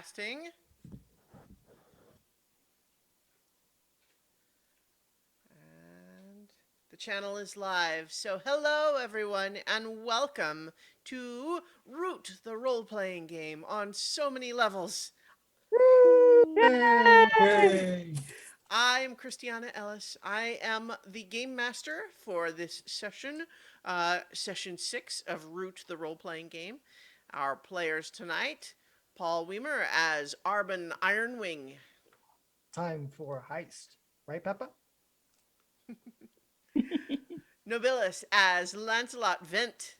Broadcasting. And the channel is live. So hello everyone and welcome to Root, the role-playing game on so many levels. Yay! I'm Christiana Ellis. I am the game master for this session, session 6 of Root, the role-playing game. Our players tonight, Paul Weimer as Arbon Ironwing. Time for a heist. Right, Peppa? Nobilis as Lancelot Vent.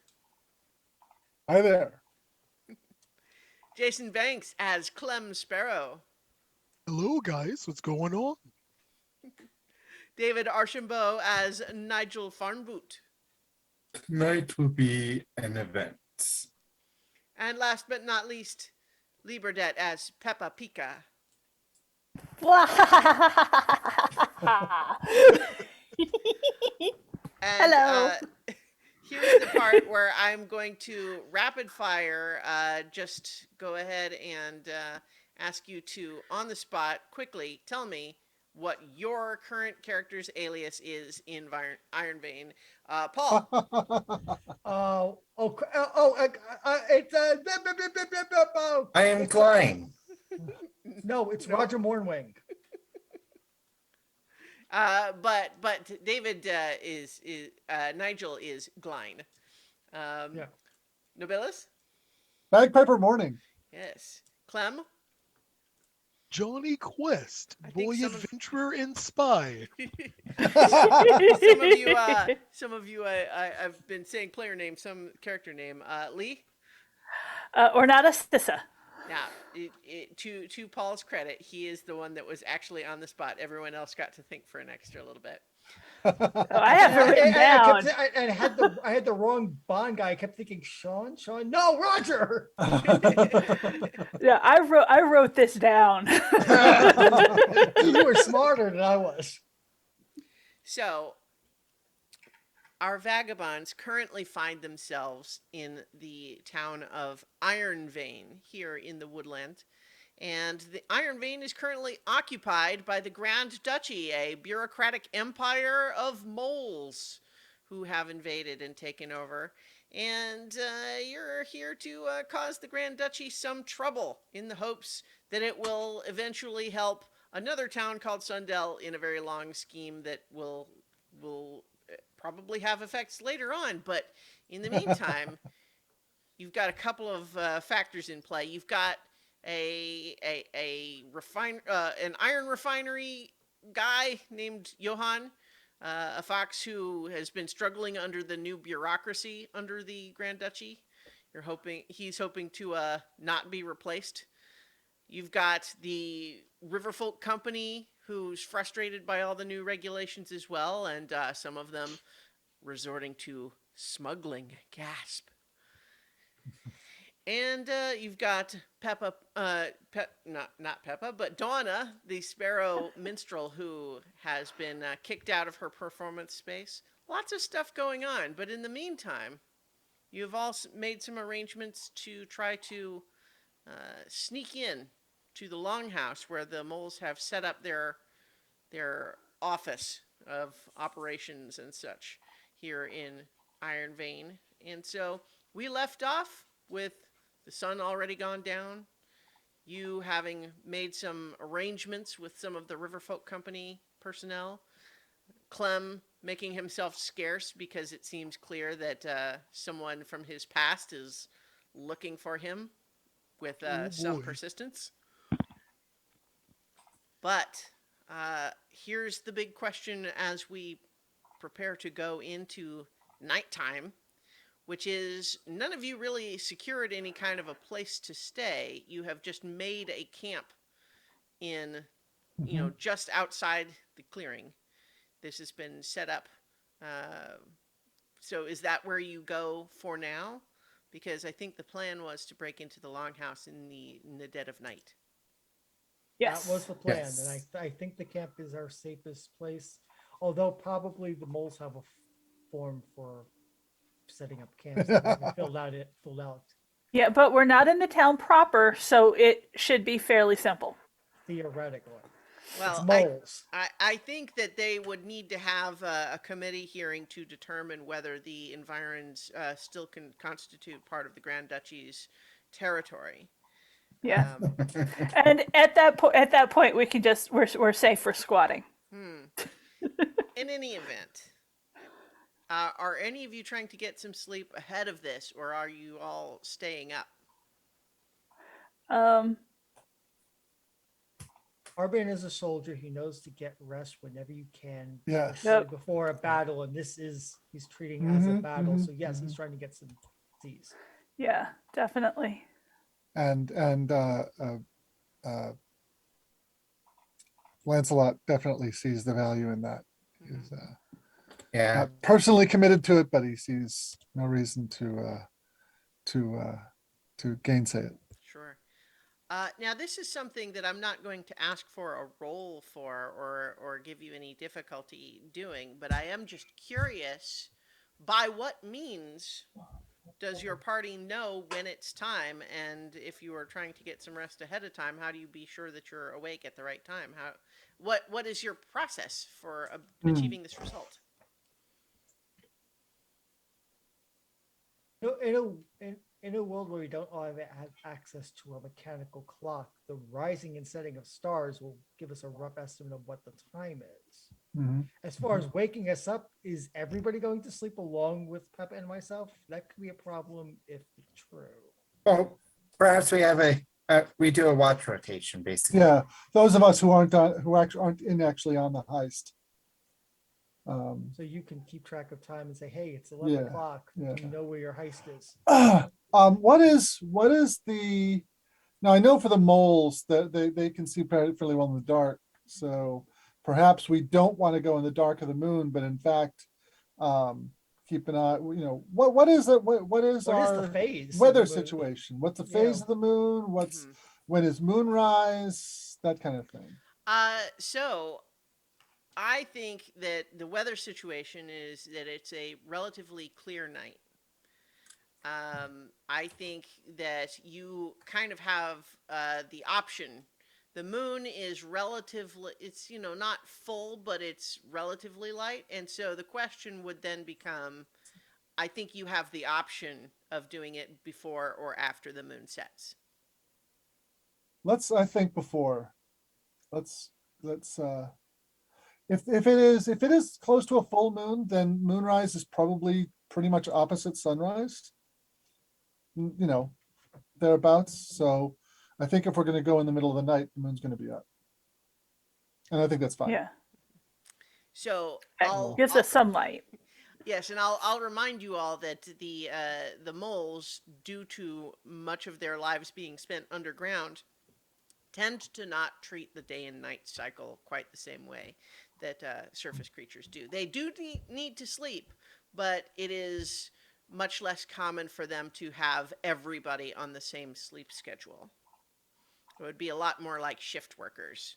Hi there. Jason Banks as Clem Sparrow. Hello, guys. What's going on? David Archambault as Nigel Farnboot. Tonight will be an event. And last but not least, Lee Burdett as Peppa Pika. And, Hello. Here's the part where I'm going to rapid fire, just go ahead and ask you to, on the spot, quickly tell me what your current character's alias is in Iron Vein. Paul. It's I am Klein. no, it's Roger Mornwing. But David is Nigel is Glein. Yeah. Nobilis? Bagpiper Morning. Yes. Clem? Johnny Quest, I think boy some of- adventurer and spy. Some of you, I've been saying player name, some character name. Lee? Ornata Stissa. Now, to Paul's credit, he is the one that was actually on the spot. Everyone else got to think for an extra little bit. I have it written down. I had the wrong Bond guy. I kept thinking Sean. No, Roger. Yeah, I wrote this down. You were smarter than I was. So, our vagabonds currently find themselves in the town of Iron Vein here in the woodland. And the Iron Vein is currently occupied by the Grand Duchy, a bureaucratic empire of moles who have invaded and taken over. And you're here to cause the Grand Duchy some trouble in the hopes that it will eventually help another town called Sundell in a very long scheme that will probably have effects later on. But in the meantime, you've got a couple of factors in play. You've got an iron refinery guy named Johann, a fox who has been struggling under the new bureaucracy under the Grand Duchy. He's hoping to not be replaced. You've got the Riverfolk Company, who's frustrated by all the new regulations as well, and some of them resorting to smuggling. Gasp. And you've got Peppa, not Peppa, but Donna, the sparrow minstrel, who has been kicked out of her performance space. Lots of stuff going on, but in the meantime, you've all made some arrangements to try to sneak in to the Longhouse, where the moles have set up their office of operations and such here in Iron Vein. And so we left off with the sun already gone down, you having made some arrangements with some of the Riverfolk Company personnel, Clem making himself scarce because it seems clear that someone from his past is looking for him with some persistence. But here's the big question as we prepare to go into nighttime, which is none of you really secured any kind of a place to stay. You have just made a camp in, just outside the clearing. This has been set up. So is that where you go for now? Because I think the plan was to break into the Longhouse in the dead of night. Yes. That was the plan. Yes. And I think the camp is our safest place. Although probably the moles have a form for setting up camps that we filled out. Yeah, but we're not in the town proper, so it should be fairly simple. Theoretically. Well, It's moles. I think that they would need to have a committee hearing to determine whether the environs still can constitute part of the Grand Duchy's territory. Yeah. Um, And at that point, we can just we're safe for squatting. in any event, are any of you trying to get some sleep ahead of this, or are you all staying up? Um, Arban is a soldier. He knows to get rest whenever you can. Yes. Especially Yep. before a battle, and he's treating as a Mhm, battle. mhm, So yes, he's mhm. trying to get some Z's. yeah, definitely. And Lancelot definitely sees the value in that. He's Yeah. not personally committed to it, but he sees no reason to gainsay it. Sure. Now, this is something that I'm not going to ask for a roll for or give you any difficulty doing, but I am just curious, by what means does your party know when it's time? And if you are trying to get some rest ahead of time, how do you be sure that you're awake at the right time? What is your process for achieving this result? In a world where we don't all have access to a mechanical clock, the rising and setting of stars will give us a rough estimate of what the time is. Mhm. As far as waking us up, is everybody going to sleep along with Peppa and myself? That could be a problem if true. Well, perhaps we do a watch rotation, basically. Yeah, those of us who actually aren't actually on the heist. So you can keep track of time and say, hey, it's 11 Yeah, o'clock. yeah. Do you know where your heist is? What is the, now I know for the moles that they can see fairly well in the dark, so perhaps we don't want to go in the dark of the moon, but in fact, keep an eye, what is it, what is What is our the phase? of weather the moon? situation? What's the Yeah. phase of the moon? When is moonrise? That kind of thing. So I think that the weather situation is that it's a relatively clear night. I think that you kind of have the option. The moon is relatively, it's, not full, but it's relatively light. And so the question would then become, I think you have the option of doing it before or after the moon sets. I think before, let's, if it is close to a full moon, then moonrise is probably pretty much opposite sunrise. Thereabouts. So I think if we're going to go in the middle of the night, the moon's going to be up. And I think that's fine. Yeah, So it gives us sunlight. Yes, and I'll remind you all that the moles, due to much of their lives being spent underground, tend to not treat the day and night cycle quite the same way that surface creatures do. They do need to sleep, but it is much less common for them to have everybody on the same sleep schedule. It would be a lot more like shift workers.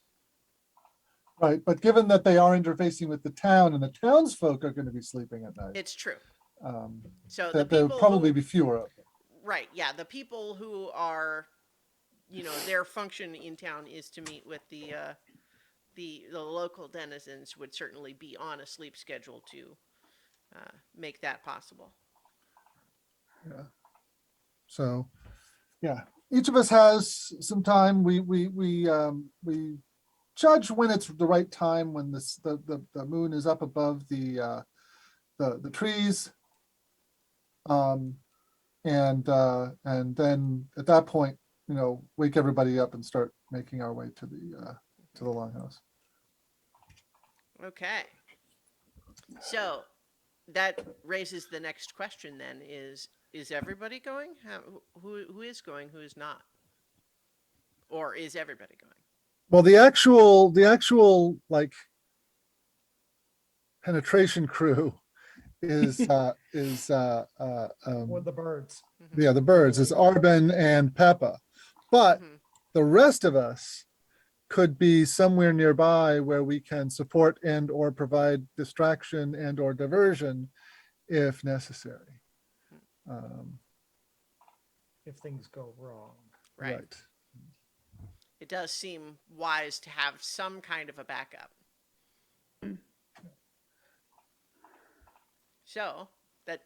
Right. But given that they are interfacing with the town and the townsfolk are going to be sleeping at night, It's true. So that there will probably be fewer of them. Right, yeah, the people who are, their function in town is to meet with the local denizens would certainly be on a sleep schedule to make that possible. Yeah. So, yeah, each of us has some time. We judge when it's the right time, when the moon is up above the trees. And then at that point, wake everybody up and start making our way to the longhouse. Okay. So that raises the next question then is everybody going? Who is going, who is not? Or is everybody going? Well, the actual like penetration crew is Or the birds. yeah, the birds is Arben and Peppa, but Mhm. the rest of us could be somewhere nearby where we can support and or provide distraction and or diversion if necessary. if things go wrong. Right. It does seem wise to have some kind of a backup. So that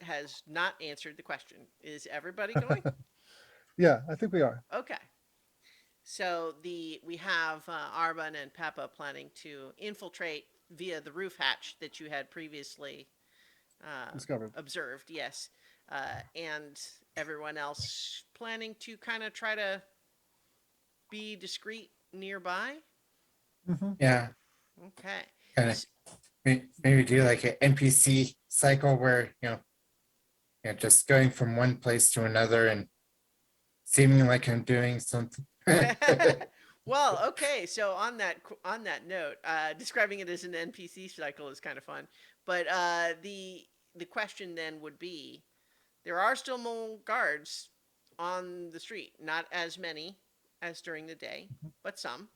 has not answered the question. Is everybody going? Yeah, I think we are. Okay. So we have Arban and Peppa planning to infiltrate via the roof hatch that you had previously Discovered. observed. Yes, and everyone else planning to kind of try to be discreet nearby. Hmm. Yeah, Okay. kind of maybe do like an NPC cycle where just going from one place to another and seeming like I'm doing something. Well, okay. So on that note, describing it as an NPC cycle is kind of fun. But the question then would be, there are still more guards on the street, not as many as during the day, but some.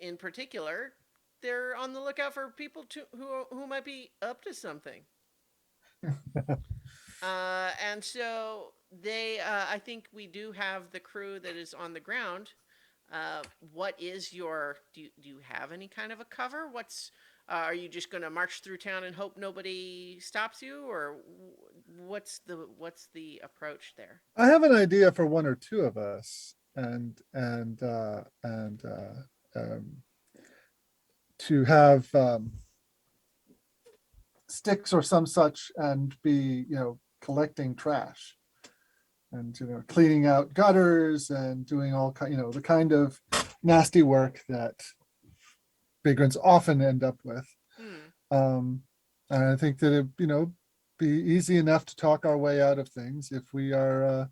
In particular, they're on the lookout for people who might be up to something. And so I think we do have the crew that is on the ground. What is your? Do you have any kind of a cover? Are you just going to march through town and hope nobody stops you, or what's the approach there? I have an idea for one or two of us, to have sticks or some such, and be collecting trash, and cleaning out gutters and doing all the kind of nasty work that vagrants often end up with. And I think that it be easy enough to talk our way out of things if we are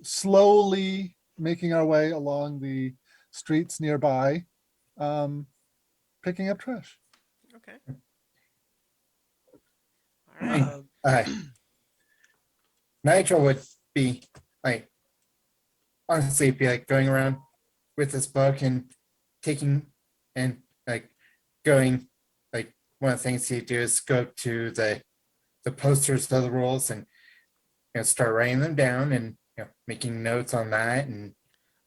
slowly making our way along the streets nearby, picking up trash. Okay. All right. Nigel would be like, honestly, be like going around with this book and taking and like going, like one of the things he'd do is go to the posters of the rules and start writing them down and making notes on that and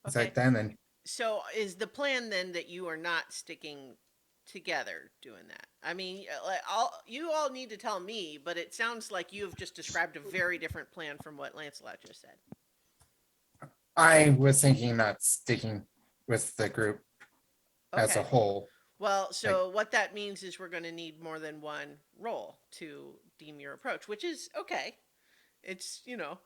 things Okay. like that. And So is the plan then that you are not sticking together doing that? I mean, you all need to tell me, but it sounds like you have just described a very different plan from what Lancelot just said. I was thinking not sticking with the group as a Okay. whole. Well, so what that means is we're going to need more than one role to deem your approach, which is okay. It's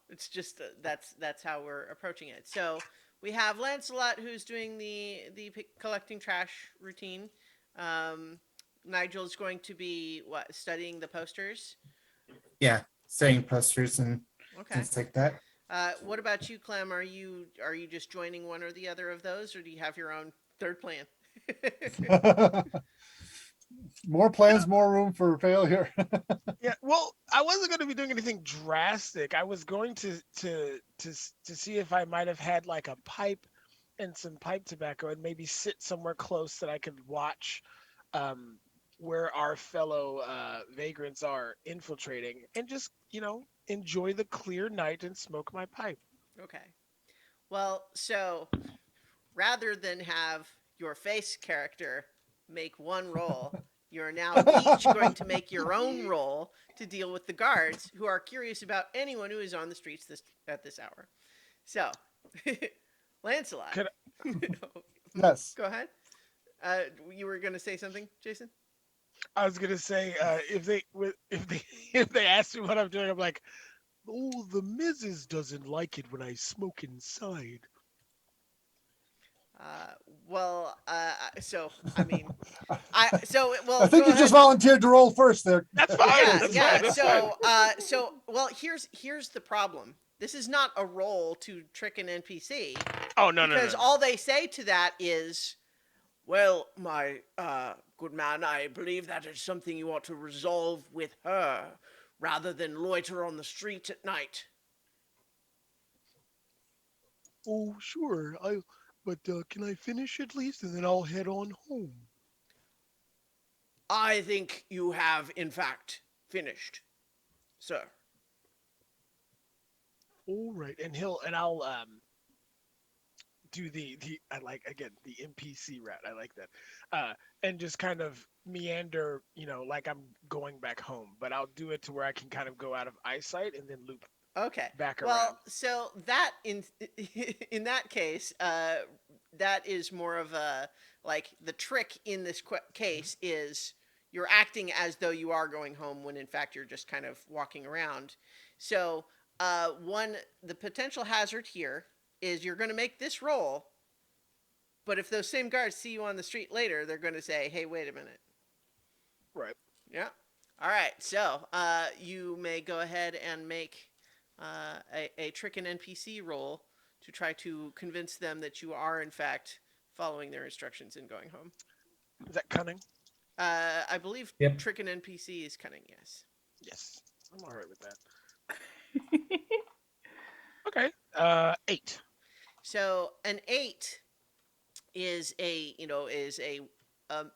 it's just that's how we're approaching it. So we have Lancelot, who's doing the collecting trash routine. Nigel's going to be studying the posters. Yeah, setting posters and Okay. things like that. What about you, Clem? Are you just joining one or the other of those, or do you have your own third plan? More plans, more room for failure. Yeah, well, I wasn't going to be doing anything drastic. I was going to see if I might have had like a pipe and some pipe tobacco, and maybe sit somewhere close that I could watch where our fellow vagrants are infiltrating, and just enjoy the clear night and smoke my pipe. Okay. Well, so rather than have your face character make one roll, you're now each going to make your own roll to deal with the guards who are curious about anyone who is on the streets at this hour. So, Lancelot. Could Yes. Go ahead. You were going to say something, Jason? I was gonna say if they ask me what I'm doing, I'm like, oh, the Mrs. doesn't like it when I smoke inside. So I mean, I think you just volunteered to roll first there. That's fine. Yeah, That's yeah. fine. That's fine. So well, here's the problem. This is not a roll to trick an NPC. Oh no, because no. all they say to that is, well, my good man, I believe that is something you ought to resolve with her, rather than loiter on the street at night. Oh sure, but can I finish at least, and then I'll head on home. I think you have, in fact, finished, sir. All right, and I'll do the I like again the NPC route. I like that, and just kind of meander, like I'm going back home. But I'll do it to where I can kind of go out of eyesight and then loop Okay. back around. Well, so that in that case, that is more of a like the trick in this case is you're acting as though you are going home when in fact you're just kind of walking around. So, the potential hazard here is you're going to make this roll, but if those same guards see you on the street later, they're going to say, "Hey, wait a minute." Right. Yeah. All right. So, you may go ahead and make a trick and NPC roll to try to convince them that you are in fact following their instructions and going home. Is that cunning? I believe Yep. trick and NPC is cunning. Yes. Yes. I'm all right with that. Okay. 8. So an 8 is a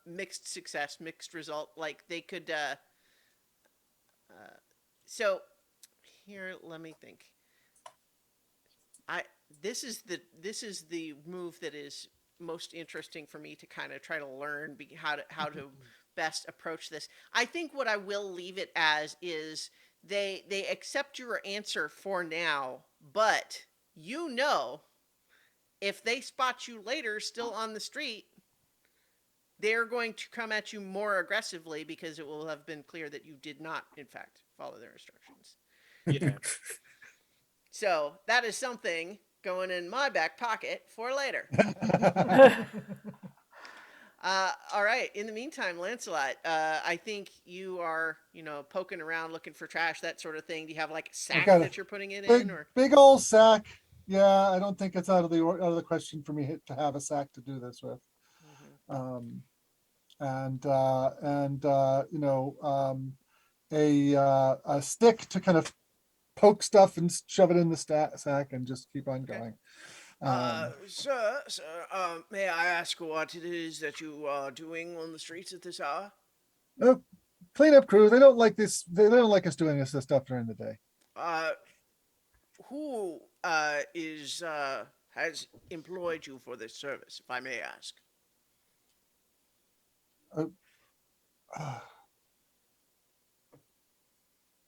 mixed success, mixed result. Like they could. So here, let me think. This is the move that is most interesting for me to kind of try to learn how to best approach this. I think what I will leave it as is they accept your answer for now, but if they spot you later still on the street, they're going to come at you more aggressively because it will have been clear that you did not in fact follow their instructions. Yeah. So that is something going in my back pocket for later. All right. In the meantime, Lancelot, I think you are, poking around looking for trash, that sort of thing. Do you have like a sack got a that you're putting it in, Big, or? big old sack. Yeah, I don't think it's out of the question for me to have a sack to do this with. Um, a stick to kind of poke stuff and shove it in the sack and just keep on Okay. going. Sir, may I ask what it is that you are doing on the streets at this hour? Oh, cleanup crew. They don't like this. They don't like us doing this stuff during the day. Who has employed you for this service, if I may ask? Uh,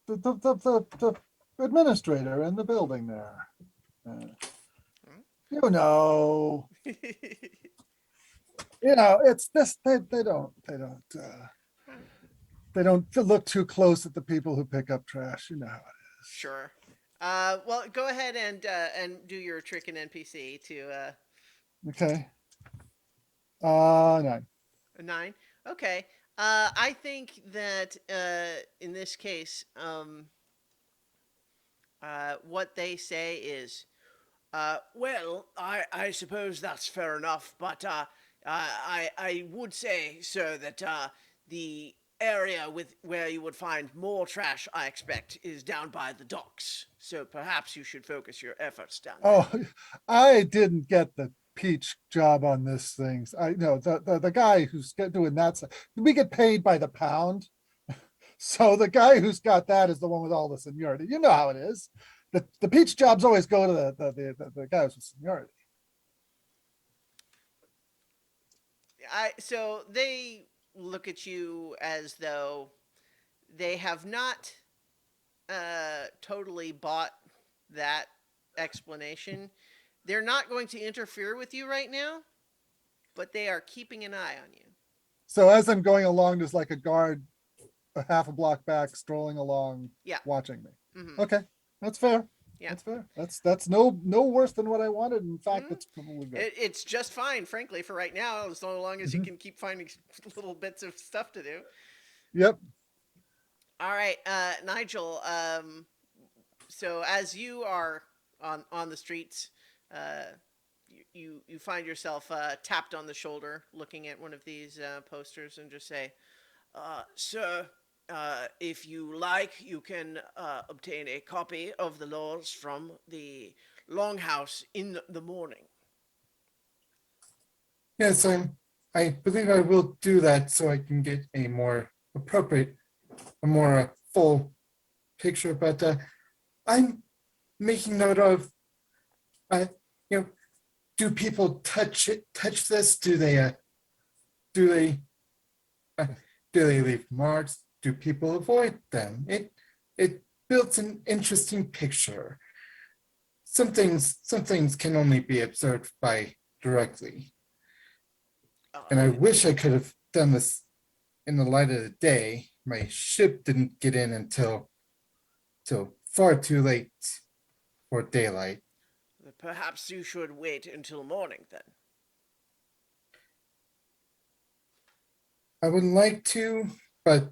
the administrator in the building there. You know, it's this. They don't look too close at the people who pick up trash. You know how it is. Sure. Well, go ahead and do your trick and NPC to Okay. 9. a 9. Okay. I think that in this case, what they say is, well, I suppose that's fair enough, but I would say, sir, that the area where you would find more trash, I expect, is down by the docks. So perhaps you should focus your efforts down there. Oh, I didn't get the peach job on this thing. I know the guy who's doing that. We get paid by the pound. So the guy who's got that is the one with all the seniority. You know how it is. The peach jobs always go to the guys with seniority. So they look at you as though they have not totally bought that explanation. They're not going to interfere with you right now, but they are keeping an eye on you. So as I'm going along, there's like a guard a half a block back strolling along, Yeah. watching me. Mhm. Okay, that's fair. Yeah. That's fair. That's no worse than what I wanted. In fact, Mhm. that's probably good. It's just fine, frankly, for right now, as long as you can keep finding little bits of stuff to do. Yep. All right, Nigel. So as you are on the streets, you find yourself tapped on the shoulder, looking at one of these posters, and just say, "Sir, if you like, you can obtain a copy of the laws from the Longhouse in the morning." Yes, I believe I will do that so I can get a more appropriate, a more full picture. But I'm making note of, uh, you know, do people touch this? Do they, do they, uh, do they leave marks? Do people avoid them? It builds an interesting picture. Some things can only be observed by directly. And I wish I could have done this in the light of the day. My ship didn't get in until far too late for daylight. Perhaps you should wait until morning then. I would like to, but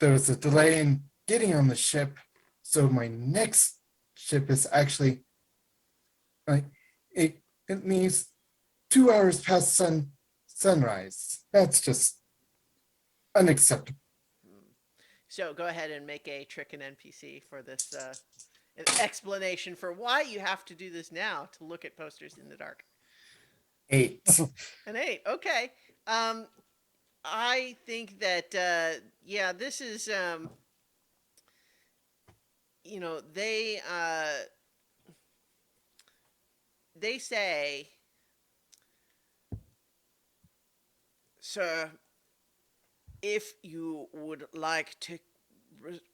there was a delay in getting on the ship, so my next ship is actually like it needs 2 hours past sunrise. That's just unacceptable. So go ahead and make a trick and NPC for this an explanation for why you have to do this now to look at posters in the dark. 8. An 8. Okay. I think that yeah, this is you know, they say, "Sir, if you would like to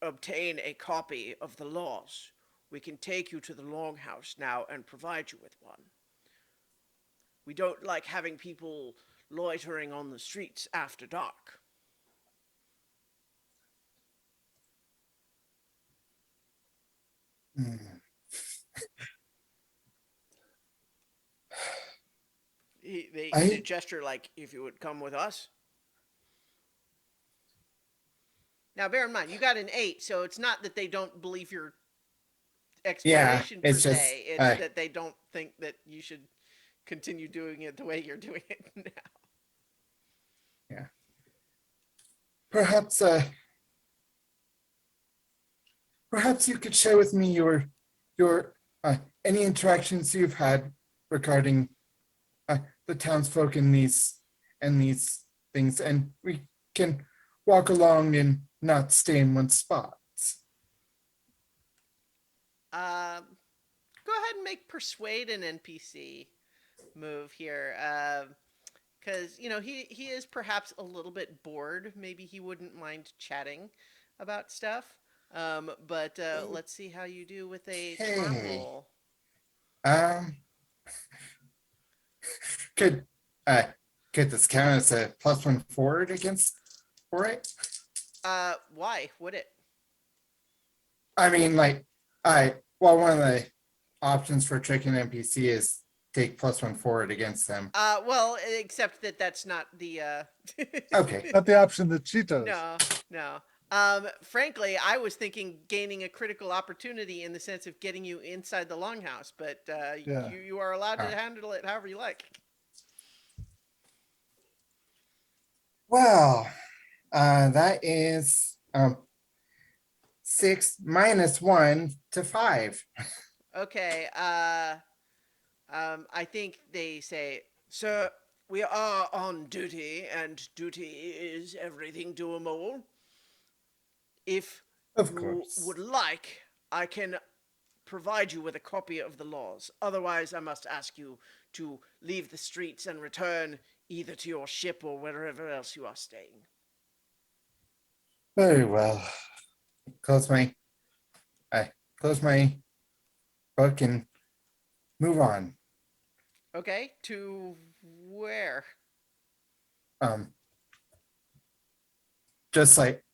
obtain a copy of the laws, we can take you to the Longhouse now and provide you with one. We don't like having people loitering on the streets after dark." Hmm. They gesture like, if you would come with us. Now, bear in mind, you got an 8, so it's not that they don't believe your explanation per it's just, se. It's that they don't think that you should continue doing it the way you're doing it now. yeah. Perhaps perhaps you could share with me your any interactions you've had regarding the townsfolk in these things, and we can walk along and not stay in one spot. Go ahead and make persuade an NPC move here, because you know he is perhaps a little bit bored. Maybe he wouldn't mind chatting about stuff. But let's see how you do with a charm Okay. roll. Um, could uh could this count as a +1 forward against for it? Why would it? I mean, like, well, one of the options for tricking NPC is take +1 forward against them. Well, except that that's not the. Okay. Not the option that she does. No. Frankly, I was thinking gaining a critical opportunity in the sense of getting you inside the longhouse, but Yeah. you are allowed to Ah. handle it however you like. Well, that is 6 minus 1 to 5. Okay. I think they say, "Sir, we are on duty, and duty is everything to a mole. If Of you course. would like, I can provide you with a copy of the laws. Otherwise, I must ask you to leave the streets and return either to your ship or wherever else you are staying." Very well. Close my close my book and move on. Okay, to where? Um, just like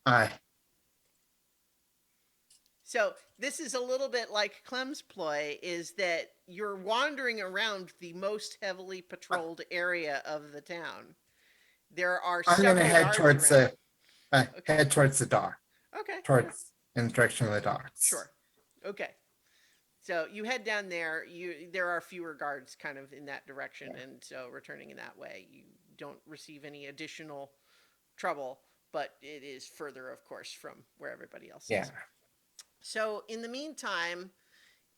So this is a little bit like Clem's ploy, is that you're wandering around the most heavily patrolled area of the town. There are I'm several gonna head guards towards around. head towards the dock, Okay. towards in the direction of the docks. Sure. Okay. So you head down there. There are fewer guards kind of in that direction, and so returning in that way, you don't receive any additional trouble. But it is further, of course, from where everybody else Yeah. is. So in the meantime,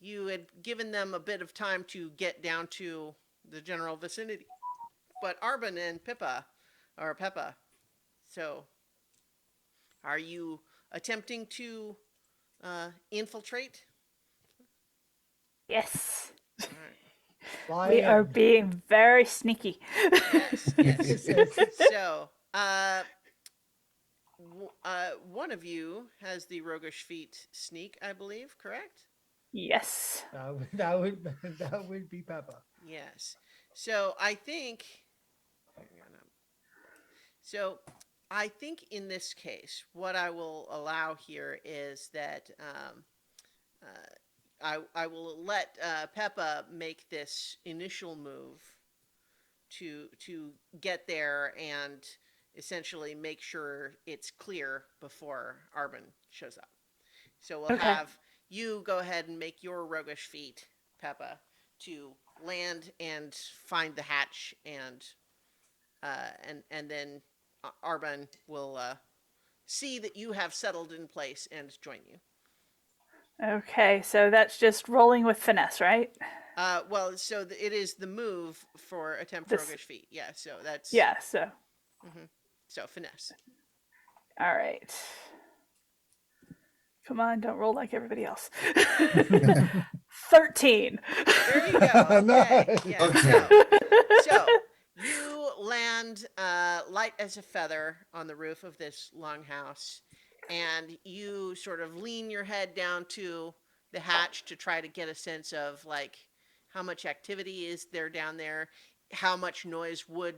you had given them a bit of time to get down to the general vicinity. But Arbin and Peppa, so are you attempting to infiltrate Yes. All right. Fly We are in. being very sneaky. Yes, This yes. is- So, one of you has the roguish feat sneak, I believe, correct? Yes. that would be Peppa. Yes. So I think. Hang on. So I think in this case, what I will allow here is that I will let Peppa make this initial move to get there and essentially make sure it's clear before Arbin shows up. So we'll Okay. have you go ahead and make your roguish feat, Peppa, to land and find the hatch, and then Arbin will see that you have settled in place and join you. Okay, so that's just rolling with finesse, right? Well, so it is the move for attempt This, roguish feat. Yeah, so that's yeah, so, so finesse. all right. Come on, don't roll like everybody else. 13. There you go. Okay. Nice. Yeah. Okay. So you land light as a feather on the roof of this longhouse, and you sort of lean your head down to the hatch to try to get a sense of like how much activity is there down there, how much noise would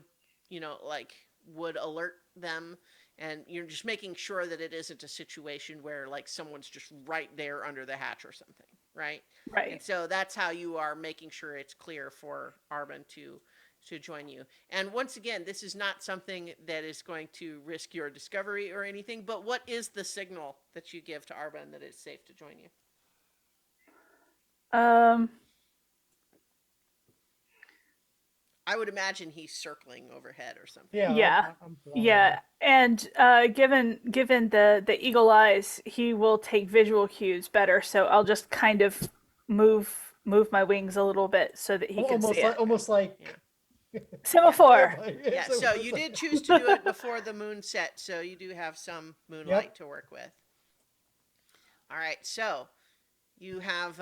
like would alert them, and you're just making sure that it isn't a situation where like someone's just right there under the hatch or something, right? And Right. so that's how you are making sure it's clear for Arbin to join you. And once again, this is not something that is going to risk your discovery or anything, but what is the signal that you give to Arbin that it's safe to join you? Um, I would imagine he's circling overhead or something. Yeah, yeah. I'm Yeah, and given the eagle eyes, he will take visual cues better, so I'll just kind of move my wings a little bit so that he can see it. almost like Yeah. Semaphore. Yeah, so you did choose to do it before the moon set, so you do have some moonlight to work with. All right, so you have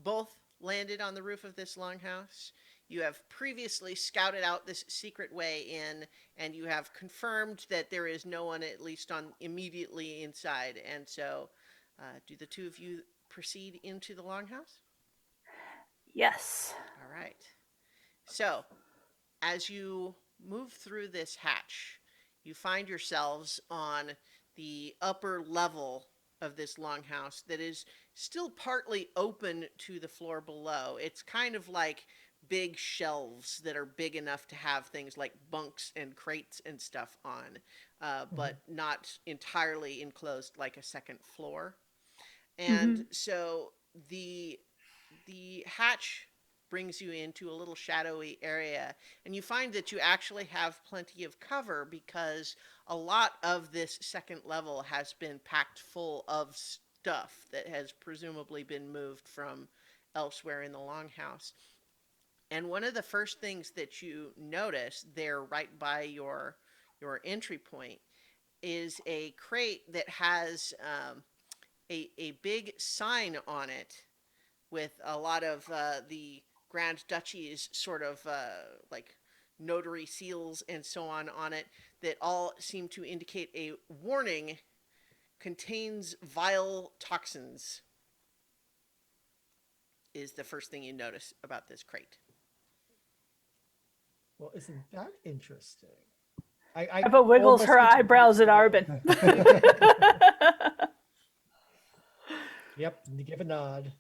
both landed on the roof of this longhouse. You have previously scouted out this secret way in, and you have confirmed that there is no one, at least on immediately inside. And so, do the two of you proceed into the longhouse? Yes. All right. So, as you move through this hatch, you find yourselves on the upper level of this longhouse that is still partly open to the floor below. It's kind of like big shelves that are big enough to have things like bunks and crates and stuff on, but not entirely enclosed like a second floor. And so the hatch brings you into a little shadowy area, and you find that you actually have plenty of cover because a lot of this second level has been packed full of stuff that has presumably been moved from elsewhere in the longhouse. And one of the first things that you notice there right by your entry point is a crate that has a big sign on it with a lot of the Grand Duchy's sort of like notary seals and so on it that all seem to indicate a warning contains vile toxins, is the first thing you notice about this crate. Well, isn't that interesting? I Eva wiggles almost her get to- eyebrows at Arbin. Yep, and give a nod.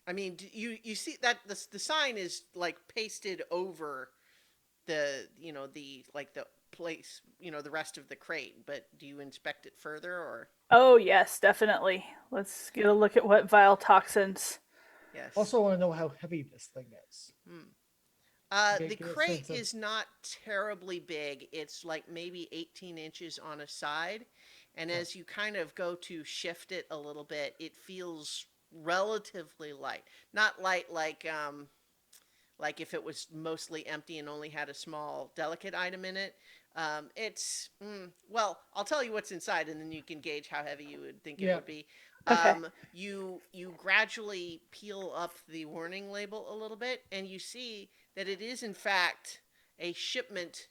I mean, you see that the sign is like pasted over the the like the place the rest of the crate, but do you inspect it further or Oh, yes, definitely. Let's get a look at what vile toxins. yes? Also, want to know how heavy this thing is. The Get a crate sense of- is not terribly big. It's like maybe 18 inches on a side. And as you kind of go to shift it a little bit, it feels relatively light. Not light like if it was mostly empty and only had a small delicate item in it. Well, I'll tell you what's inside and then you can gauge how heavy you would think it Yeah. would be. Okay. You gradually peel up the warning label a little bit, and you see that it is in fact a shipment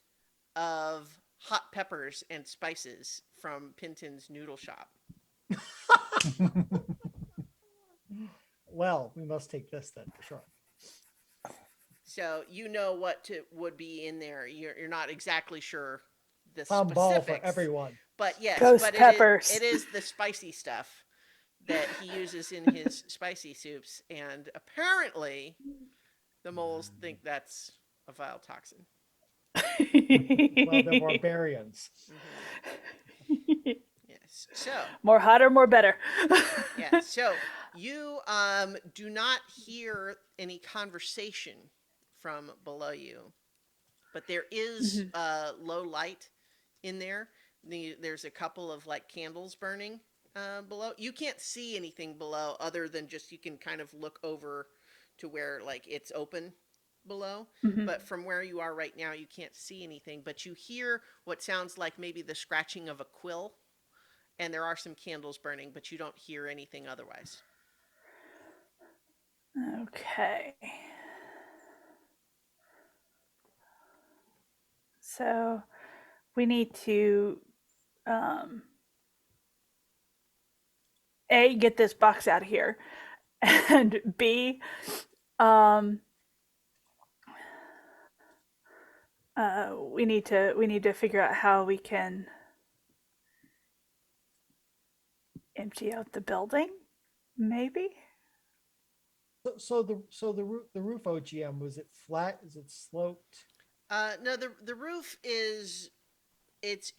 of hot peppers and spices from Pinton's Noodle Shop. Well, we must take this then for sure. So you know what would be in there. You're not exactly sure the Tom Ball for specifics, everyone. but yes, Ghost but peppers. it is the spicy stuff that he uses in his spicy soups, and apparently the moles think that's a vile toxin. Well, they're barbarians. Yes. So More hotter, more better. yeah. So you do not hear any conversation from below you, but there is low light in there. There's a couple of like candles burning below. You can't see anything below other than just you can kind of look over to where like it's open below. Mhm. But from where you are right now, you can't see anything. But you hear what sounds like maybe the scratching of a quill, and there are some candles burning, but you don't hear anything otherwise. Okay. So we need to A, get this box out of here, and B, um, we need to figure out how we can empty out the building. Maybe. So the roof OGM, was it flat? Is it sloped? No, the roof is it's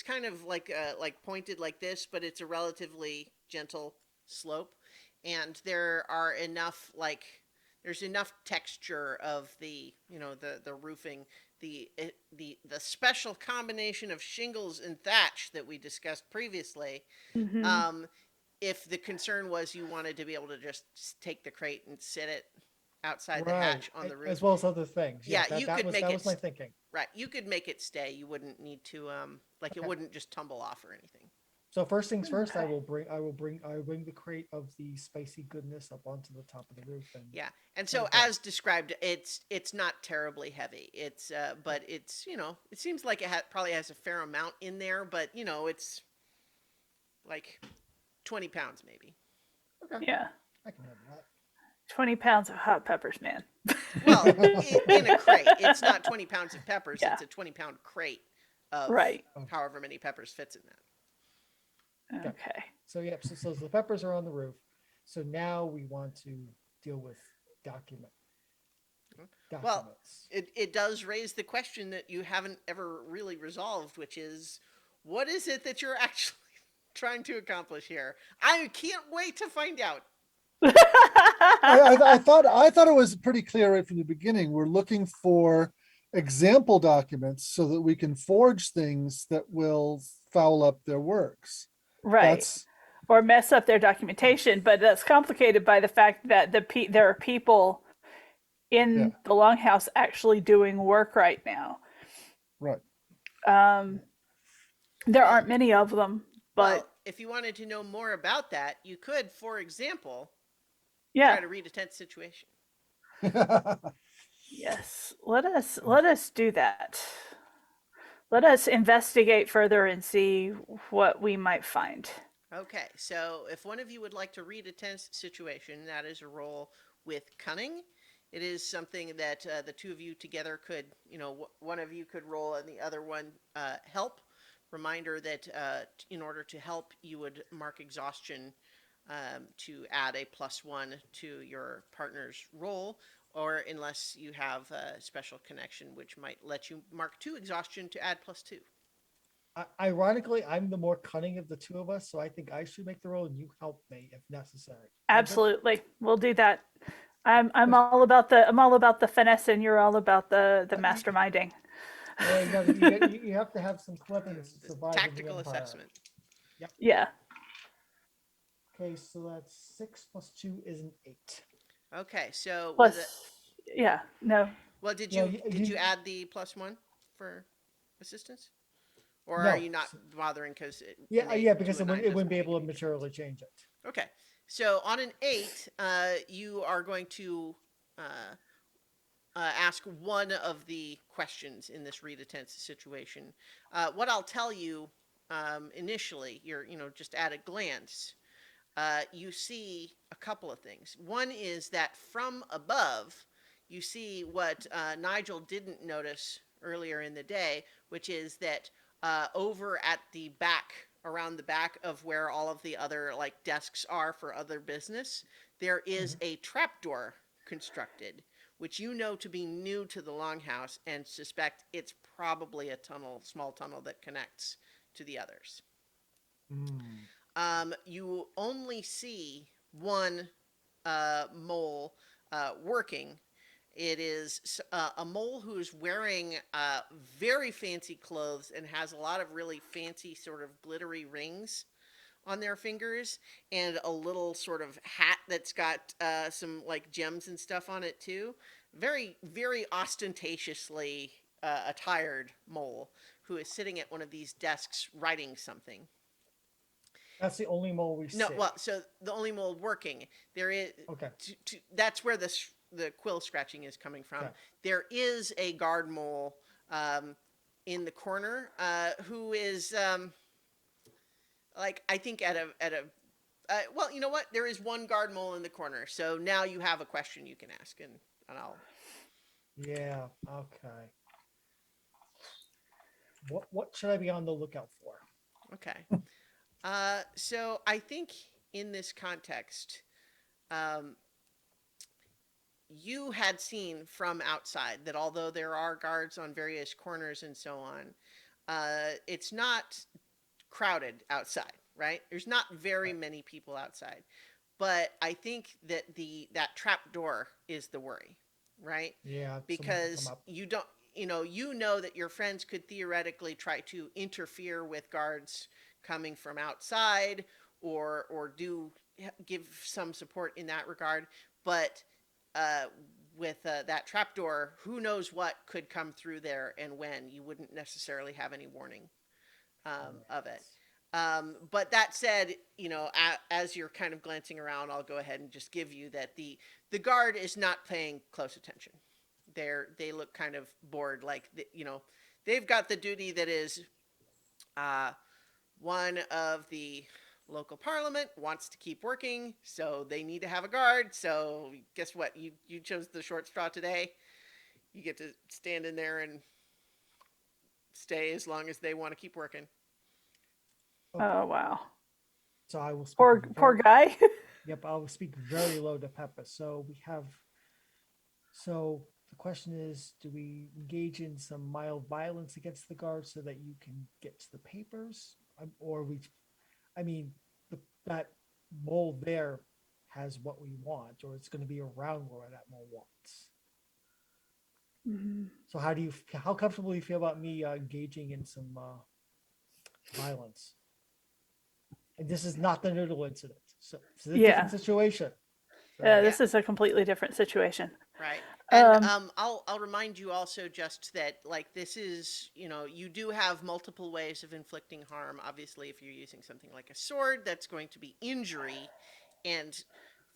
kind of like pointed like this, but it's a relatively gentle slope, and there's enough texture of the roofing, the special combination of shingles and thatch that we discussed previously. Mm-hmm. If the concern was you wanted to be able to just take the crate and sit it outside the Right. hatch on the roof, As well as other things. Yeah, that, you that could was make that it was my thinking. right, you could make it stay. You wouldn't need to it Okay. wouldn't just tumble off or anything. So first things first, I Okay. will bring the crate of the spicy goodness up onto the top of the roof and Yeah, and so Okay. as described, it's not terribly heavy. It's but it's it seems like it probably has a fair amount in there, but it's like 20 pounds maybe. okay, Yeah. I can handle that. 20 pounds of hot peppers, man. Well, in a crate, it's not 20 pounds of peppers. Yeah. It's a 20-pound crate of Right. however many peppers fits in that. Okay. So yep, so the peppers are on the roof. So now we want to deal with documents. Well, it does raise the question that you haven't ever really resolved, which is, what is it that you're actually trying to accomplish here? I can't wait to find out. I thought it was pretty clear right from the beginning. We're looking for example documents so that we can forge things that will foul up their works. Right. That's Or mess up their documentation, but that's complicated by the fact that there are people in Yeah. the longhouse actually doing work right now. right. There aren't many of them, but Well, if you wanted to know more about that, you could, for example, yeah. try to read a tense situation. Yes. Let us do that. Let us investigate further and see what we might find. Okay, so if one of you would like to read a tense situation, that is a roll with cunning. It is something that the two of you together could, one of you could roll and the other one help. Reminder that in order to help, you would mark exhaustion to add a +1 to your partner's roll, or unless you have a special connection, which might let you mark 2 exhaustion to add +2. Ironically, I'm the more cunning of the two of us, so I think I should make the roll and you help me if necessary. Absolutely. We'll do that. I'm all about the finesse and you're all about the masterminding. Well, you have to have some cleverness to survive in the Tactical Empire. assessment. Yeah. Okay, so that's 6 + 2 is an 8. Okay, so Plus, was it? yeah, no. Well, did Yeah, you you- add the +1 for assistance, Or No. are you not bothering because Yeah, because it doesn't wouldn't be make able to any difference? materially change it. Okay, so on an 8, you are going to uh, ask one of the questions in this read a tense situation. What I'll tell you initially, just at a glance, you see a couple of things. One is that from above, you see what Nigel didn't notice earlier in the day, which is that over at the back, around the back of where all of the other like desks are for other business, there is a trapdoor constructed, which you know to be new to the longhouse and suspect it's probably a tunnel, small tunnel that connects to the others. You only see one mole working. It is a mole who's wearing very fancy clothes and has a lot of really fancy, sort of glittery rings on their fingers, and a little sort of hat that's got some like gems and stuff on it too. Very, very ostentatiously attired mole who is sitting at one of these desks writing something. That's the only mole we No, see. well, so the only mole working there is. Okay. That's where the quill scratching is coming from. Okay. There is a guard mole in the corner who is like I think at a. Well, you know what? There is one guard mole in the corner, so now you have a question you can ask, and I'll. Yeah. Okay. What should I be on the lookout for? Okay. So I think in this context, um, you had seen from outside that although there are guards on various corners and so on, it's not crowded outside, right? There's not very many people outside. But I think that that trap door is the worry, right? Yeah. Because you know that your friends could theoretically try to interfere with guards coming from outside or do give some support in that regard, but uh, with that trapdoor, who knows what could come through there and when. You wouldn't necessarily have any warning of it. But that said, as you're kind of glancing around, I'll go ahead and just give you that the guard is not paying close attention. They look kind of bored, like they've got the duty that is one of the local parliament wants to keep working, so they need to have a guard. So guess what? You chose the short straw today. You get to stand in there and stay as long as they want to keep working. Okay. Oh wow. So I will speak. Poor guy. Yep, I will speak very low to Peppa. So we have. So the question is, do we engage in some mild violence against the guards so that you can get to the papers, or I mean, that mole there has what we want, or it's going to be around where that mole wants. So how comfortable do you feel about me engaging in some violence? And this is not the noodle incident, so it's a different situation. So, This is a completely different situation. Right. And I'll remind you also just that like this is, you do have multiple ways of inflicting harm. Obviously, if you're using something like a sword, that's going to be injury, and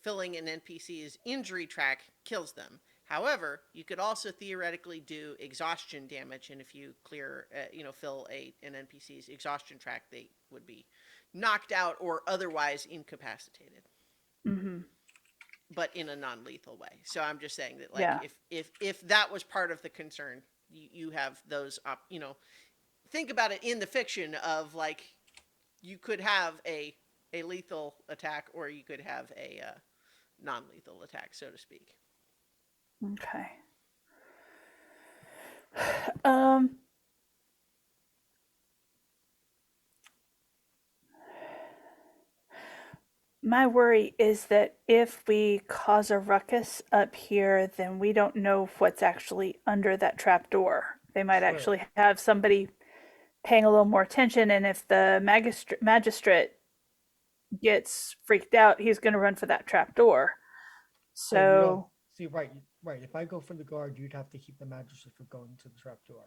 filling an NPC's injury track kills them. However, you could also theoretically do exhaustion damage, and if you fill an NPC's exhaustion track, they would be knocked out or otherwise incapacitated. But in a non-lethal way. So I'm just saying that, like, if that was part of the concern, you have those think about it in the fiction of like, you could have a lethal attack or you could have a non-lethal attack, so to speak. Okay. My worry is that if we cause a ruckus up here, then we don't know what's actually under that trap door. They might actually have somebody paying a little more attention, and if the magistrate gets freaked out, he's going to run for that trap door. So see, right. If I go for the guard, you'd have to keep the magistrate from going to the trap door.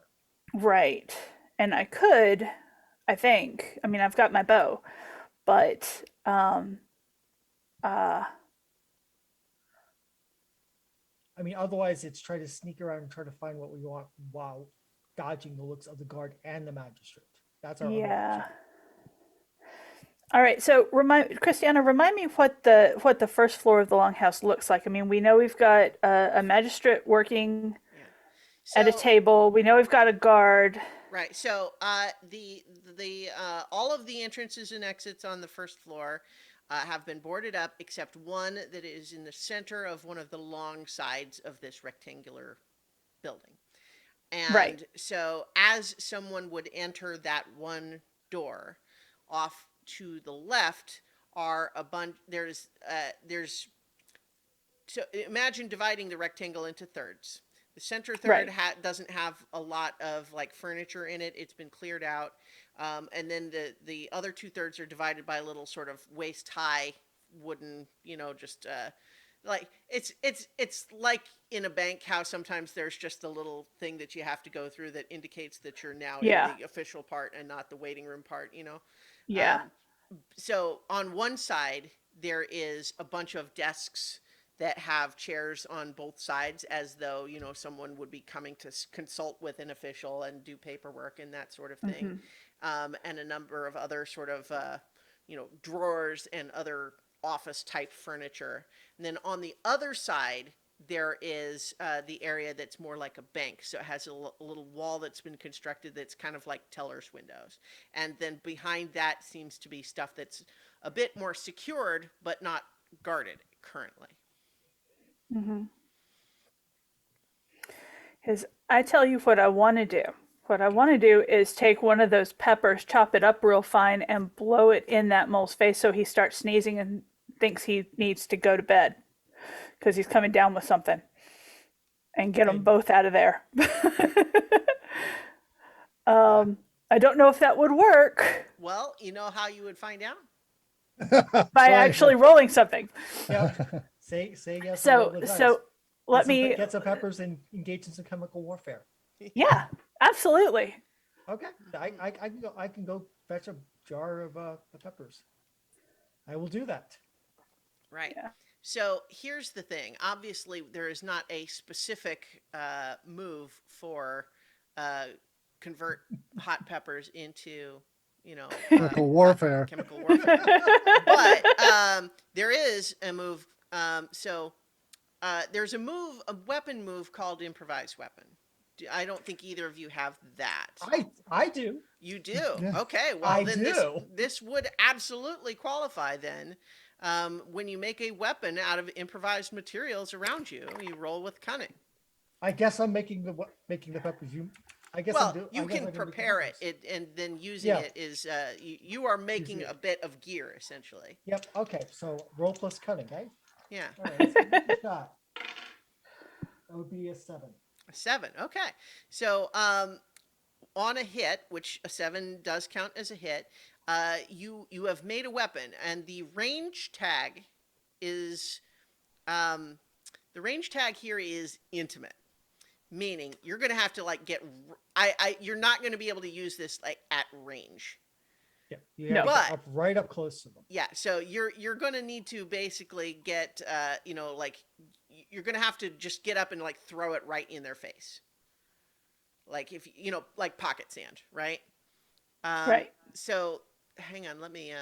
Right. And I could I think. I mean, I've got my bow, but I mean, otherwise it's try to sneak around and try to find what we want while dodging the looks of the guard and the magistrate. That's our other yeah. option. All right, so Christiana, remind me what the first floor of the longhouse looks like. I mean, we know we've got a magistrate working Yeah. at a So table. We know we've got a guard. right. So the all of the entrances and exits on the first floor have been boarded up, except one that is in the center of one of the long sides of this rectangular building. Right. And so, as someone would enter that one door, off to the left are a bunch. There's so imagine dividing the rectangle into thirds. The center third Right. doesn't have a lot of like furniture in it. It's been cleared out, and then the other two thirds are divided by a little sort of waist high wooden, just like it's like in a bank how sometimes there's just a little thing that you have to go through that indicates that you're now in Yeah. the official part and not the waiting room part. Yeah. Um, so on one side there is a bunch of desks that have chairs on both sides as though someone would be coming to consult with an official and do paperwork and that sort of thing, Hmm. and a number of other sort of drawers and other office type furniture. And then on the other side there is the area that's more like a bank. So it has a little wall that's been constructed that's kind of like teller's windows. And then behind that seems to be stuff that's a bit more secured, but not guarded currently. Hmm. Because I tell you what I want to do. What I want to do is take one of those peppers, chop it up real fine, and blow it in that mole's face so he starts sneezing and thinks he needs to go to bed because he's coming down with something, and get them Okay. both out of there. I don't know if that would work Well, you know how you would find out? by Try actually rolling something. Yep. Say yes and roll So the dice. so let me. Get some peppers and engage in some chemical warfare. Yeah, absolutely. Okay. I can go fetch a jar of the peppers. I will do that. Right. Yeah. So here's the thing. Obviously, there is not a specific move for convert hot peppers into, chemical warfare. chemical warfare. But there is a move. There's a weapon move called Improvised Weapon. I don't think either of you have that. I do. You do? Yeah. Okay. Well, I then do. this would absolutely qualify then. When you make a weapon out of improvised materials around you, you roll with cunning. I guess I'm making the peppers. I guess Well, I'm doing. you can prepare it, and then using Yeah. it is you are making Using a bit of gear essentially. Yep. Okay. So roll plus cunning, right? Yeah, All right. Let's give it a shot. That would be a 7. a 7. Okay, so on a hit, which a 7 does count as a hit, you have made a weapon, and the range tag is the range tag here is intimate, meaning you're gonna have to like you're not gonna be able to use this like at range. Yeah. You No. have to But- get right up close to them. Yeah, so you're gonna need to basically get like you're gonna have to just get up and like throw it right in their face, like if like pocket sand, right? Right. So hang on, let me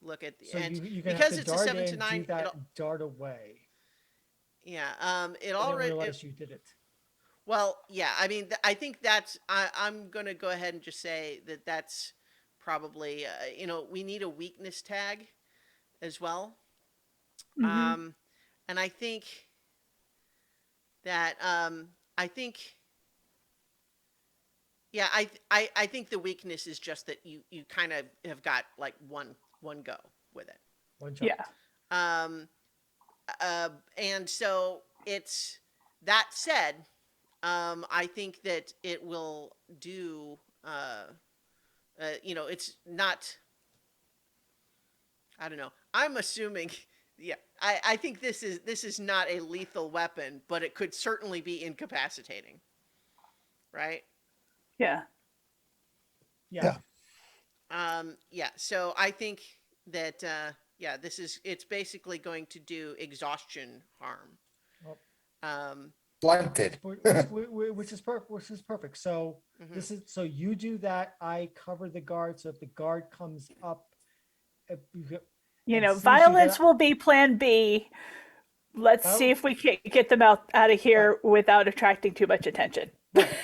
look at the So end you can because have to it's a dart 7 to in, 9. do that, and dart away. Yeah, it I didn't already. realize you did it. Well, yeah. I mean, I think that's. I'm gonna go ahead and just say that that's probably. We need a weakness tag, as well. Hmm. And I think that I think. Yeah, I think the weakness is just that you kind of have got like one go with it. One shot. Yeah. And so it's that said, I think that it will do. It's not. I don't know. I'm assuming. Yeah, I think this is not a lethal weapon, but it could certainly be incapacitating. Right. Yeah. Yeah. Yeah. Yeah. So I think that yeah, it's basically going to do exhaustion harm. Well, Blunted. which is perfect. So Mhm. this is so you do that. I cover the guard. So if the guard comes up, if you You and know, sees you, then violence will be plan B. Let's see if we can get them out of here without attracting too much attention. right.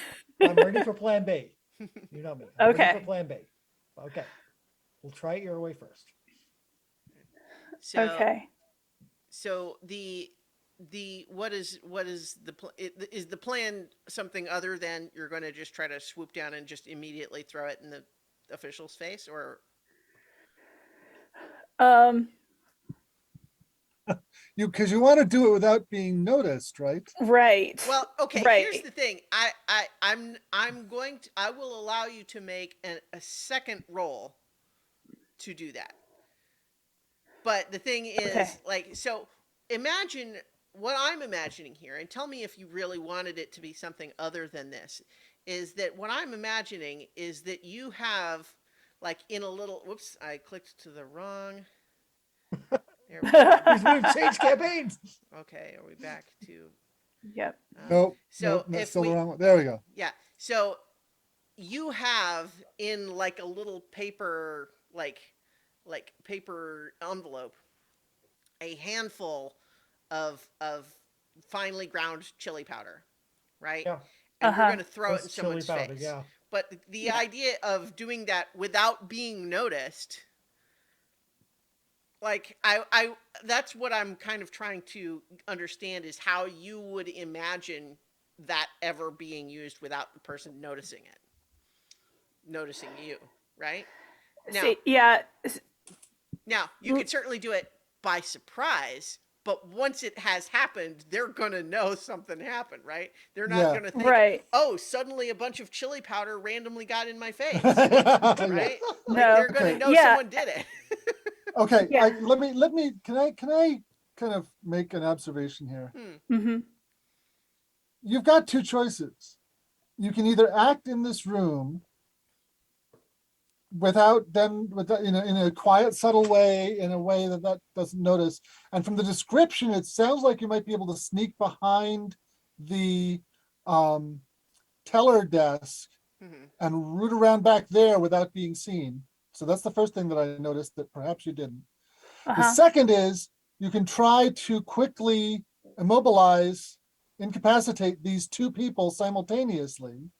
I'm ready for Plan B. You know me. I'm ready for Okay. Plan B. Okay, we'll try it your way first. So Okay. so the what is is the plan something other than you're going to just try to swoop down and just immediately throw it in the official's face, or Um, Because you want to do it without being noticed, right? right. well, okay, here's Right. the thing. I'm going to I will allow you to make a second roll to do that. But the thing Okay. is, like, so imagine what I'm imagining here, and tell me if you really wanted it to be something other than this. Is that what I'm imagining is that you have, like, in a little, whoops, I clicked to the wrong. There we go. We've changed campaigns. Okay, are we back to. Yep. Nope, So nope, that's if still the we, wrong one. There we go. yeah, so you have in like a little paper, like paper envelope, a handful of finely ground chili powder, right? Yeah, And you're Uh-huh. going to throw it in that's chili someone's powder. face. Yeah, But the Yeah. idea of doing that without being noticed, like that's what I'm kind of trying to understand is how you would imagine that ever being used without the person noticing it, noticing you, right? Now, See, yeah. Now, you could certainly do it by surprise, but once it has happened, they're going to know something happened, right? They're not Yeah. going to think, Right. oh, suddenly a bunch of chili powder randomly got in my face, Yeah. right? Like No. they're going to Okay. know Yeah. someone did it. Okay, Yeah. let me, can I kind of make an observation here? Mm-hmm. You've got two choices. You can either act in this room without them, in a quiet, subtle way, in a way that doesn't notice. And from the description, it sounds like you might be able to sneak behind the um, teller desk Mhm. and root around back there without being seen. So that's the first thing that I noticed that perhaps you didn't. The Uh-huh. second is you can try to quickly immobilize, incapacitate these two people simultaneously.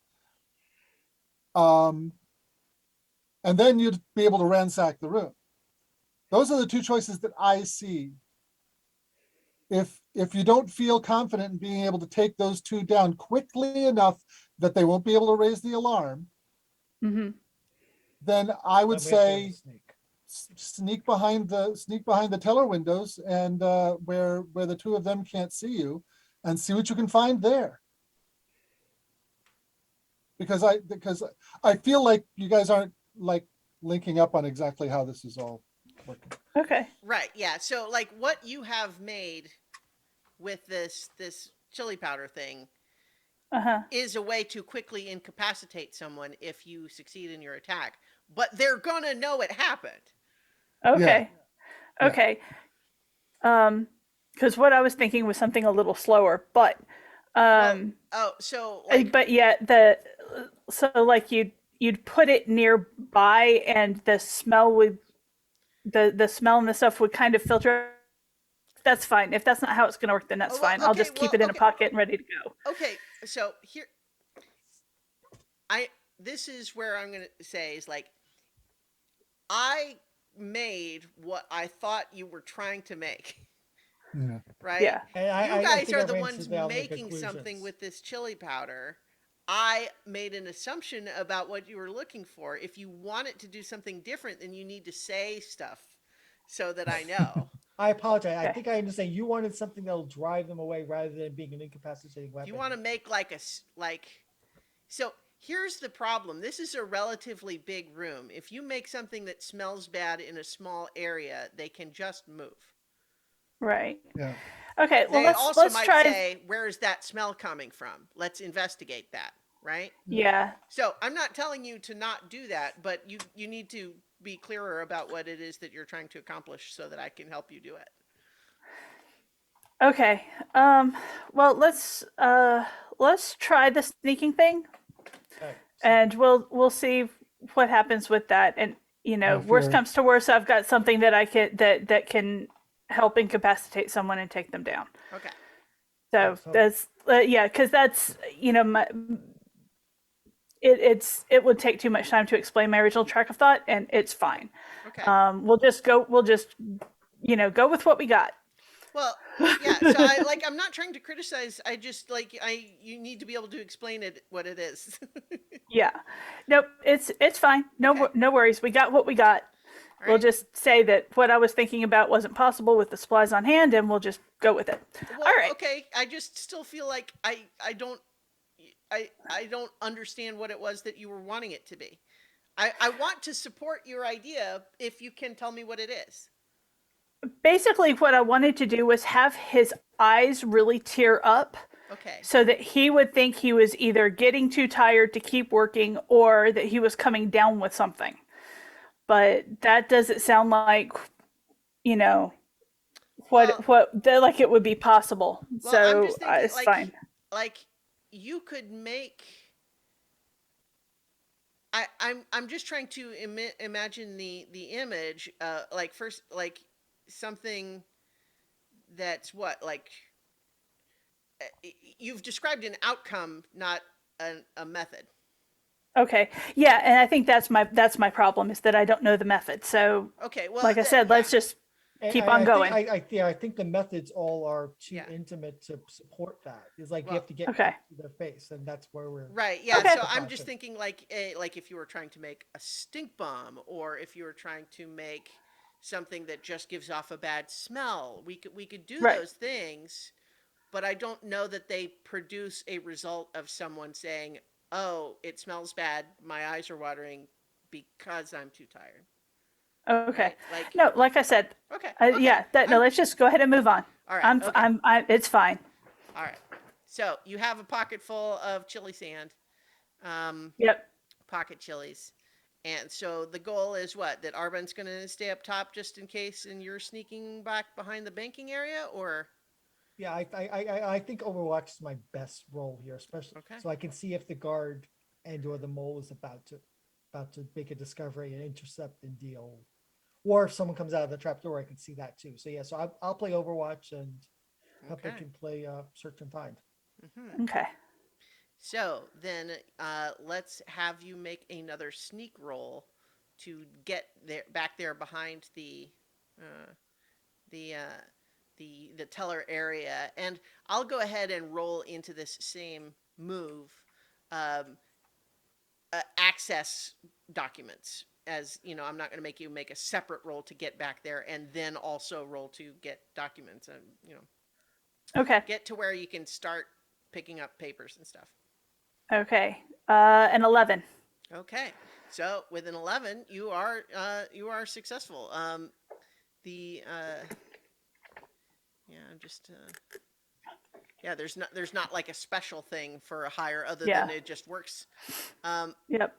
And then you'd be able to ransack the room. Those are the two choices that I see. If you don't feel confident in being able to take those two down quickly enough that they won't be able to raise the alarm, Mm-hmm. then I would then we have to have a say sneak. sneak behind the teller windows and where the two of them can't see you, and see what you can find there. Because I feel like you guys aren't like linking up on exactly how this is all working. Okay. Right, yeah. So like what you have made with this chili powder thing Uh-huh. is a way to quickly incapacitate someone if you succeed in your attack, but they're going to know it happened. Okay. Yeah. Okay. Because what I was thinking was something a little slower, but Well, oh, so like but yet so like you'd put it nearby and the smell would the smell and the stuff would kind of filter. That's fine. If that's not how it's going to work, then that's oh, well, fine. I'll okay, just well, keep it in a okay. pocket and ready to go. Okay, so here I this is where I'm going to say is like I made what I thought you were trying to make, Yeah. right? Yeah. And You I guys think are I the ran ones down the making something conclusions. with this chili powder. I made an assumption about what you were looking for. If you want it to do something different, then you need to say stuff so that I know. I apologize. I Okay. think I understand. You wanted something that'll drive them away rather than being an incapacitating weapon. You want to make like so here's the problem. This is a relatively big room. If you make something that smells bad in a small area, they can just move. Right. Yeah. Okay. Well, They also let's might try. say, "Where is that smell coming from? Let's investigate that." right? Yeah. So I'm not telling you to not do that, but you need to be clearer about what it is that you're trying to accomplish so that I can help you do it. Okay. Well, let's try the sneaking thing, Okay. So and we'll see what happens with that. And I worst fear comes to worst, I've got something that I can that can help incapacitate someone and take them down. Okay. So so that's yeah, because that's it would take too much time to explain my original track of thought, and it's fine. Okay. We'll just go with what we got. Well, yeah. So I'm not trying to criticize. I just you need to be able to explain it what it is. Yeah. Nope, it's fine. Okay. No worries. We got what we got. All We'll right. just say that what I was thinking about wasn't possible with the supplies on hand, and we'll just go with it. Well, All right. okay. I just still feel like I don't understand what it was that you were wanting it to be. I want to support your idea if you can tell me what it is. Basically, what I wanted to do was have his eyes really tear up Okay. so that he would think he was either getting too tired to keep working or that he was coming down with something. But that doesn't sound like, you know, Well, like it would be possible. I'm So just thinking it's fine. like you could make I'm just trying to imagine the image like first like something that's what like you've described an outcome, not a method. Okay. Yeah, and I think that's my problem is that I don't know the method. So, Okay, well, like I said, yeah, let's just keep I on think going. yeah, I think the methods all are too Yeah. intimate to support that. It's like you Well, have to get Okay. to their face, and that's where we're right, yeah. Okay. So I'm just Gotcha. thinking like if you were trying to make a stink bomb, or if you were trying to make something that just gives off a bad smell, we could do Right. those things, but I don't know that they produce a result of someone saying, "Oh, it smells bad. My eyes are watering because I'm too tired." Okay. Right? Like, No, like I said, okay, okay. yeah, no, let's just go ahead and move on. All right, okay. It's fine. All right. So you have a pocket full of chili sand, um, Yep. pocket chilies. And so the goal is what? That Arben's going to stay up top just in case, and you're sneaking back behind the banking area, or yeah. I think Overwatch is my best role here, especially okay, so I can see if the guard and or the mole is about to make a discovery and intercept and deal, or if someone comes out of the trapdoor, I can see that too. So yeah, so I'll play Overwatch and Peppa okay. can play Search and Find. Hmm. Okay. So then, let's have you make another sneak roll to get there back there behind uh, the uh, the teller area, and I'll go ahead and roll into this same move. Um, Access documents, as you know, I'm not going to make you make a separate roll to get back there and then also roll to get documents, and Okay. get to where you can start picking up papers and stuff. Okay. An 11. Okay, so with an 11 you are successful. The yeah, I'm just yeah, there's not like a special thing for a hire other Yeah. than it just works. um Yep.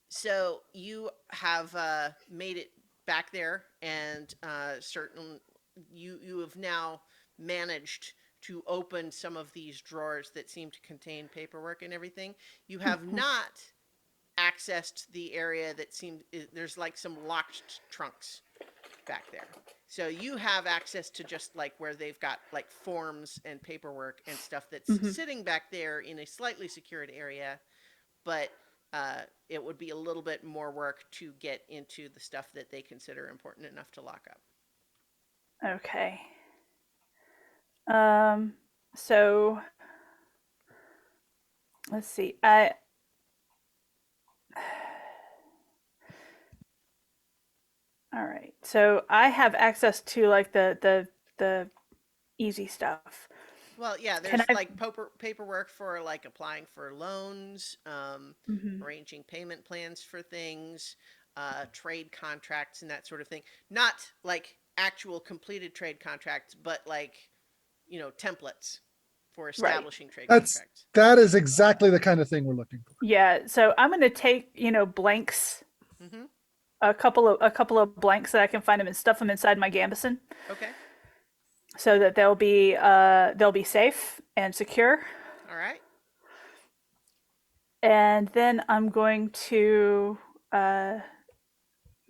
So you have made it back there, and you have now managed to open some of these drawers that seem to contain paperwork and everything. You have not accessed the area that there's like some locked trunks back there. So you have access to just like where they've got like forms and paperwork and stuff that's sitting back there in a slightly secured area, but it would be a little bit more work to get into the stuff that they consider important enough to lock up. Okay. So let's see. All right. So I have access to like the easy stuff. Well, yeah, Can there's I? like paperwork for like applying for loans, Mhm. arranging payment plans for things, trade contracts and that sort of thing. Not like actual completed trade contracts, but like, templates for establishing trade That's contracts. that is exactly the kind of thing we're looking for. Yeah, so I'm gonna take, blanks, Mm-hmm. a couple of blanks that I can find them and stuff them inside my gambeson Okay. so that they'll be safe and secure. All right. And then I'm going to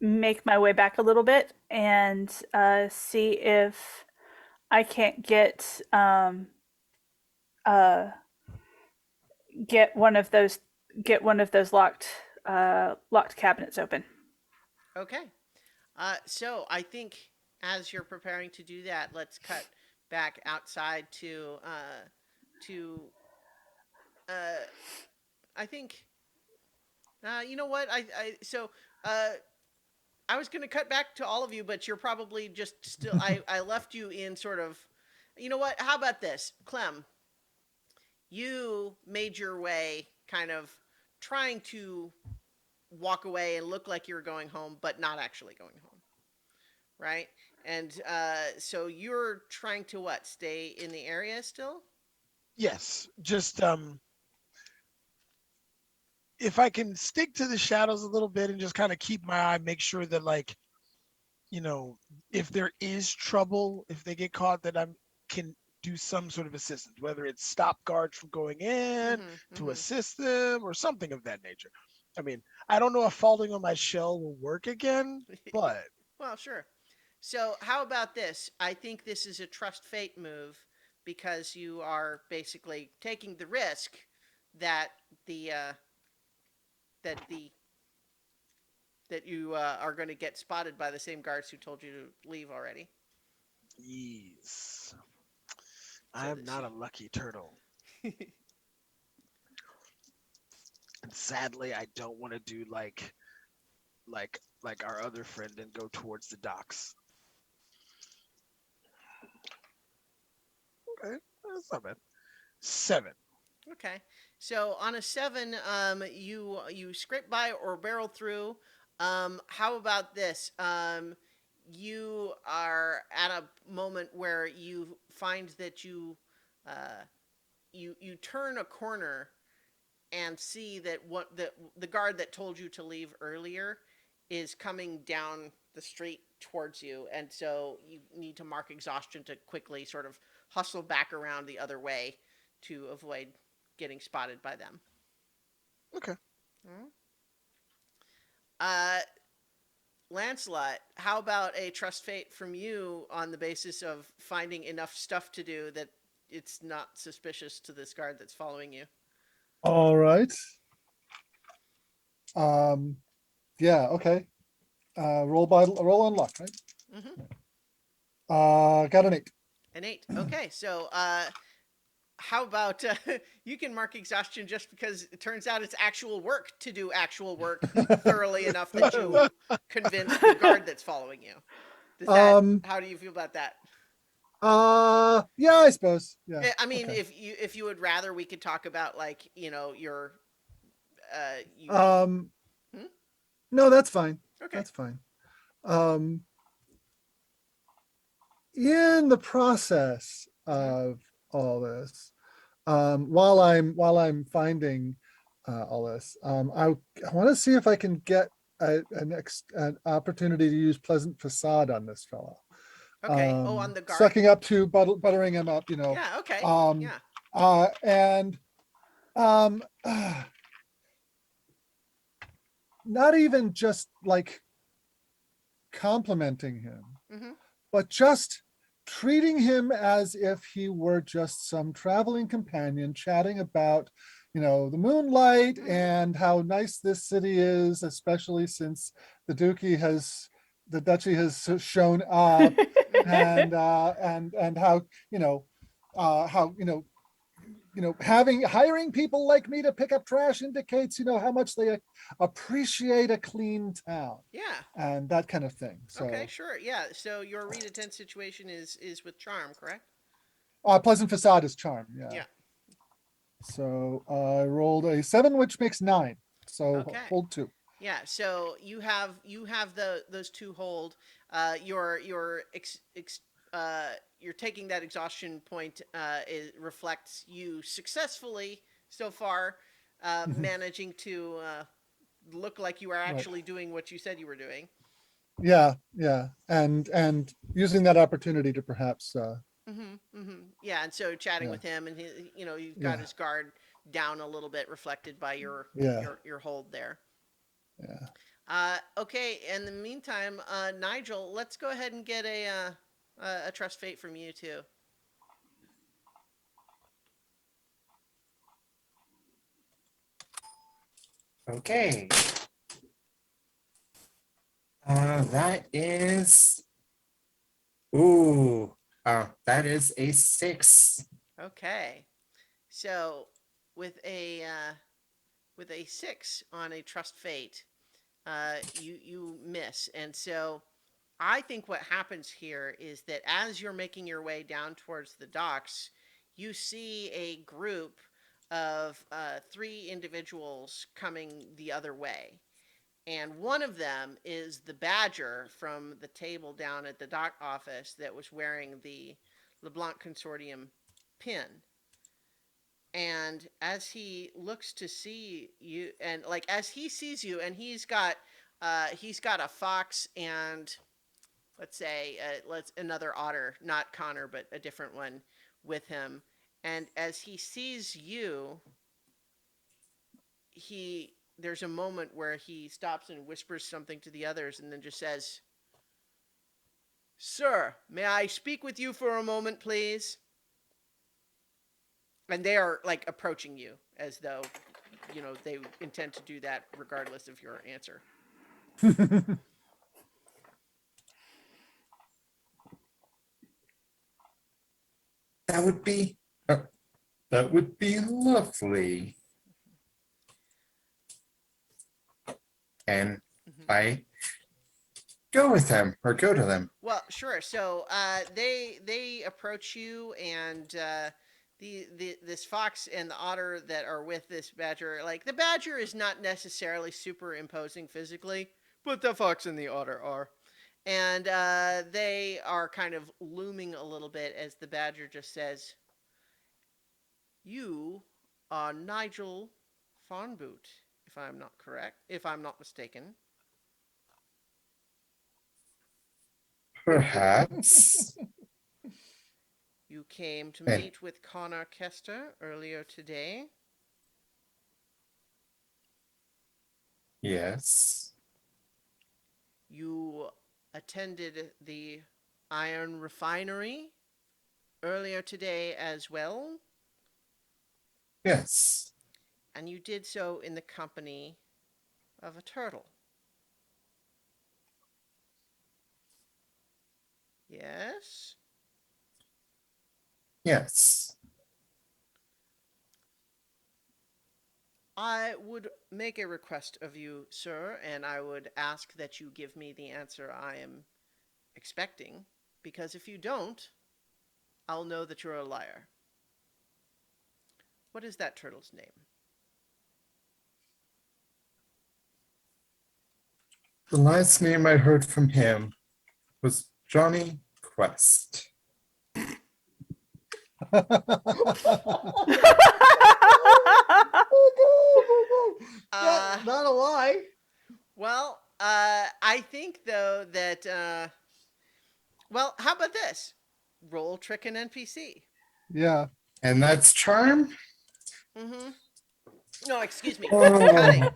make my way back a little bit and see if I can't uh, get one of those locked cabinets open. Okay. So I think as you're preparing to do that, let's cut back outside to I think you know what uh I was going to cut back to all of you, but you're probably just still I left you in sort of you know what? How about this, Clem? You made your way kind of trying to walk away and look like you were going home, but not actually going home, right? And so you're trying to what? Stay in the area still? Yes, just if I can stick to the shadows a little bit and just kind of keep my eye, make sure that like, you know, if there is trouble, if they get caught, that I can do some sort of assistance, whether it's stop guards from going in Mm-hmm, to mm-hmm. assist them or something of that nature. I mean, I don't know if falling on my shell will work again, but Well, sure. So how about this? I think this is a trust fate move because you are basically taking the risk that the that the that you are going to get spotted by the same guards who told you to leave already. yes, I So am this. not a lucky turtle. And sadly, I don't want to do like our other friend and go towards the docks. Okay, that's not bad. 7. Okay. So on a 7, you scrape by or barrel through. How about this? You are at a moment where you find that uh, you turn a corner and see that what the guard that told you to leave earlier is coming down the street towards you, and so you need to mark exhaustion to quickly sort of hustle back around the other way to avoid getting spotted by them. Okay. Mm-hmm. Uh, Lancelot, how about a trust fate from you on the basis of finding enough stuff to do that it's not suspicious to this guard that's following you? All right. Um, yeah, okay. Roll on luck, right? Mm-hmm. Got an 8. An 8. Okay, so how about you can mark exhaustion just because it turns out it's actual work to do actual work thoroughly enough that you convince the guard that's following you. Does that? Um, How do you feel about that? yeah, I suppose. Yeah. I mean, Okay. if you would rather, we could talk about like your you. Um, Hmm? no, that's fine. Okay. That's fine. Um, in the process Mm-hmm. of all this, while I'm finding all this, I want to see if I can get an opportunity to use pleasant facade on this fellow. Okay. Oh, on the guard. Sucking up to buttering him up, you know. Yeah. Okay. Um, Yeah. and um, not even just like complimenting him, Mm-hmm. but just treating him as if he were just some traveling companion chatting about, the moonlight and how nice this city is, especially since the duchy has shown up, and how, hiring people like me to pick up trash indicates, how much they appreciate a clean town Yeah. and that kind of thing. Okay. So Sure. Yeah. So your read a 10 situation is with charm, correct? pleasant facade is charm. Yeah. Yeah. So I rolled a 7, which makes 9. So Okay. hold 2. Yeah, so you have those two hold. Your you're taking that exhaustion point. It reflects you successfully so far, managing to look like you are Right. actually doing what you said you were doing. Yeah, yeah, and using that opportunity to perhaps, Yeah, and so chatting yeah, with him, and he, you've got yeah, his guard down a little bit, reflected by your yeah, your hold there. yeah. Okay. In the meantime, Nigel, let's go ahead and get a trust fate from you too. Okay. That is. Ooh. That is a 6. Okay. So with a 6 on a trust fate, you miss, and so I think what happens here is that as you're making your way down towards the docks, you see a group of 3 individuals coming the other way. And one of them is the badger from the table down at the dock office that was wearing the LeBlanc Consortium pin. And as he looks to see you, and like as he sees you, and he's got a fox and let's say let's another otter, not Connor, but a different one with him. And as he sees you, he there's a moment where he stops and whispers something to the others, and then just says, "Sir, may I speak with you for a moment, please?" And they are like approaching you as though they intend to do that regardless of your answer. That would be. That would be lovely. And Mhm. I go with them or go to them. Well, sure. So they approach you, and this fox and the otter that are with this badger, like the badger is not necessarily super imposing physically, but the fox and the otter are, and they are kind of looming a little bit as the badger just says, "You are Nigel Farnboot, if I'm not mistaken." Perhaps. You came to And meet with Connor Kester earlier today. yes. You attended the iron refinery earlier today as well, Yes. and you did so in the company of a turtle. Yes? Yes. I would make a request of you, sir, and I would ask that you give me the answer I am expecting, because if you don't, I'll know that you're a liar. What is that turtle's name? The last name I heard from him was Johnny Quest. Uh, Not a lie. well, I think though that well, how about this? Roll trick an NPC. Yeah. And that's charm? Mm-hmm. No, excuse me. Cunning, Oh,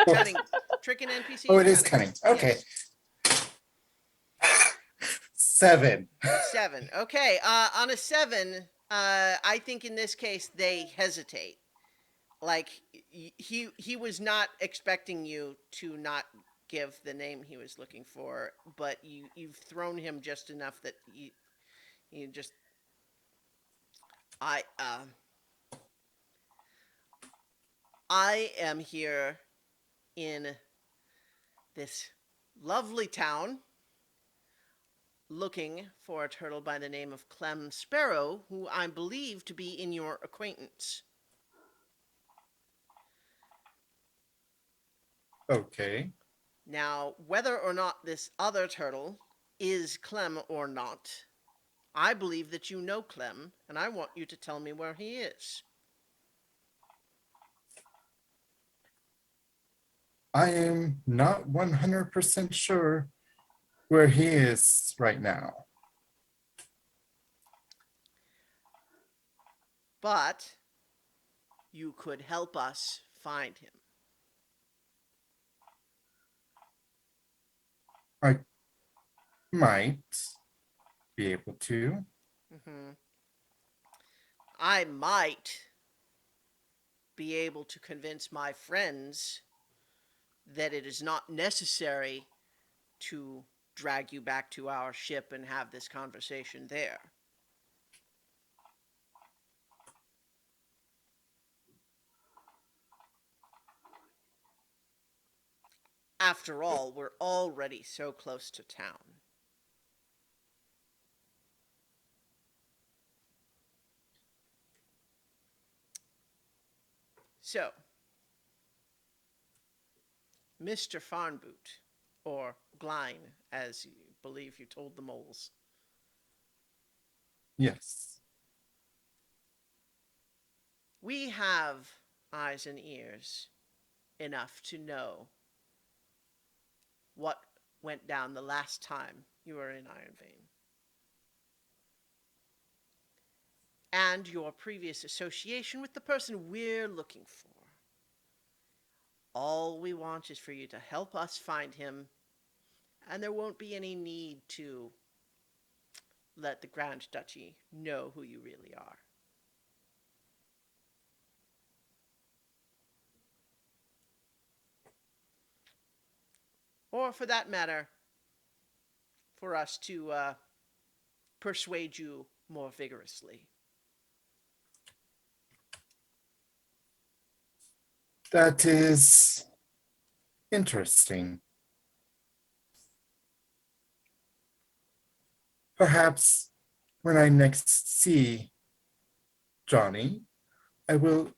cunning. Trick an NPC oh, is it is cunning. cunning. Okay. Yes. 7. 7. Okay. On a 7, I think in this case they hesitate. Like he was not expecting you to not give the name he was looking for, but you've thrown him just enough that you just I I am here in this lovely town looking for a turtle by the name of Clem Sparrow, who I believe to be in your acquaintance. Okay. Now, whether or not this other turtle is Clem or not, I believe that you know Clem, and I want you to tell me where he is. I am not 100% sure where he is right now. But you could help us find him. I might be able to. Mm-hmm. I might be able to convince my friends that it is not necessary to drag you back to our ship and have this conversation there. After all, we're already so close to town. So, Mr. Farnboot, or Glein, as you believe you told the moles, Yes. we have eyes and ears enough to know what went down the last time you were in Iron Vein. And your previous association with the person we're looking for. All we want is for you to help us find him, and there won't be any need to let the Grand Duchy know who you really are. Or, for that matter, for us to persuade you more vigorously. That is interesting. Perhaps when I next see Johnny, I will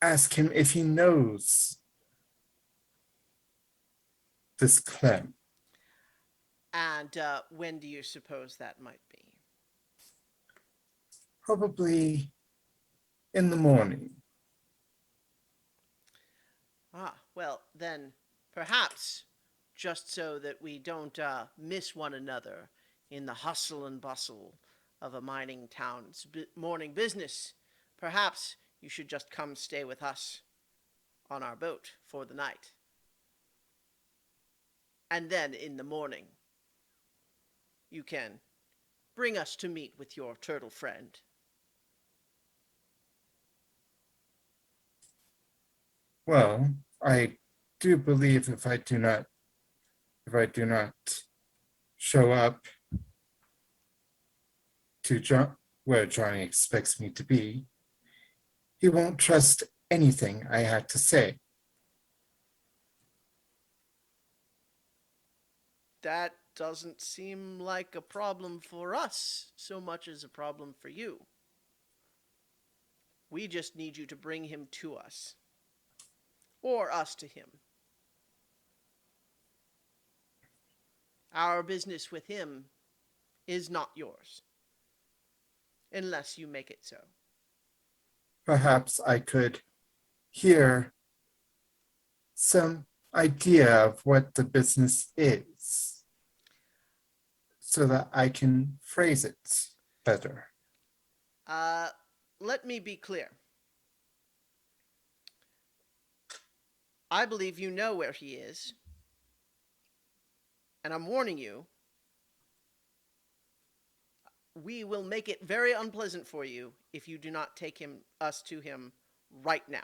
ask him if he knows this Clem. And when do you suppose that might be? Probably in the morning. Ah, well, then perhaps just so that we don't miss one another in the hustle and bustle of a mining town's morning business, perhaps you should just come stay with us on our boat for the night. And then in the morning, you can bring us to meet with your turtle friend. Well, I do believe if I do not show up to where Johnny expects me to be, he won't trust anything I had to say. That doesn't seem like a problem for us so much as a problem for you. We just need you to bring him to us. Or us to him. Our business with him is not yours. Unless you make it so. Perhaps I could hear some idea of what the business is so that I can phrase it better. Let me be clear. I believe you know where he is. And I'm warning you, we will make it very unpleasant for you if you do not take us to him right now.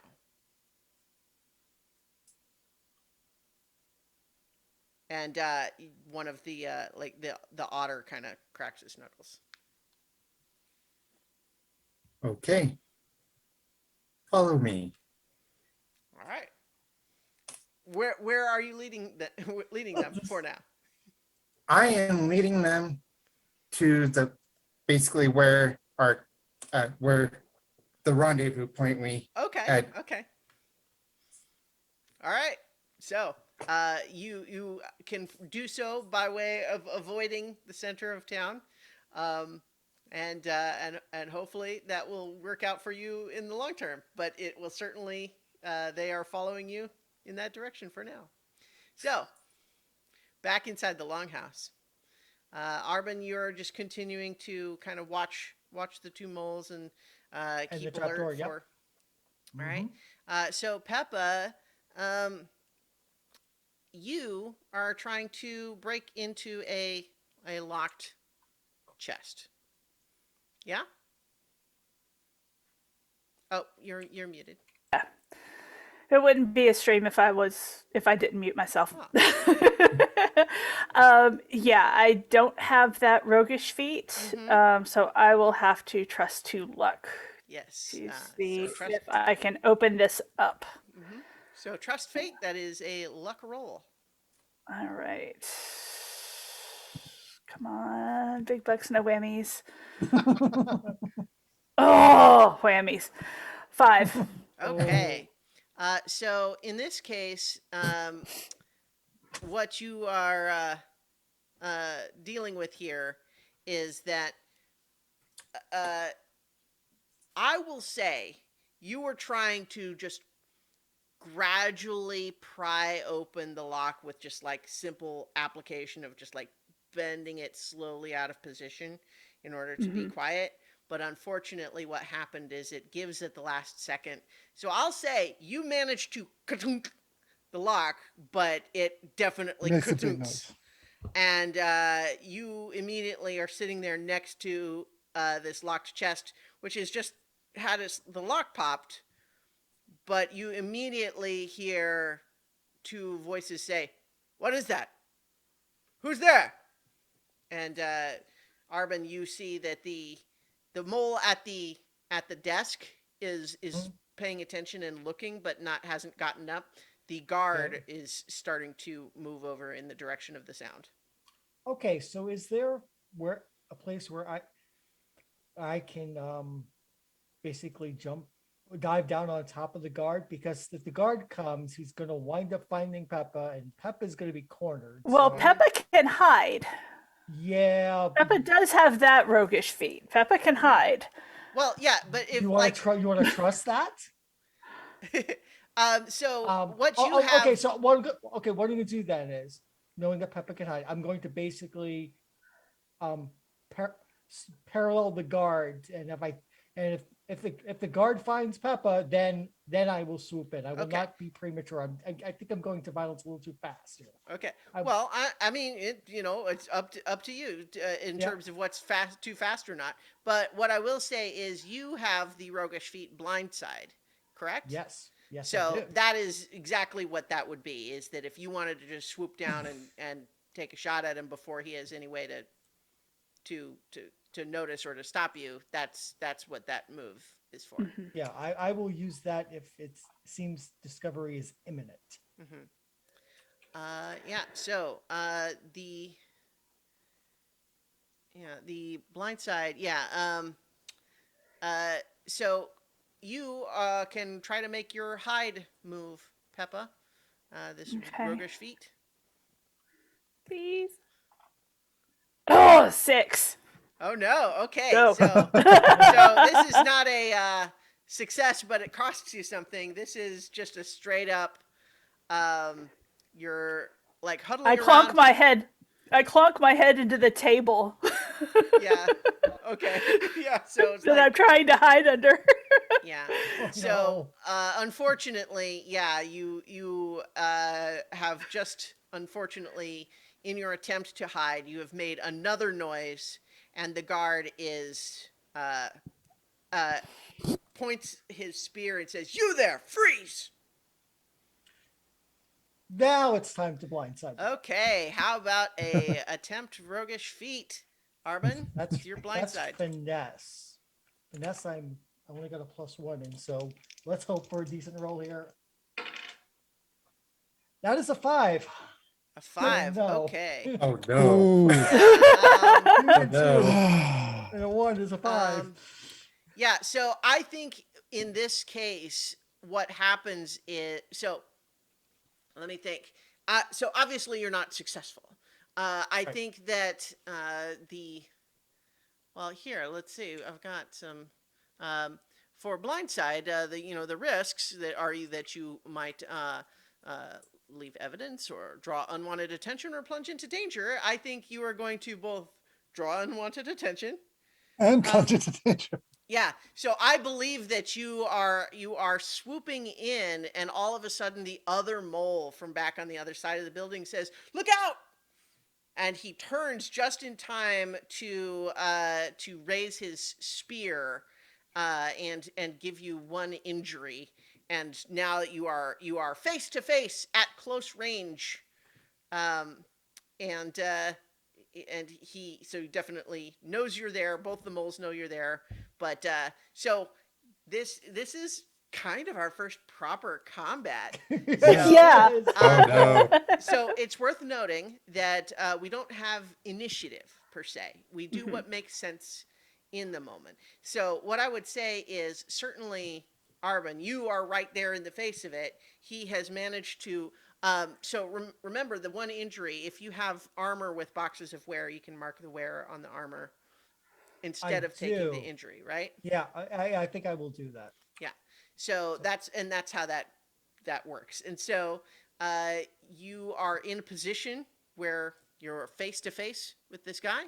And one of the the otter kind of cracks his knuckles. Okay. Follow me. All right. Where are you leading them for now? I am leading them to the basically where where the rendezvous point we Okay. had. Okay. All right. So, you can do so by way of avoiding the center of town. and hopefully that will work out for you in the long term. But it will certainly. They are following you in that direction for now. So back inside the longhouse, Arbin, you're just continuing to kind of watch the two moles and And the keep alert trapdoor, yep. for. All right. Mhm. So Peppa, you are trying to break into a locked chest. Yeah. Oh, you're muted. It wouldn't be a stream if I didn't mute myself. Oh. Yeah, I don't have that roguish feat, Mhm. so I will have to trust to luck Yes. to So see trust. if I can open this up. So trust fate. That is a luck roll. All right. Come on, big bucks, no whammies. Oh, whammies. 5. Okay. So in this case, what you are dealing with here is that uh, I will say you were trying to just gradually pry open the lock with just like simple application of just like bending it slowly out of position in order to be Mm-hmm. quiet. But unfortunately, what happened is it gives at the last second. So I'll say you managed to ka-tunk the lock, but it definitely Makes a big ka-tunks. noise. And you immediately are sitting there next to this locked chest, which has just had the lock popped, but you immediately hear two voices say, "What is that? Who's there?" And Arbin, you see that the mole at the desk is Mhm. paying attention and looking, but not hasn't gotten up. The guard Okay. is starting to move over in the direction of the sound. Okay, so is there where a place where I can basically dive down on top of the guard? Because if the guard comes, he's going to wind up finding Peppa, and Peppa's going to be cornered. Well, So Peppa can hide. yeah, Peppa does have that roguish feat. Peppa can hide. Well, yeah, but if you want like, to try? You want to trust that? so what you Okay, have, so okay, what I'm going to do then is, knowing that Peppa can hide, I'm going to basically um par- parallel the guard, and if the guard finds Peppa, then I will swoop in. I will Okay. not be premature. I think I'm going to violence a little too fast here. Okay. I, Well, I mean, it's up to you in Yeah. terms of what's too fast or not. But what I will say is you have the roguish feat blindside, correct? yes, I So do. that is exactly what that would be. Is that if you wanted to just swoop down and take a shot at him before he has any way to to to notice or to stop you, that's what that move is for. Mhm. Yeah, I will use that if it seems discovery is imminent. Hmm. Yeah. So the blind side. Yeah. Uh, so you can try to make your hide move, Peppa. This Okay. roguish feat. Please. Oh, 6. Oh no. Okay. Go. So this is not a success, but it costs you something. This is just a straight up. You're like I huddling clonk around. my head. I clonk my head into the table Yeah. Okay. Yeah. So it's that I'm like, trying to hide under. yeah. Oh, So no. unfortunately, yeah, you have just unfortunately in your attempt to hide, you have made another noise, and the guard is uh, points his spear and says, "You there, freeze!" Now it's time to blindside. Okay, how about a attempt roguish feat, Arbin, That's with your that's blindside? finesse. Finesse. I only got a +1, and so let's hope for a decent roll here. That is a 5. A Oh 5. no. Okay. Oh no. Ooh. Yeah. Two Oh and no. 2, and a 1 is a 5. Yeah. So I think in this case, what happens is so. Let me think. So obviously you're not successful. I Right. think that the Well, here, let's see. I've got some for blindside. The risks that you might leave evidence or draw unwanted attention or plunge into danger. I think you are going to both draw unwanted attention. And Um, plunge into danger. Yeah, so I believe that you are swooping in, and all of a sudden the other mole from back on the other side of the building says, "Look out!" And he turns just in time to raise his spear and give you one injury. And now you are face to face at close range, um, and he definitely knows you're there. Both the moles know you're there, but so this is kind of our first proper combat. Yeah. it is. Oh no. So it's worth noting that we don't have initiative per se. We do what makes sense in the moment. So what I would say is certainly, Arvin, you are right there in the face of it. He has managed to. Remember the one injury. If you have armor with boxes of wear, you can mark the wear on the armor instead of taking the do. injury, right? Yeah, I think I will do that. Yeah. So that's how that works. And so you are in a position where you're face to face with this guy.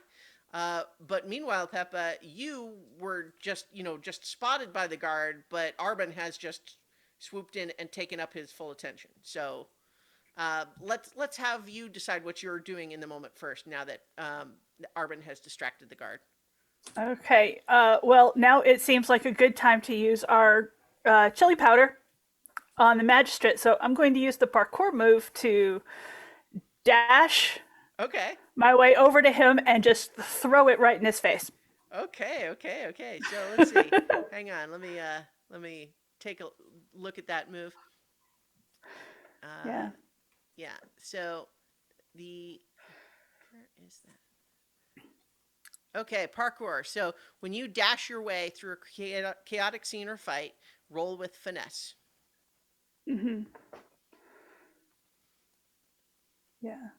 But meanwhile, Peppa, you were just spotted by the guard, but Arbin has just swooped in and taken up his full attention. So let's have you decide what you're doing in the moment first. Now that Arbin has distracted the guard. Okay. Well, now it seems like a good time to use our chili powder on the magistrate. So I'm going to use the parkour move to dash Okay. my way over to him and just throw it right in his face. Okay. So let's see. Hang on. Let me take a look at that move. Yeah. Yeah. So where is that? Okay, parkour. So when you dash your way through a chaotic scene or fight, roll with finesse. Mm-hmm. Yeah.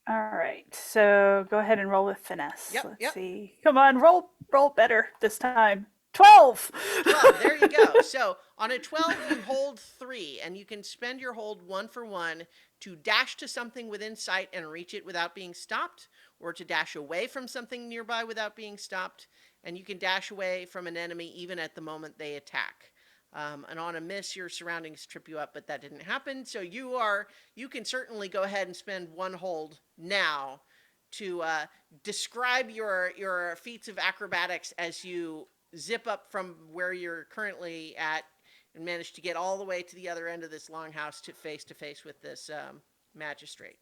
All right. So go ahead and roll with finesse. Yep, Let's yep. see. Come on, roll better this time. 12. 12. There you go. So on a 12, you hold 3, and you can spend your hold 1 for 1 to dash to something within sight and reach it without being stopped, or to dash away from something nearby without being stopped. And you can dash away from an enemy even at the moment they attack. And on a miss, your surroundings trip you up, but that didn't happen. So you can certainly go ahead and spend 1 hold now to describe your feats of acrobatics as you zip up from where you're currently at and manage to get all the way to the other end of this longhouse to face with this magistrate.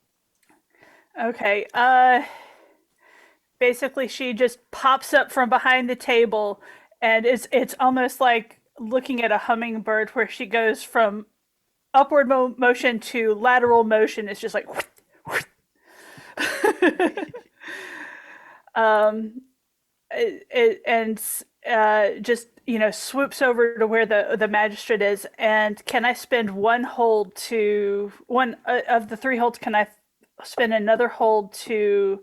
Okay. Basically, she just pops up from behind the table, and it's almost like looking at a hummingbird, where she goes from upward motion to lateral motion. It's just like, and just swoops over to where the magistrate is. And can I spend one hold to one of the 3 holds? Can I spend another hold to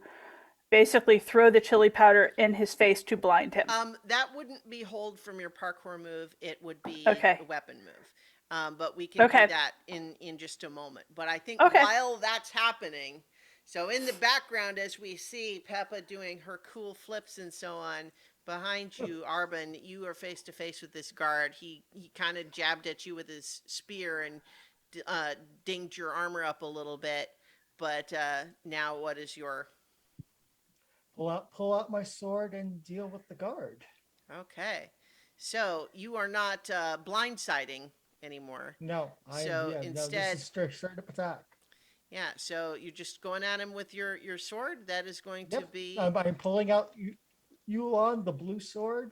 basically throw the chili powder in his face to blind him? That wouldn't be hold from your parkour move. It would be Okay. a weapon move. But we can Okay. do that in just a moment. But I think Okay. while that's happening, so in the background, as we see Peppa doing her cool flips and so on, behind you, Arbin, you are face to face with this guard. He kind of jabbed at you with his spear and dinged your armor up a little bit. But now, what is your Pull out my sword and deal with the guard. Okay. So you are not blindsiding anymore. No, So no, instead, this is straight up attack. yeah, so you're just going at him with your sword. That is going to Yep. be. I'm pulling out Yulon, the blue sword.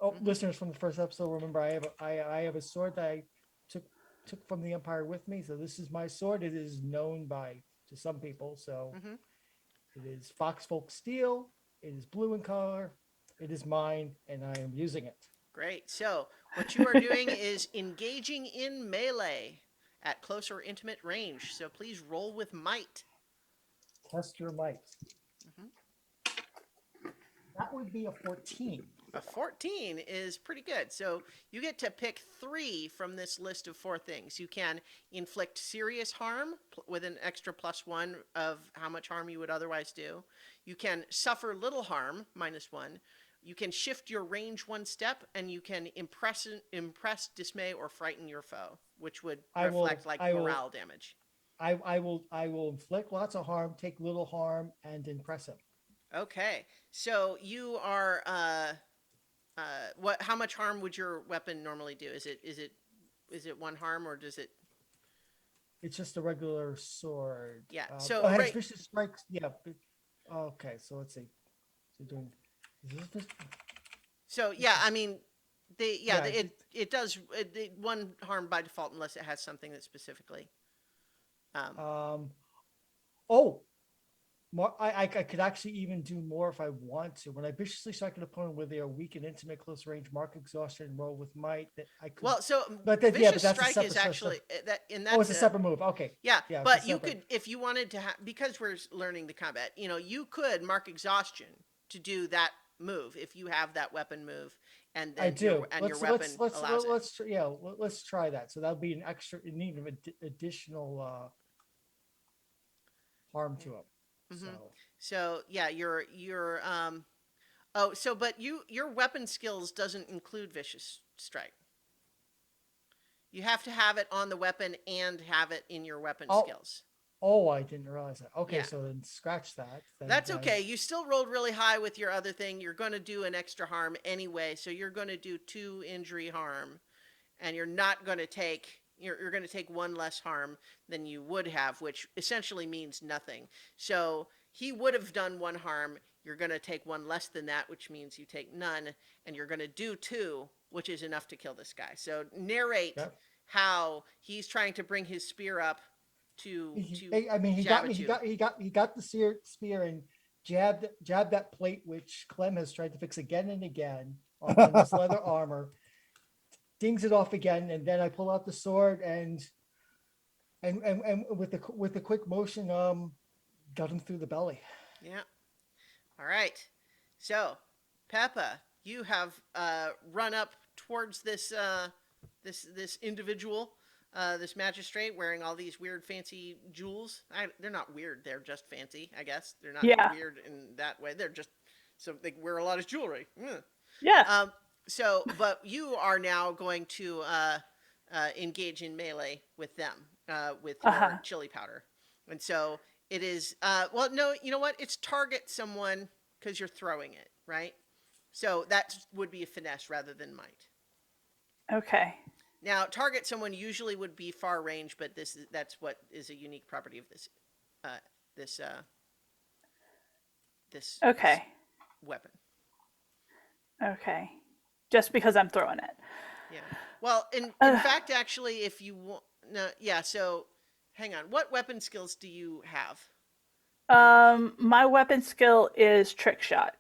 Oh, Mhm. listeners from the first episode, remember I have a sword that I took from the Empire with me. So this is my sword. It is known to some people. So Mhm. it is Foxfolk steel. It is blue in color. It is mine, and I am using it. Great. So what you are doing is engaging in melee at close or intimate range. So please roll with might. Test your might. Mhm. That would be a 14. A 14 is pretty good. So you get to pick 3 from this list of 4 things. You can inflict serious harm with an extra +1 of how much harm you would otherwise do. You can suffer little harm, -1. You can shift your range 1 step, and you can impress, dismay, or frighten your foe, which would I will- reflect like I will- morale damage. I will inflict lots of harm, take little harm, and impress him. Okay, so you are what? How much harm would your weapon normally do? Is it 1 harm, or does it? It's just a regular sword. Yeah, Oh, so it has right. vicious strikes. Yeah. Okay, so let's see. So doing. Is this So yeah, I mean, Yeah, it does 1 harm by default unless it has something that specifically. Oh, I could actually even do more if I want to. When I viciously strike an opponent where they are weak and intimate, close range, mark exhaustion, and roll with might. That I could. Well, so But that- yeah, vicious but that's a strike separate- is so- so- actually that, and oh, that's it's a separate move. Okay. yeah. Yeah, it's But a you separate- could, if you wanted to, because we're learning the combat, you could mark exhaustion to do that move if you have that weapon move, and then I do. your weapon allows it. Let's try that. So that'll be an extra, in need of additional harm to him. Mhm. So So yeah, oh, so but your weapon skills doesn't include vicious strike. You have to have it on the weapon and have it in your weapon skills. oh, I didn't realize that. Okay, Yeah. so then scratch that. That's okay. You still rolled really high with your other thing. You're going to do an extra harm anyway, so you're going to do 2 injury harm, and you're not going to take. You're going to take 1 less harm than you would have, which essentially means nothing. So he would have done 1 harm. You're going to take 1 less than that, which means you take none, and you're going to do 2, which is enough to kill this guy. So narrate Yep. how he's trying to bring his spear up to. I mean, he jab got me. at He you. got the spear and jabbed that plate, which Clem has tried to fix again and again on this leather armor. Dings it off again, and then I pull out the sword and with the quick motion, got him through the belly. Yeah. All right. So, Peppa, you have run up towards this this individual, this magistrate wearing all these weird fancy jewels. They're not weird. They're just fancy, I guess. They're not Yeah. weird in that way. They're just so they wear a lot of jewelry. Yeah. So, but you are now going to engage in melee with them with your chili powder, and so it is. Well, no, you know what? It's target someone because you're throwing it, right? So that would be a finesse rather than might. Okay. Now, target someone usually would be far range, but that's what is a unique property of this this Okay. weapon. Okay. Just because I'm throwing it. Yeah. Well, in fact, actually, if you want, no, yeah. So, hang on. What weapon skills do you have? My weapon skill is trick shot,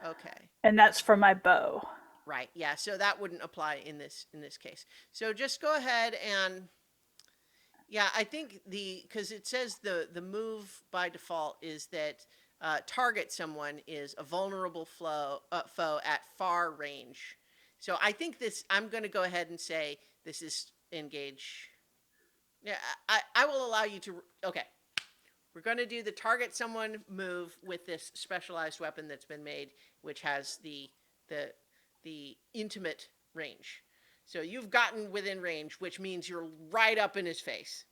Okay. and that's for my bow. Right. Yeah. So that wouldn't apply in this case. So just go ahead and yeah, I think because it says the move by default is that target someone is a vulnerable foe at far range. So I think I'm going to go ahead and say this is engage. Yeah, I will allow you to. Okay. We're going to do the target someone move with this specialized weapon that's been made, which has the intimate range. So you've gotten within range, which means you're right up in his face.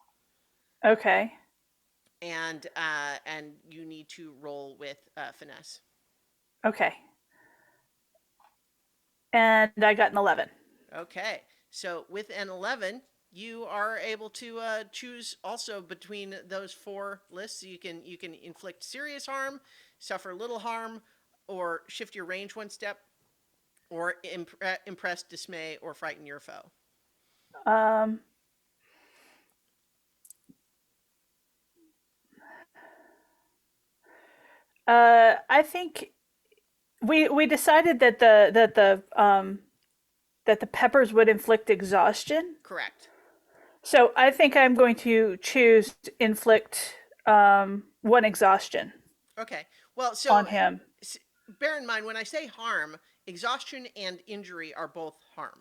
Okay. And you need to roll with finesse. Okay. And I got an 11. Okay. So with an 11, you are able to choose also between those 4 lists. You can inflict serious harm, suffer little harm, or shift your range 1 step, or impress, dismay, or frighten your foe. I think we decided that the peppers would inflict exhaustion. Correct. So I think I'm going to choose to inflict one exhaustion Okay. Well, so on him. bear in mind when I say harm, exhaustion and injury are both harm.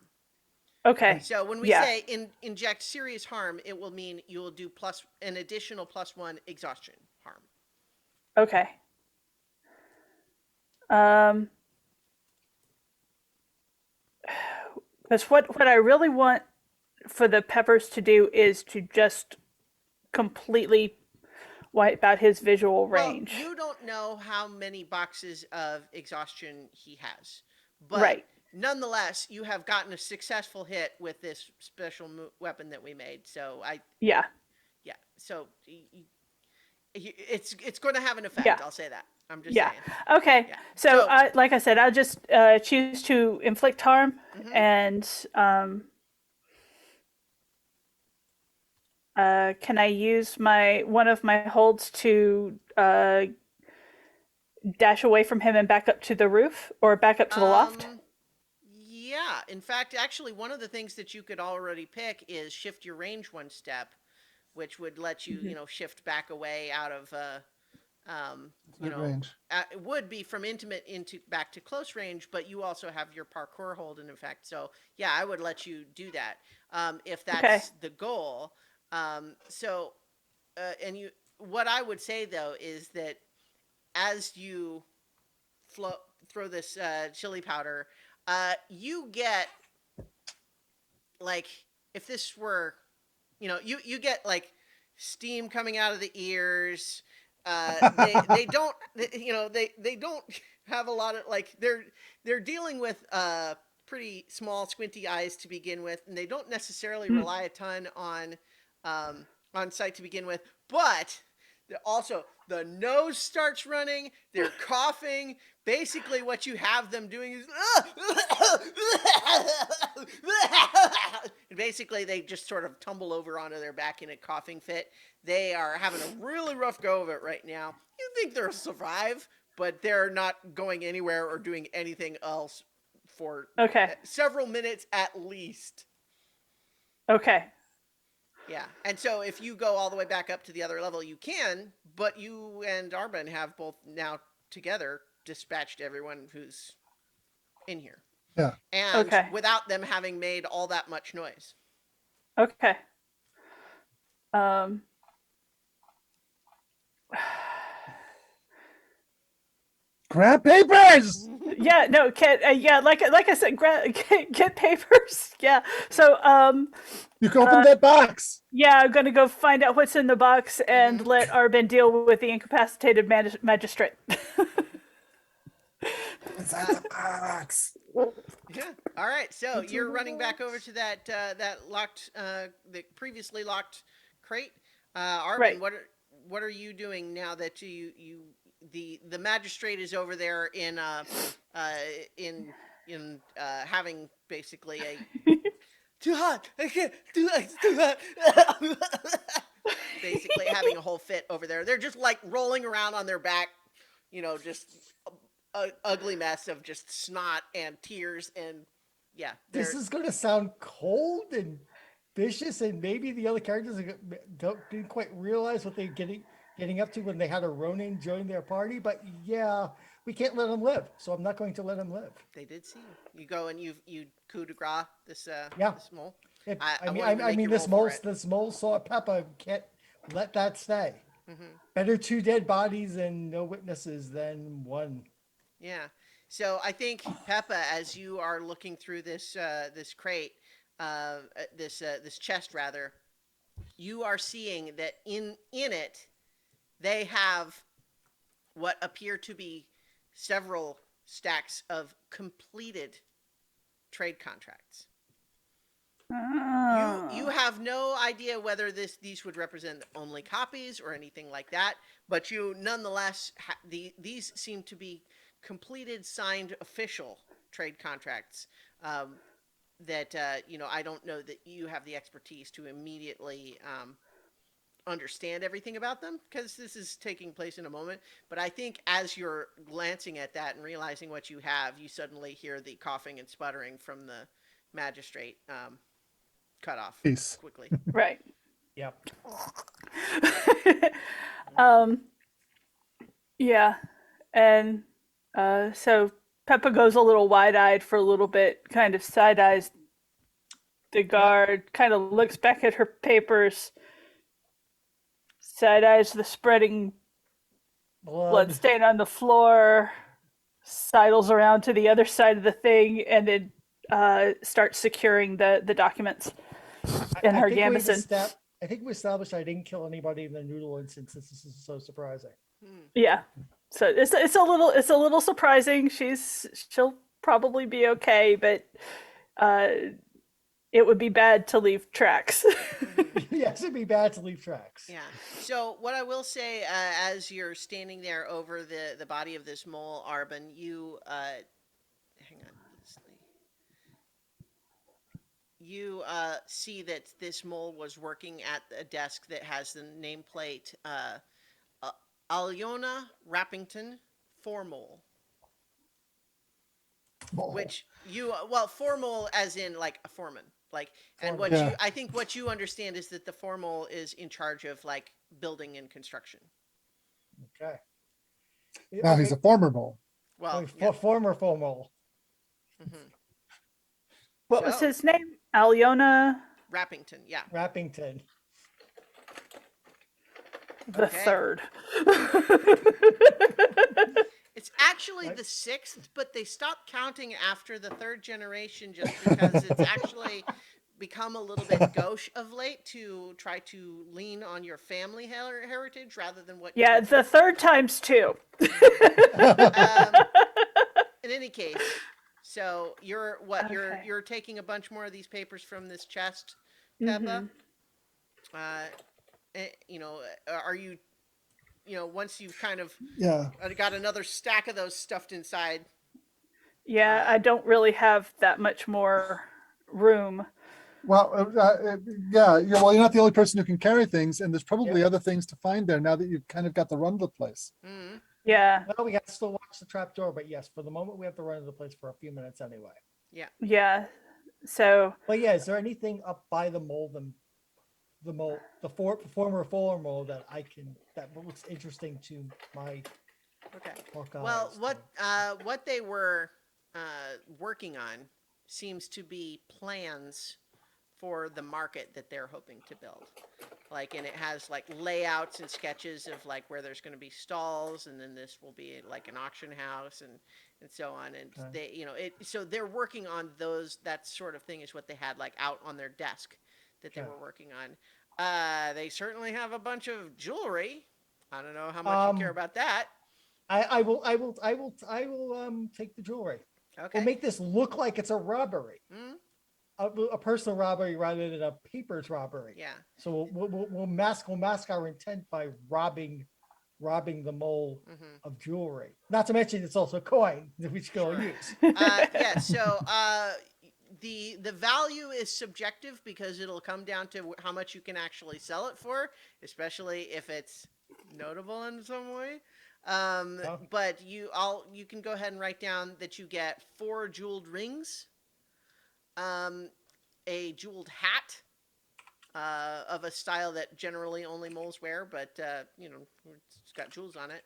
Okay. So when we Yeah. say inject serious harm, it will mean you will do an additional +1 exhaustion harm. Okay. Because what I really want for the peppers to do is to just completely wipe out his visual range. Well, you don't know how many boxes of exhaustion he has, but Right. nonetheless, you have gotten a successful hit with this special weapon that we made. So Yeah. yeah. So it's going to have an effect. Yeah. I'll say that. I'm just Yeah. saying. Okay. Yeah. So, like I said, I'll just choose to inflict harm, and can I use one of my holds to dash away from him and back up to the roof or back up to the loft? Yeah. In fact, actually, one of the things that you could already pick is shift your range 1 step, which would let you, shift back away out of, Mid-range. it would be from intimate into back to close range, but you also have your parkour hold in effect. So yeah, I would let you do that if that's the goal. So, and what I would say though is that as you throw this chili powder, you get like if this were, you get like steam coming out of the ears. They don't they don't have a lot of like they're dealing with pretty small squinty eyes to begin with, and they don't necessarily rely a ton on sight to begin with, but also the nose starts running, they're coughing. Basically what you have them doing is and basically they just sort of tumble over onto their back in a coughing fit. They are having a really rough go of it right now. You think they'll survive, but they're not going anywhere or doing anything else for several minutes at least. Okay. Yeah, and so if you go all the way back up to the other level, you can, but you and Arben have both now together dispatched everyone who's in here. Yeah. And without them having made all that much noise. Okay. Grab papers. Yeah, no, yeah, like I said, get papers. Yeah. So, You can open that box. yeah, I'm gonna go find out what's in the box and let Arben deal with the incapacitated magistrate. Inside the box. Yeah. All right. So you're running back over to that locked, the previously locked crate. Arben, Right. what are you doing now that the magistrate is over there in having basically a too hot. I can't do that. It's too hot. Basically having a whole fit over there. They're just like rolling around on their back, just a ugly mess of just snot and tears and yeah. This is going to sound cold and vicious, and maybe the other characters didn't quite realize what they're getting up to when they had a Ronin join their party. But yeah, we can't let them live, so I'm not going to let them live. They did see you. You go and you coup de grace this this mole. I mean this mole saw Peppa. Can't let that stay. Better 2 dead bodies and no witnesses than 1. Yeah. So I think Peppa, as you are looking through this this crate, this chest rather, you are seeing that in it they have what appear to be several stacks of completed trade contracts. You have no idea whether these would represent only copies or anything like that, but you nonetheless these seem to be completed, signed, official trade contracts that I don't know that you have the expertise to immediately understand everything about them because this is taking place in a moment. But I think as you're glancing at that and realizing what you have, you suddenly hear the coughing and sputtering from the magistrate cut off Peace. quickly. Right. Yep. Yeah. And so Peppa goes a little wide eyed for a little bit, kind of side eyes the guard, kind of looks back at her papers, side eyes the spreading blood Blood. stain on the floor, sidles around to the other side of the thing, and then starts securing the documents in her gambeson. I think we established I didn't kill anybody in the noodle instance. This is so surprising. Yeah. So it's a little surprising. She'll probably be okay, but uh, it would be bad to leave tracks. Yes, it'd be bad to leave tracks. Yeah. So what I will say, as you're standing there over the body of this mole, Arbin, you hang on, Leslie. You see that this mole was working at a desk that has the nameplate Alyona Rappington Formole. Which you formal as in like a foreman, like, and what Yeah. I think what you understand is that the formal is in charge of like building and construction. Okay. Now he's a former mole. Well, Former FOMO. mm-hmm. What was his name? Alyona Rappington, yeah. Rappington. the third. It's actually the sixth, but they stopped counting after the third generation just because it's actually become a little bit gauche of late to try to lean on your family heritage rather than what. Yeah, the third time's two. In any case, so you're you're taking a bunch more of these papers from this chest, Peppa. You know, are you? You know, once you've kind of got another stack of those stuffed inside. Yeah, I don't really have that much more room. Well, well, you're not the only person who can carry things, and there's probably other things to find there now that you've kind of got the run of the place. Mm-hmm. Yeah. Well, we have to still watch the trap door, but yes, for the moment we have to run of the place for a few minutes anyway. Yeah. Yeah. So. But yeah, is there anything up by the mole, the former mole that that looks interesting to my Well, what they were working on seems to be plans for the market that they're hoping to build. Like, and it has like layouts and sketches of like where there's going to be stalls, and then this will be like an auction house and so on. And they, you know, so they're working on those. That sort of thing is what they had like out on their desk that they were working on. They certainly have a bunch of jewelry. I don't know how much you care about that. I will take the jewelry. Okay. We'll make this look like it's a robbery. Mm-hmm. A personal robbery rather than a papers robbery. Yeah. So we'll mask our intent by robbing the mole of jewelry. Not to mention it's also a coin that we should go use. Yeah. So the value is subjective because it'll come down to how much you can actually sell it for, especially if it's notable in some way. But you can go ahead and write down that you get 4 jeweled rings, a jeweled hat of a style that generally only moles wear, but you know, it's got jewels on it.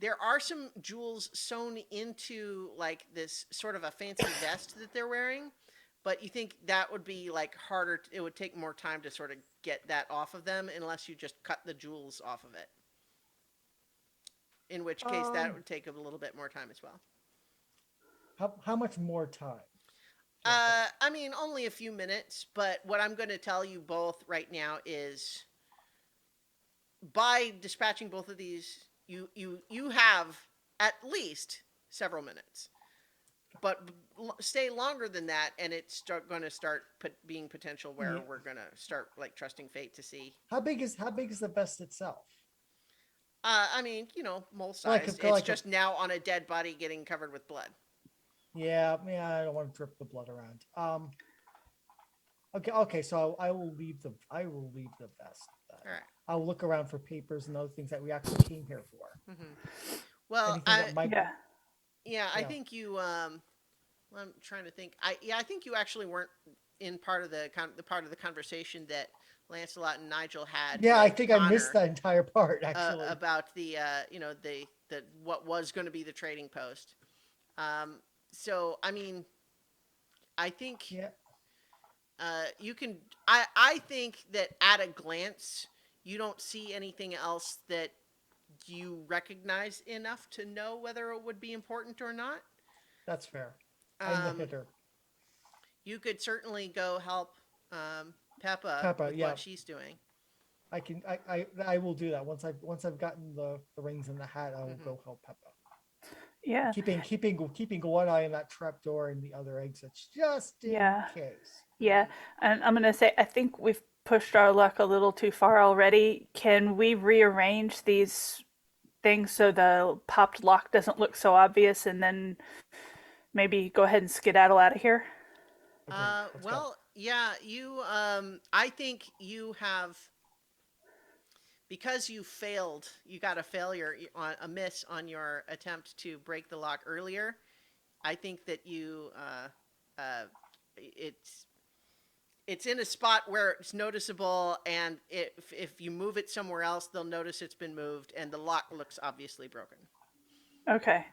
There are some jewels sewn into like this sort of a fancy vest that they're wearing, but you think that would be like harder. It would take more time to sort of get that off of them unless you just cut the jewels off of it. In which case, that would take a little bit more time as well. How much more time? I mean, only a few minutes, but what I'm going to tell you both right now is by dispatching both of these, you have at least several minutes. But stay longer than that, and it's going to start being potential where we're going to start like trusting fate to see. How big is the vest itself? I mean, you know, mole sized. It's just now on a dead body getting covered with blood. Yeah, I don't want to drip the blood around. Okay. So I will leave the vest. All right. I'll look around for papers and other things that we actually came here for. Mm-hmm. Well, I think you. I'm trying to think. I think you actually weren't in part of the part of the conversation that Lancelot and Nigel had. Yeah, I with think I missed Connor, that entire part actually. about the the what was going to be the trading post. So I mean, I think Yeah, you can. I think that at a glance, you don't see anything else that you recognize enough to know whether it would be important or not. that's fair. I'm the Um, hitter. you could certainly go help Peppa Peppa, with yeah. what she's doing. I can I will do that once I've gotten the rings in the hat. I will Mhm. go help Peppa. Yeah. Keeping one eye on that trap door and the other exits just in Yeah. case. Yeah. And I'm going to say, I think we've pushed our luck a little too far already. Can we rearrange these things so the popped lock doesn't look so obvious and then maybe go ahead and skedaddle out of here? Agreed. Let's go. Well, yeah, you. I think you have, because you failed. You got a failure on a miss on your attempt to break the lock earlier. I think that you. It's in a spot where it's noticeable, and if you move it somewhere else, they'll notice it's been moved, and the lock looks obviously broken. Okay.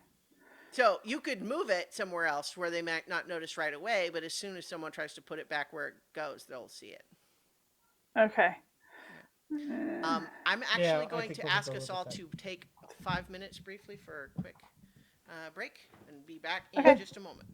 So you could move it somewhere else where they might not notice right away, but as soon as someone tries to put it back where it goes, they'll see it. Okay. I'm Yeah, actually I going think to we'll ask go us with all that. to take 5 minutes briefly for a quick break and be back in Okay. just a moment.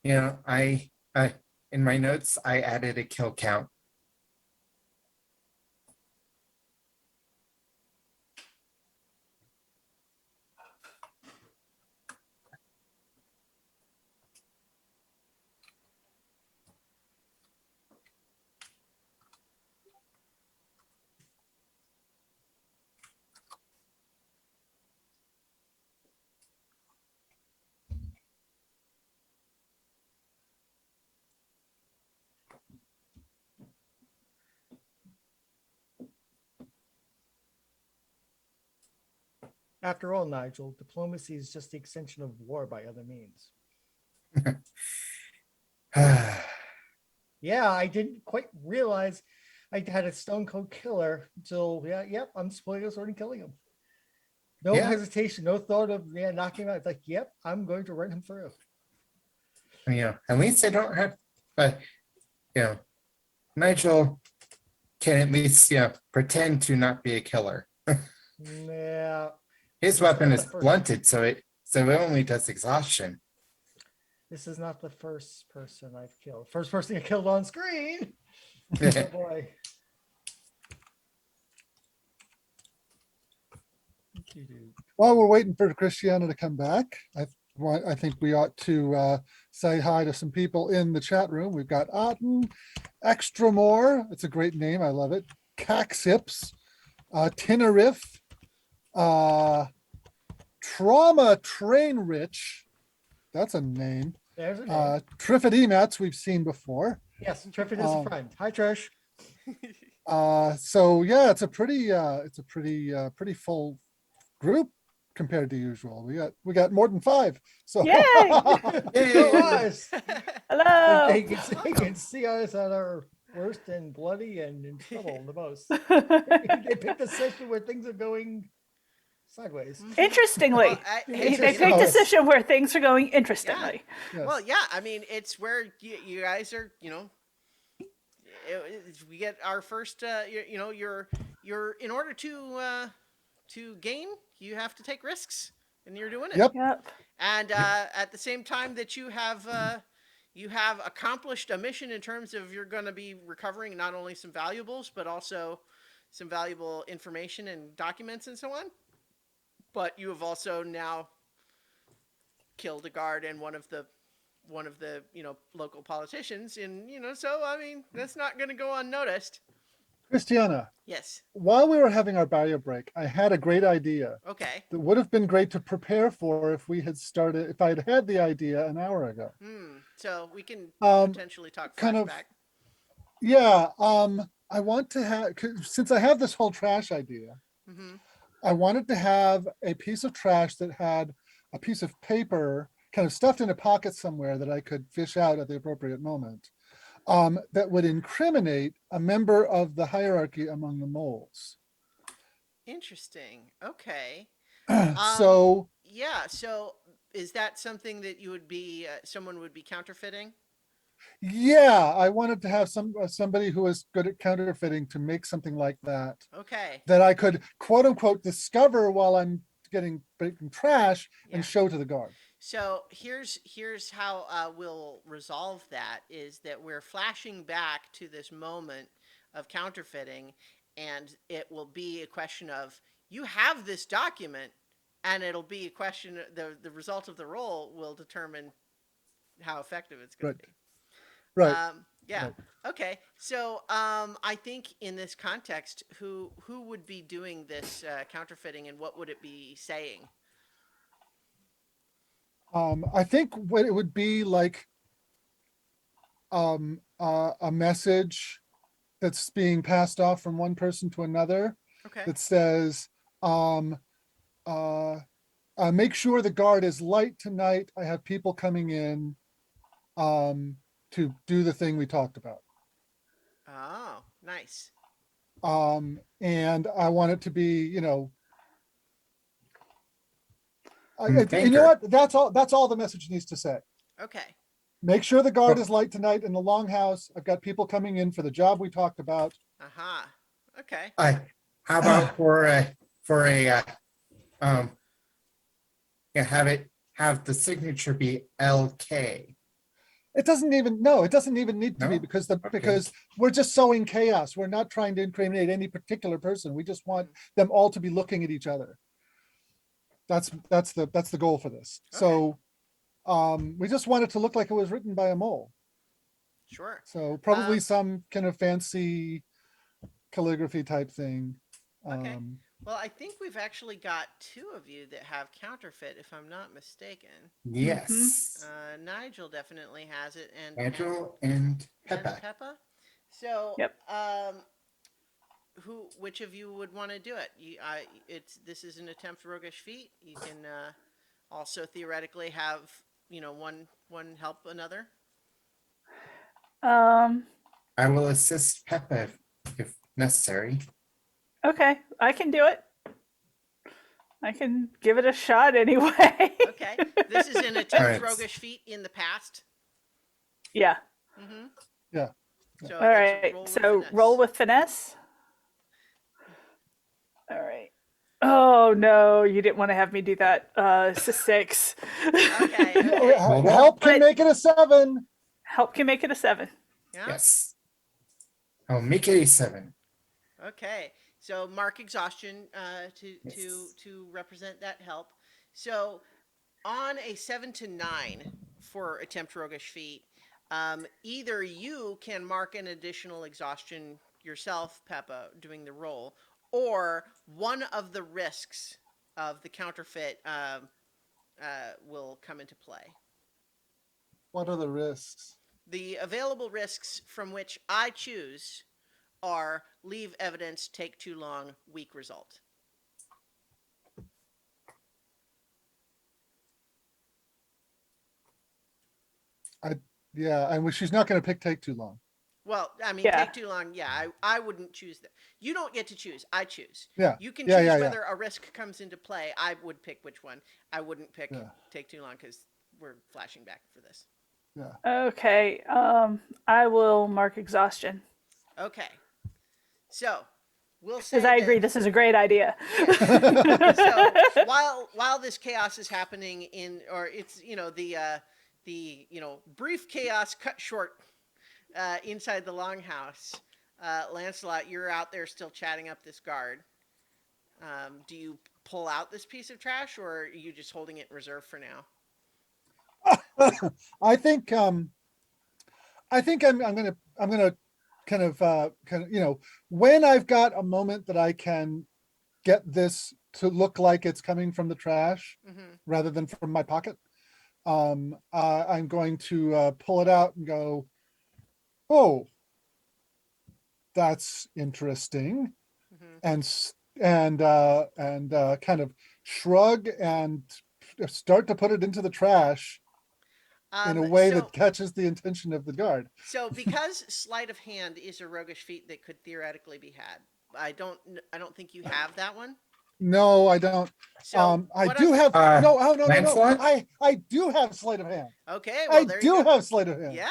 You know, I in my notes I added a kill count. After all, Nigel, diplomacy is just the extension of war by other means. Yeah, I didn't quite realize I had a stone cold killer until I'm deploying a sword and killing him. No Yeah. hesitation, no thought of knocking him out. It's like, yep, I'm going to run him through. At least I don't have, but Nigel can at least pretend to not be a killer. Yeah, His this is weapon not is the first. blunted, so it only does exhaustion. This is not the first person I've killed. First person I killed on screen. Oh boy. While we're waiting for Christiana to come back, I think we ought to say hi to some people in the chat room. We've got Otten, Extra More. It's a great name. I love it. Caxips, Tenerife, Trauma Train Rich. That's a name. There's a name. Trifidemats we've seen before. Yes, Triffid is a friend. Hi, Trish. So yeah, it's a pretty full group. compared to usual. We got more than 5. So Yay! Go Yay! us! Hello. They can see us at our worst and bloody and in trouble the most. They picked a session where things are going sideways. Interestingly, Well, they hey, picked know, a session where things are going interestingly. yes. well, yeah. I mean, it's where you guys are. We get our first. You're in order to gain, you have to take risks, and you're doing it. Yep. Yep. And at the same time that you have accomplished a mission in terms of you're going to be recovering not only some valuables but also some valuable information and documents and so on. But you have also now killed a guard and one of the local politicians, and so I mean that's not going to go unnoticed. Christiana, Yes. while we were having our bio break, I had a great idea Okay. that would have been great to prepare for if I had had the idea an hour ago. So we can Um, potentially talk kind of- flashback. Yeah, I want to have, since I have this whole trash idea, Mm-hmm. I wanted to have a piece of trash that had a piece of paper kind of stuffed in a pocket somewhere that I could fish out at the appropriate moment, that would incriminate a member of the hierarchy among the moles. Interesting. Okay. So Yeah. So is that something that you would be someone would be counterfeiting? yeah, I wanted to have somebody who is good at counterfeiting to make something like Okay. that I could quote unquote discover while I'm breaking trash Yeah. and show to the guard. So here's how we'll resolve that is that we're flashing back to this moment of counterfeiting, and it will be a question of you have this document, and it'll be a question the result of the roll will determine how effective it's going to be. Right. Yeah. Right. Okay. So I think in this context, who would be doing this counterfeiting, and what would it be saying? I think what it would be like a message that's being passed off from one person to another Okay. that says, make sure the guard is light tonight. I have people coming in to do the thing we talked about. Oh, nice. And I want it to be, and you Thank know her. what? That's all the message needs to say. Okay. Make sure the guard Oh. is light tonight in the longhouse. I've got people coming in for the job we talked about. Aha. Okay. How about for a have the signature be LK? It doesn't even need to be No? because Okay. because we're just sowing chaos. We're not trying to incriminate any particular person. We just want them all to be looking at each other. That's the goal for this. So we just want it to look like it was written by a mole. Sure. So probably Um, some kind of fancy calligraphy type thing. Okay. Well, I think we've actually got 2 of you that have counterfeit, if I'm not mistaken. Yes. Nigel definitely has it, and Angel and and Peppa. Peppa. So, Yep. which of you would want to do it? This is an attempt roguish feat. You can also theoretically have one help another. I will assist Peppa if necessary. Okay, I can do it. I can give it a shot anyway. Okay. This is an attempt Alright. roguish feat in the past. Yeah. Mm-hmm. Yeah. So All that's a right. roll with So finesse. roll with finesse. All right. Oh no, you didn't want to have me do that. It's a 6. Okay. Help can But- make it a 7. Help can make it a 7. Yeah. Yes. I'll make it a 7. Okay. So mark exhaustion to Yes. to represent that help. So on a 7 to 9 for attempt roguish feat, either you can mark an additional exhaustion yourself, Peppa, doing the roll, or one of the risks of the counterfeit will come into play. What are the risks? The available risks from which I choose are leave evidence, take too long, weak result. Yeah, and she's not going to take too long. Well, I mean, Yeah. take too long. Yeah, I wouldn't choose that. You don't get to choose. I choose. Yeah, You can yeah, choose yeah, yeah, whether a risk comes into play. I would pick which one. I wouldn't pick yeah, take too long because we're flashing back for this. yeah. Okay. I will mark exhaustion Okay. So we'll because say I that agree this is a great idea. yes. So while this chaos is happening or it's the brief chaos cut short inside the longhouse, Lancelot, you're out there still chatting up this guard. Do you pull out this piece of trash, or are you just holding it in reserve for now? I think I'm gonna kind of when I've got a moment that I can get this to look like it's coming from the trash Mm-hmm. rather than from my pocket, I'm going to pull it out and go, oh, that's interesting, Mm-hmm. and kind of shrug and start to put it into the trash in a way So that catches the attention of the guard. so because sleight of hand is a roguish feat that could theoretically be had, I don't think you have that one. No, I don't. So I what do I'm have no. Oh, no, no, no. Lancelot? I do have sleight of hand. okay. Well, I there you do go. have sleight of hand. Yeah.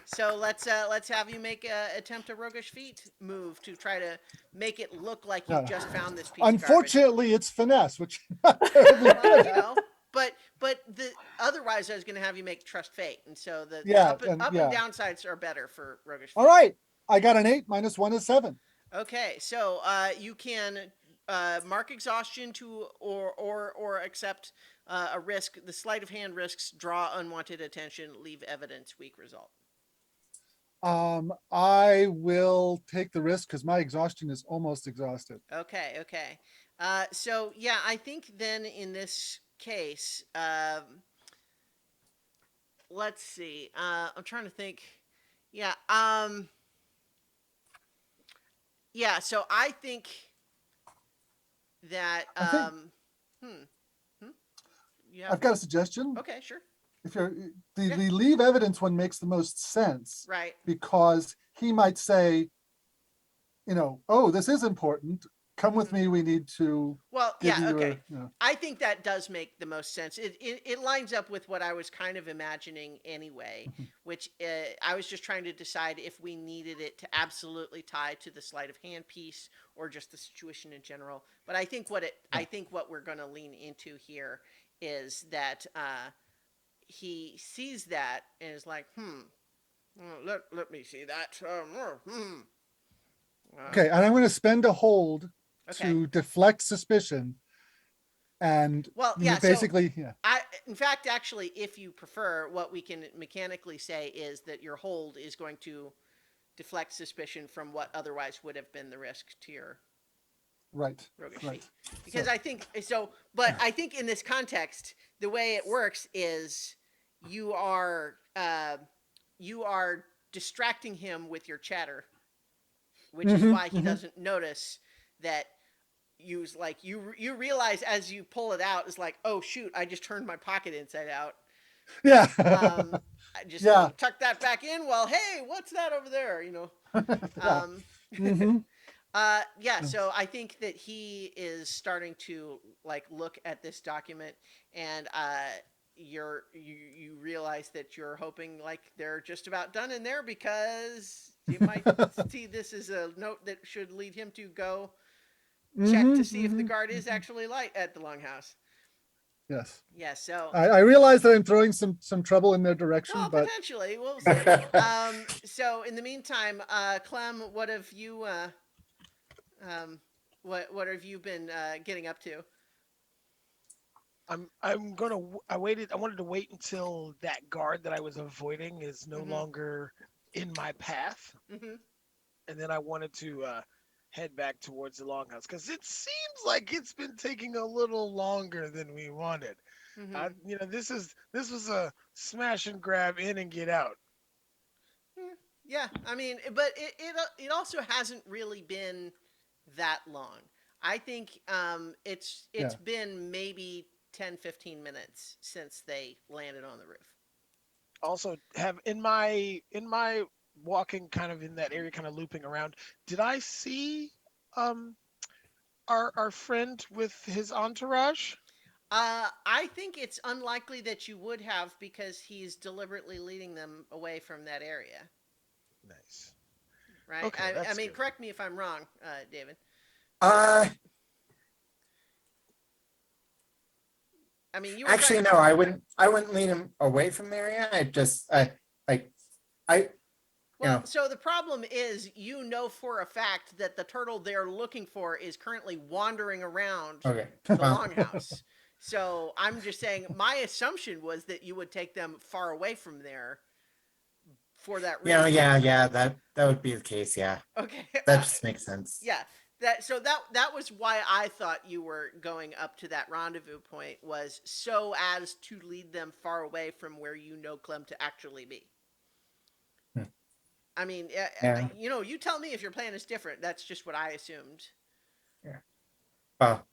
So let's have you make attempt a roguish feat move to try to make it look like you No. just found this piece of garbage. Unfortunately, it's finesse, which is not terribly Well, good. you know, but the otherwise I was going to have you make trust fate, and so the Yeah, up and, and up yeah. and down sides are better for roguish All feat. right, I got an 8 minus 1 is 7. Okay, so you can mark exhaustion to or accept a risk. The sleight of hand risks draw unwanted attention, leave evidence, weak result. I will take the risk because my exhaustion is almost exhausted. Okay, okay. So yeah, I think then in this case, let's see. I'm trying to think. Yeah. Yeah. So I think that. I think Hmm. Hmm. I've got a suggestion. Okay. Sure. If you're Yeah. the leave evidence one makes the most sense Right. because he might say, oh, this is important. Come with me. We need to Well, give yeah. you Okay. your. I think that does make the most sense. It lines up with what I was kind of imagining anyway, which I was just trying to decide if we needed it to absolutely tie to the sleight of hand piece or just the situation in general. But I think what we're going to lean into here is that he sees that and is like, let me see that. Okay, and I'm going to spend a hold Okay. to deflect suspicion, and Well, yeah. So basically, yeah. in fact, actually, if you prefer, what we can mechanically say is that your hold is going to deflect suspicion from what otherwise would have been the risk to your Right, roguish right. feat. Because So- I think so, but I think in this context, the way it works is you are distracting him with your chatter, which is why he doesn't notice that you realize as you pull it out, it's like, oh shoot, I just turned my pocket inside out. Yeah. I just Yeah. tuck that back in. Well, hey, what's that over there? Yeah. Mhm. Yeah. So I think that he is starting to look at this document, and you realize that you're hoping they're just about done in there because you might see this as a note that should lead him to go check to see if the guard is actually light at the longhouse. Yes. Yeah. So. I realize that I'm throwing some trouble in their direction, Well, but potentially, we'll see. So in the meantime, Clem, what have you what have you been getting up to? I wanted to wait until that guard that I was avoiding is no longer in my path, Mm-hmm. and then I wanted to head back towards the longhouse because it seems like it's been taking a little longer than we wanted. Mm-hmm. This was a smash and grab in and get out. Yeah, I mean, but it also hasn't really been that long. I think it's yeah. been maybe 10, 15 minutes since they landed on the roof. also have in my walking kind of in that area, kind of looping around. Did I see um our friend with his entourage? I think it's unlikely that you would have because he's deliberately leading them away from that area, Nice. right? Okay, I that's mean, good. correct me if I'm wrong, David. Uh, I mean, you were trying. actually, no, I wouldn't lead him away from the area. I just, like, I, Well, so the problem is, you know for a fact that the turtle they're looking for is currently wandering around okay. the Well, longhouse. So I'm just saying, my assumption was that you would take them far away from there for that yeah, reason. yeah, that would be the case. Yeah, Okay. that just makes sense. Yeah. That was why I thought you were going up to that rendezvous point, was so as to lead them far away from where you know Clem to actually be. Hmm. I mean, Yeah, you tell me if your plan is different. That's just what I assumed. yeah. Well,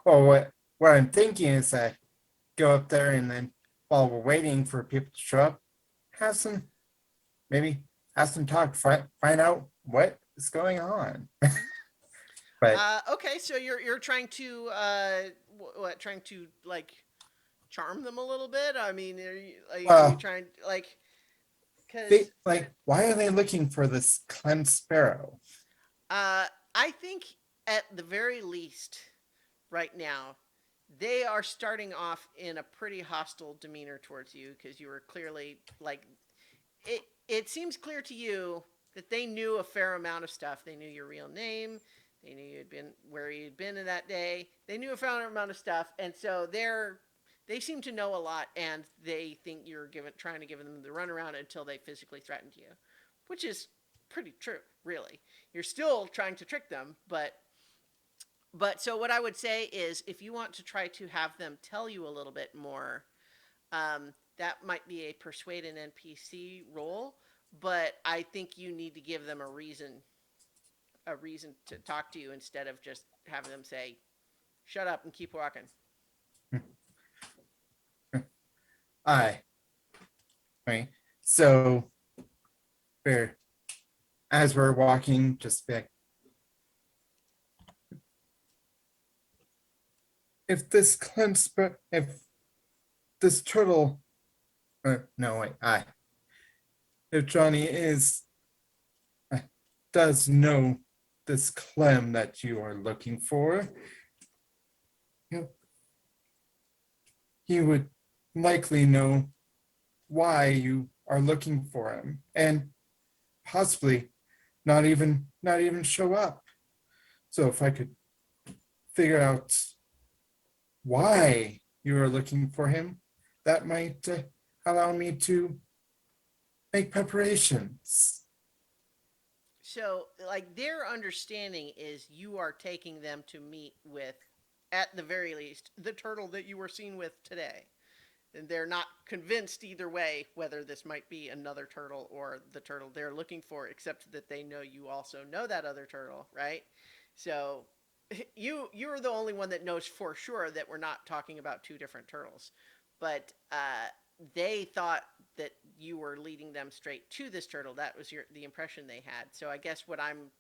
well, what I'm thinking is that go up there and then while we're waiting for people to show up, have some maybe have some talk, find out what is going on. But Okay, so you're trying to what trying to like charm them a little bit. I mean, are you well, trying like they because like why are they looking for this Clem Sparrow? I think at the very least right now they are starting off in a pretty hostile demeanor towards you because you were clearly like it seems clear to you that they knew a fair amount of stuff. They knew your real name. They knew you'd been where you'd been in that day. They knew a fair amount of stuff, and so they seem to know a lot, and they think you're trying to give them the runaround until they physically threatened you, which is pretty true, really. You're still trying to trick them, but so what I would say is, if you want to try to have them tell you a little bit more, that might be a persuade an NPC role, but I think you need to give them a reason to talk to you instead of just having them say, "Shut up and keep walking." I right. So we're as we're walking, just be like, if this Clem if this turtle, no wait, if Johnny uh, does know this Clem that you are looking for, you know, he would likely know why you are looking for him and possibly not even show up. So if I could figure out why you are looking for him, that might allow me to make preparations. So, like, their understanding is you are taking them to meet with, at the very least, the turtle that you were seen with today. And they're not convinced either way whether this might be another turtle or the turtle they're looking for, except that they know you also know that other turtle, right? So you're the only one that knows for sure that we're not talking about two different turtles. But they thought that you were leading them straight to this turtle. That was the impression they had. So I guess what I'm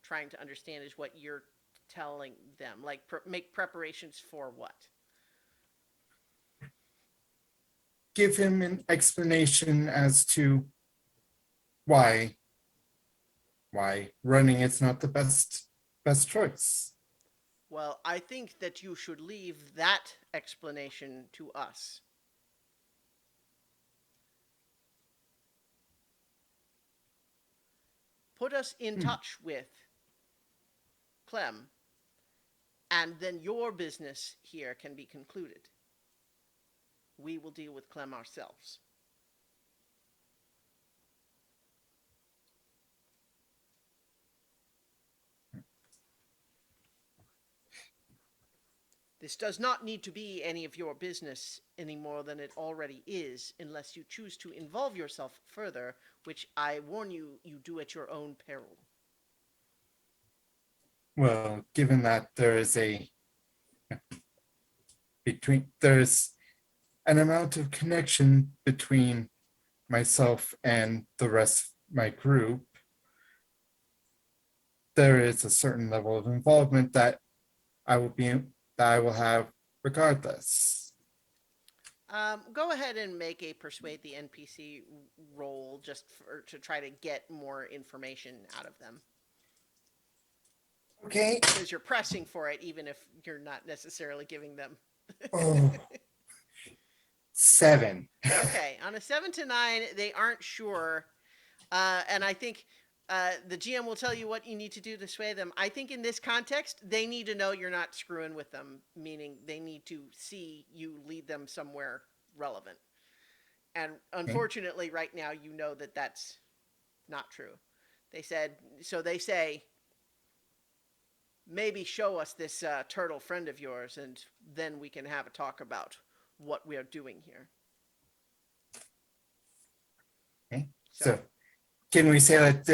trying to understand is what you're telling them. Like, make preparations for what? Give him an explanation as to why running is not the best choice. Well, I think that you should leave that explanation to us. Put us in Hmm. touch with Clem, and then your business here can be concluded. We will deal with Clem ourselves. This does not need to be any of your business any more than it already is, unless you choose to involve yourself further, which I warn you, you do at your own peril. Well, given that there is a between there's an amount of connection between myself and the rest of my group, there is a certain level of involvement that I will have regardless. Go ahead and make a persuade the NPC roll to try to get more information out of them. Okay. Because you're pressing for it, even if you're not necessarily giving them. Oh, 7. Okay, on a 7 to 9, they aren't sure, and I think the GM will tell you what you need to do to sway them. I think in this context, they need to know you're not screwing with them, meaning they need to see you lead them somewhere relevant. And unfortunately, right now, you know that that's not true. They say, maybe show us this turtle friend of yours, and then we can have a talk about what we are doing here. Okay. So can we say that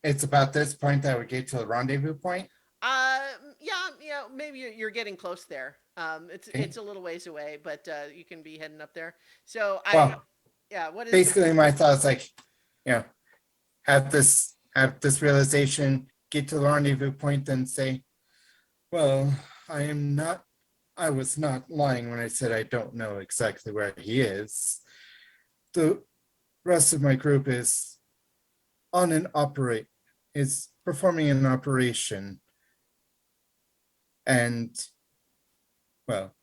it's about this point that we get to the rendezvous point? Yeah, maybe you're getting close there. It's a little ways away, but you can be heading up there. So what is basically my thoughts like, have this realization, get to the rendezvous point, then say, well, I was not lying when I said I don't know exactly where he is. The rest of my group is performing an operation, and well,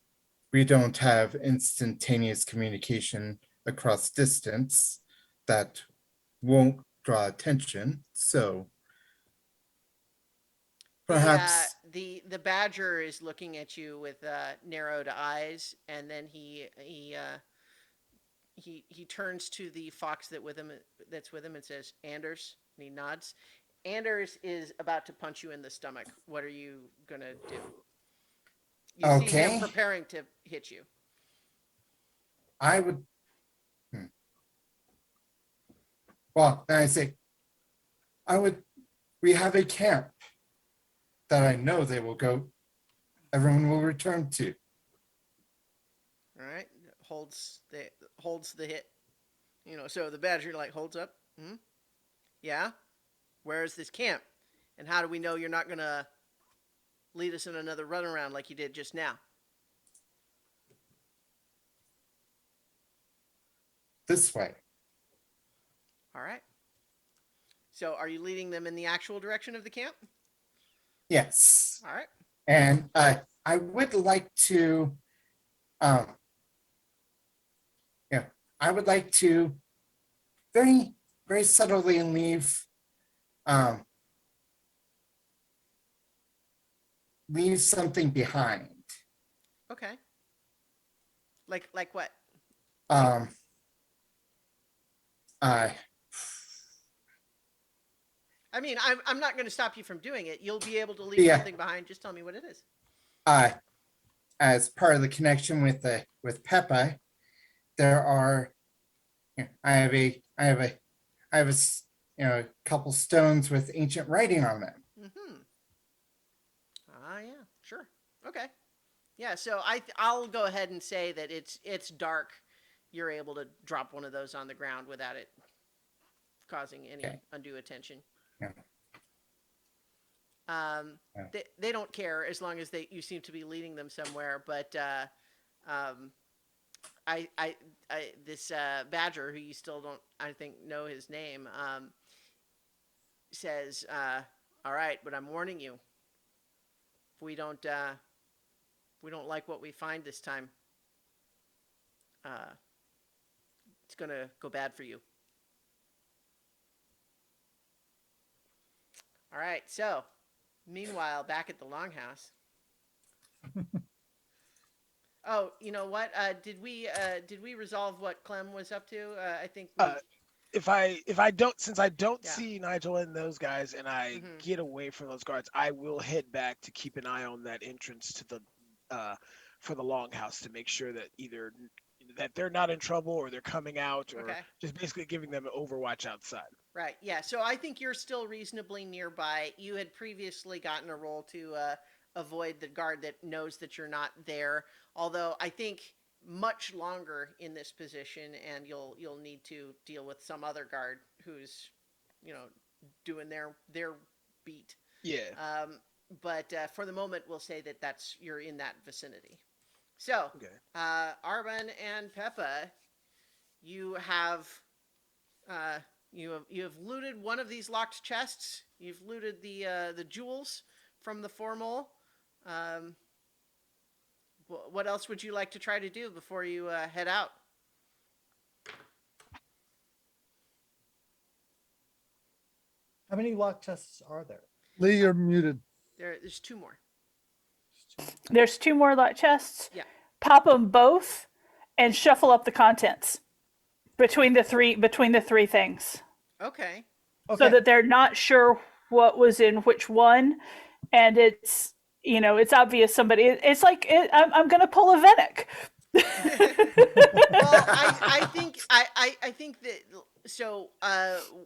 we don't have instantaneous communication across distance that won't draw attention, so perhaps the badger is looking at you with narrowed eyes, and then he turns to the fox that's with him and says, Anders, and he nods. Anders is about to punch you in the stomach. What are you gonna do? You see him preparing to hit you. I would. Well, then I say, we have a camp that I know everyone will return to. All right, holds the hit. So the badger holds up. Yeah, where is this camp, and how do we know you're not gonna lead us in another runaround like you did just now? This way. All right. So are you leading them in the actual direction of the camp? Yes. All right. And I would like to, I would like to very, very subtly leave something behind. Okay. Like what? I mean, I'm not going to stop you from doing it. You'll be able to leave something behind. Just tell me what it is. As part of the connection with Peppa, there are, I have a couple stones with ancient writing on them. Mm-hmm. Yeah, sure. Okay. Yeah, so I'll go ahead and say that it's dark. You're able to drop one of those on the ground without it causing any undue attention. Yeah. They don't care as long as you seem to be leading them somewhere. But this badger, who you still don't, I think, know his name, says, "All right, but I'm warning you. If we don't like what we find this time, it's gonna go bad for you." All right, so meanwhile, back at the Longhouse. Oh, you know what? Did we resolve what Clem was up to? I think. If I don't, since I don't see Nigel and those guys, and I get away from those guards, I will head back to keep an eye on that entrance to the for the Longhouse to make sure that either that they're not in trouble or they're coming out, or just basically giving them an overwatch outside. Right. Yeah. So I think you're still reasonably nearby. You had previously gotten a roll to avoid the guard that knows that you're not there. Although I think much longer in this position, and you'll need to deal with some other guard who's, doing their beat. Yeah. But for the moment, we'll say that you're in that vicinity. So, Okay. Arban and Peppa, you have you have looted one of these locked chests. You've looted the jewels from the formal. What else would you like to try to do before you head out? How many lock chests are there? Lee, you're muted. There's two more. There's 2 more lot chests. Yeah. Pop them both and shuffle up the contents between the three things, Okay. so that they're not sure what was in which one, and it's it's obvious somebody. It's like I'm gonna pull a Venick. Well, I think that so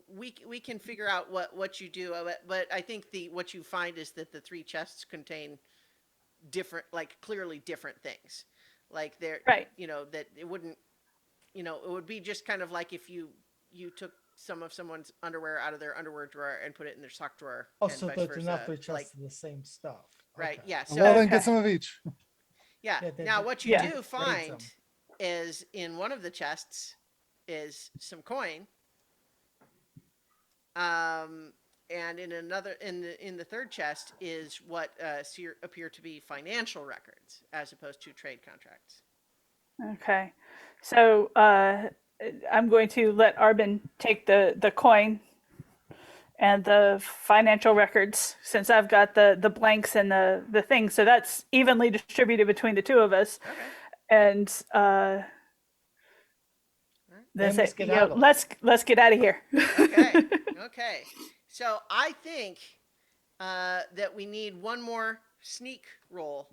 we can figure out what you do, but I think what you find is that the 3 chests contain different, like clearly different things. Like they're Right. That it wouldn't, it would be just kind of like if you took some of someone's underwear out of their underwear drawer and put it in their sock drawer. Oh, and so vice there's enough versa. for chests of the same stuff. Right. Okay. Yeah. So Well, then Okay. get some of each. yeah. Yeah, Now what you yeah. do Trade find some. is in one of the chests is some coin. And in another, in the third chest is what appear to be financial records as opposed to trade contracts. Okay, so I'm going to let Arbin take the coin and the financial records, since I've got the blanks and the thing. So that's evenly distributed between the 2 of us. Okay. And Then that's it. skedaddle. Let's get out of here. Okay. Okay. So I think that we need one more sneak roll.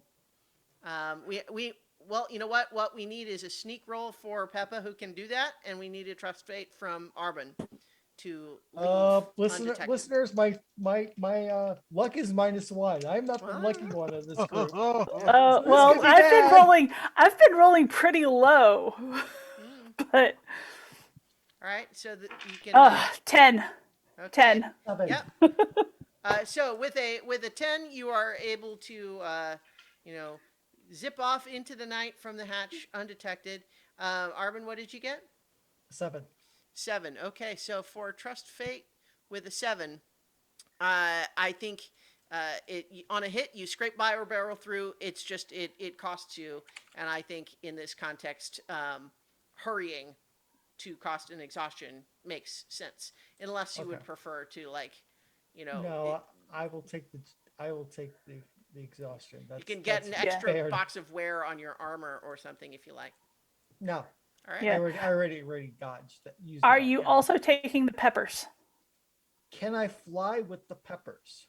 Well, you know what? What we need is a sneak roll for Peppa, who can do that, and we need a trust fate from Arbin to leave undetected. Listeners, my luck is -1. I'm not the Well. lucky one of this group. Well, could be I've been bad. rolling. I've been rolling pretty low, but All right. So that you can. 10. Okay. 10. Seven. Yep. So with a 10, you are able to, zip off into the night from the hatch undetected. Arvin, what did you get? 7. 7. Okay, so for trust fate with a 7, I think on a hit you scrape by or barrel through. It's just it costs you, and I think in this context, hurrying to cost an exhaustion makes sense, unless you would Okay. prefer to No, I will take the exhaustion. you can get an that's extra fair. box of wear on your armor or something if you like. No, All right. Yeah. I already dodged that. Used Are that, you yeah. also taking the peppers? Can I fly with the peppers?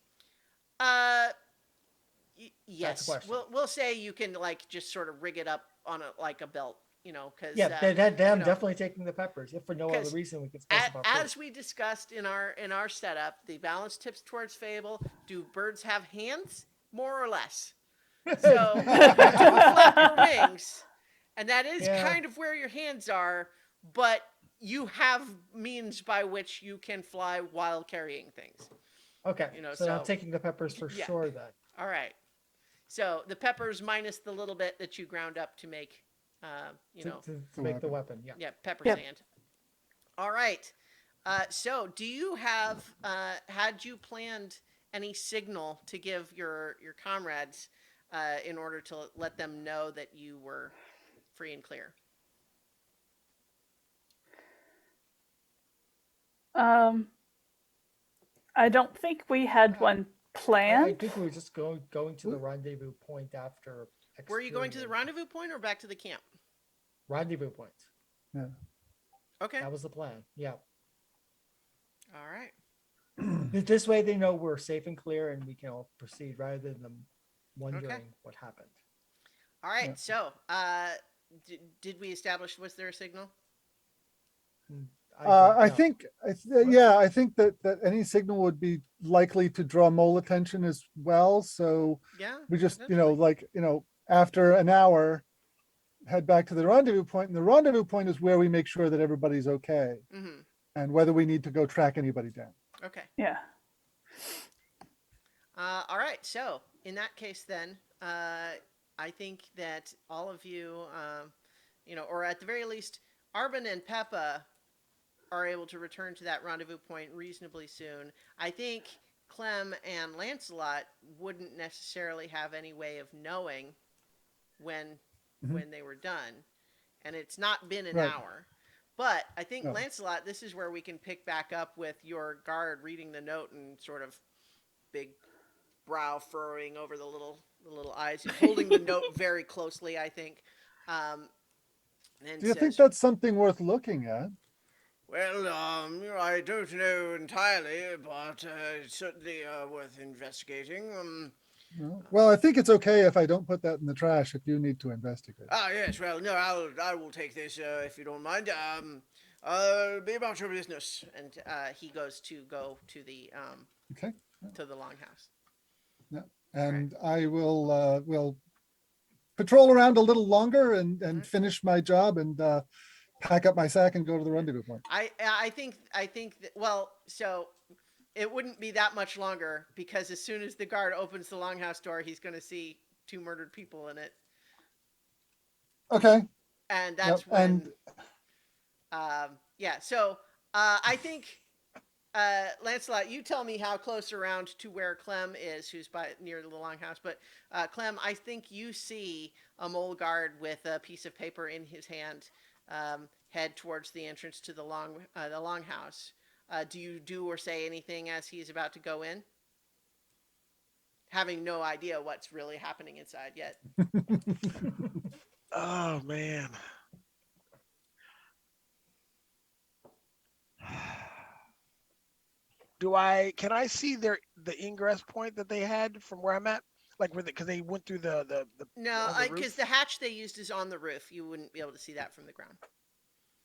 Yes. question. We'll say you can just sort of rig it up on a belt, because Yeah, I'm you know, definitely taking the peppers. If for no other 'cause reason, we can specify. as we discussed in our setup, the balance tips towards Fable. Do birds have hands? More or less. So you do flap your wings, and that is Yeah. kind of where your hands are, but you have means by which you can fly while carrying things. Okay, so I'm so- taking the peppers for Yeah. sure then. All right. So the peppers minus the little bit that you ground up to make, To make the weapon. Yeah. yeah, pepper Yep. sand. All right. So do you have, had you planned any signal to give your comrades in order to let them know that you were free and clear? I don't think we had one I planned. think we were just going to the rendezvous point after. Were you going to the exploring rendezvous point or back to the camp? rendezvous point? Yeah. Okay. That was the plan. Yeah. All right. This way they know we're safe and clear and we can all proceed rather than them wondering Okay. what happened. All right. Yeah. So, did we establish, was there a signal? I don't know. think, yeah, I think that any signal would be likely to draw mole attention as well. So Yeah. we just, potentially. after an hour, head back to the rendezvous point, and the rendezvous point is where we make sure that everybody's okay Mm-hmm. and whether we need to go track anybody down. Okay. Yeah. All right. So in that case, then I think that all of you, or at the very least, Arbin and Peppa are able to return to that rendezvous point reasonably soon. I think Clem and Lancelot wouldn't necessarily have any way of knowing when they were done, and it's not been an Right. hour. But I think No. Lancelot, this is where we can pick back up with your guard reading the note and sort of big brow furrowing over the little eyes. He's holding the note very closely, I think. And Do you says, think that's something worth looking at? well, I don't know entirely, but it's certainly worth investigating. No? Well, I think it's okay if I don't put that in the trash if you need to investigate. Yes, well, no, I will take this if you don't mind. Be about your business. And he goes to the Okay. to the longhouse. Yeah. And I will patrol around a little longer and Alright. finish my job and pack up my sack and go to the rendezvous point. I think that, well, so it wouldn't be that much longer because as soon as the guard opens the longhouse door, he's going to see 2 murdered people in it, Okay. and that's Yep, when. and Yeah. So I think Lancelot, you tell me how close around to where Clem is, who's near the longhouse. But Clem, I think you see a mole guard with a piece of paper in his hand head towards the entrance to the longhouse. Do you do or say anything as he's about to go in? Having no idea what's really happening inside yet. Oh man. Can I see the ingress point that they had from where I'm at? Like because they went through the No, on the because roof? the hatch they used is on the roof. You wouldn't be able to see that from the ground.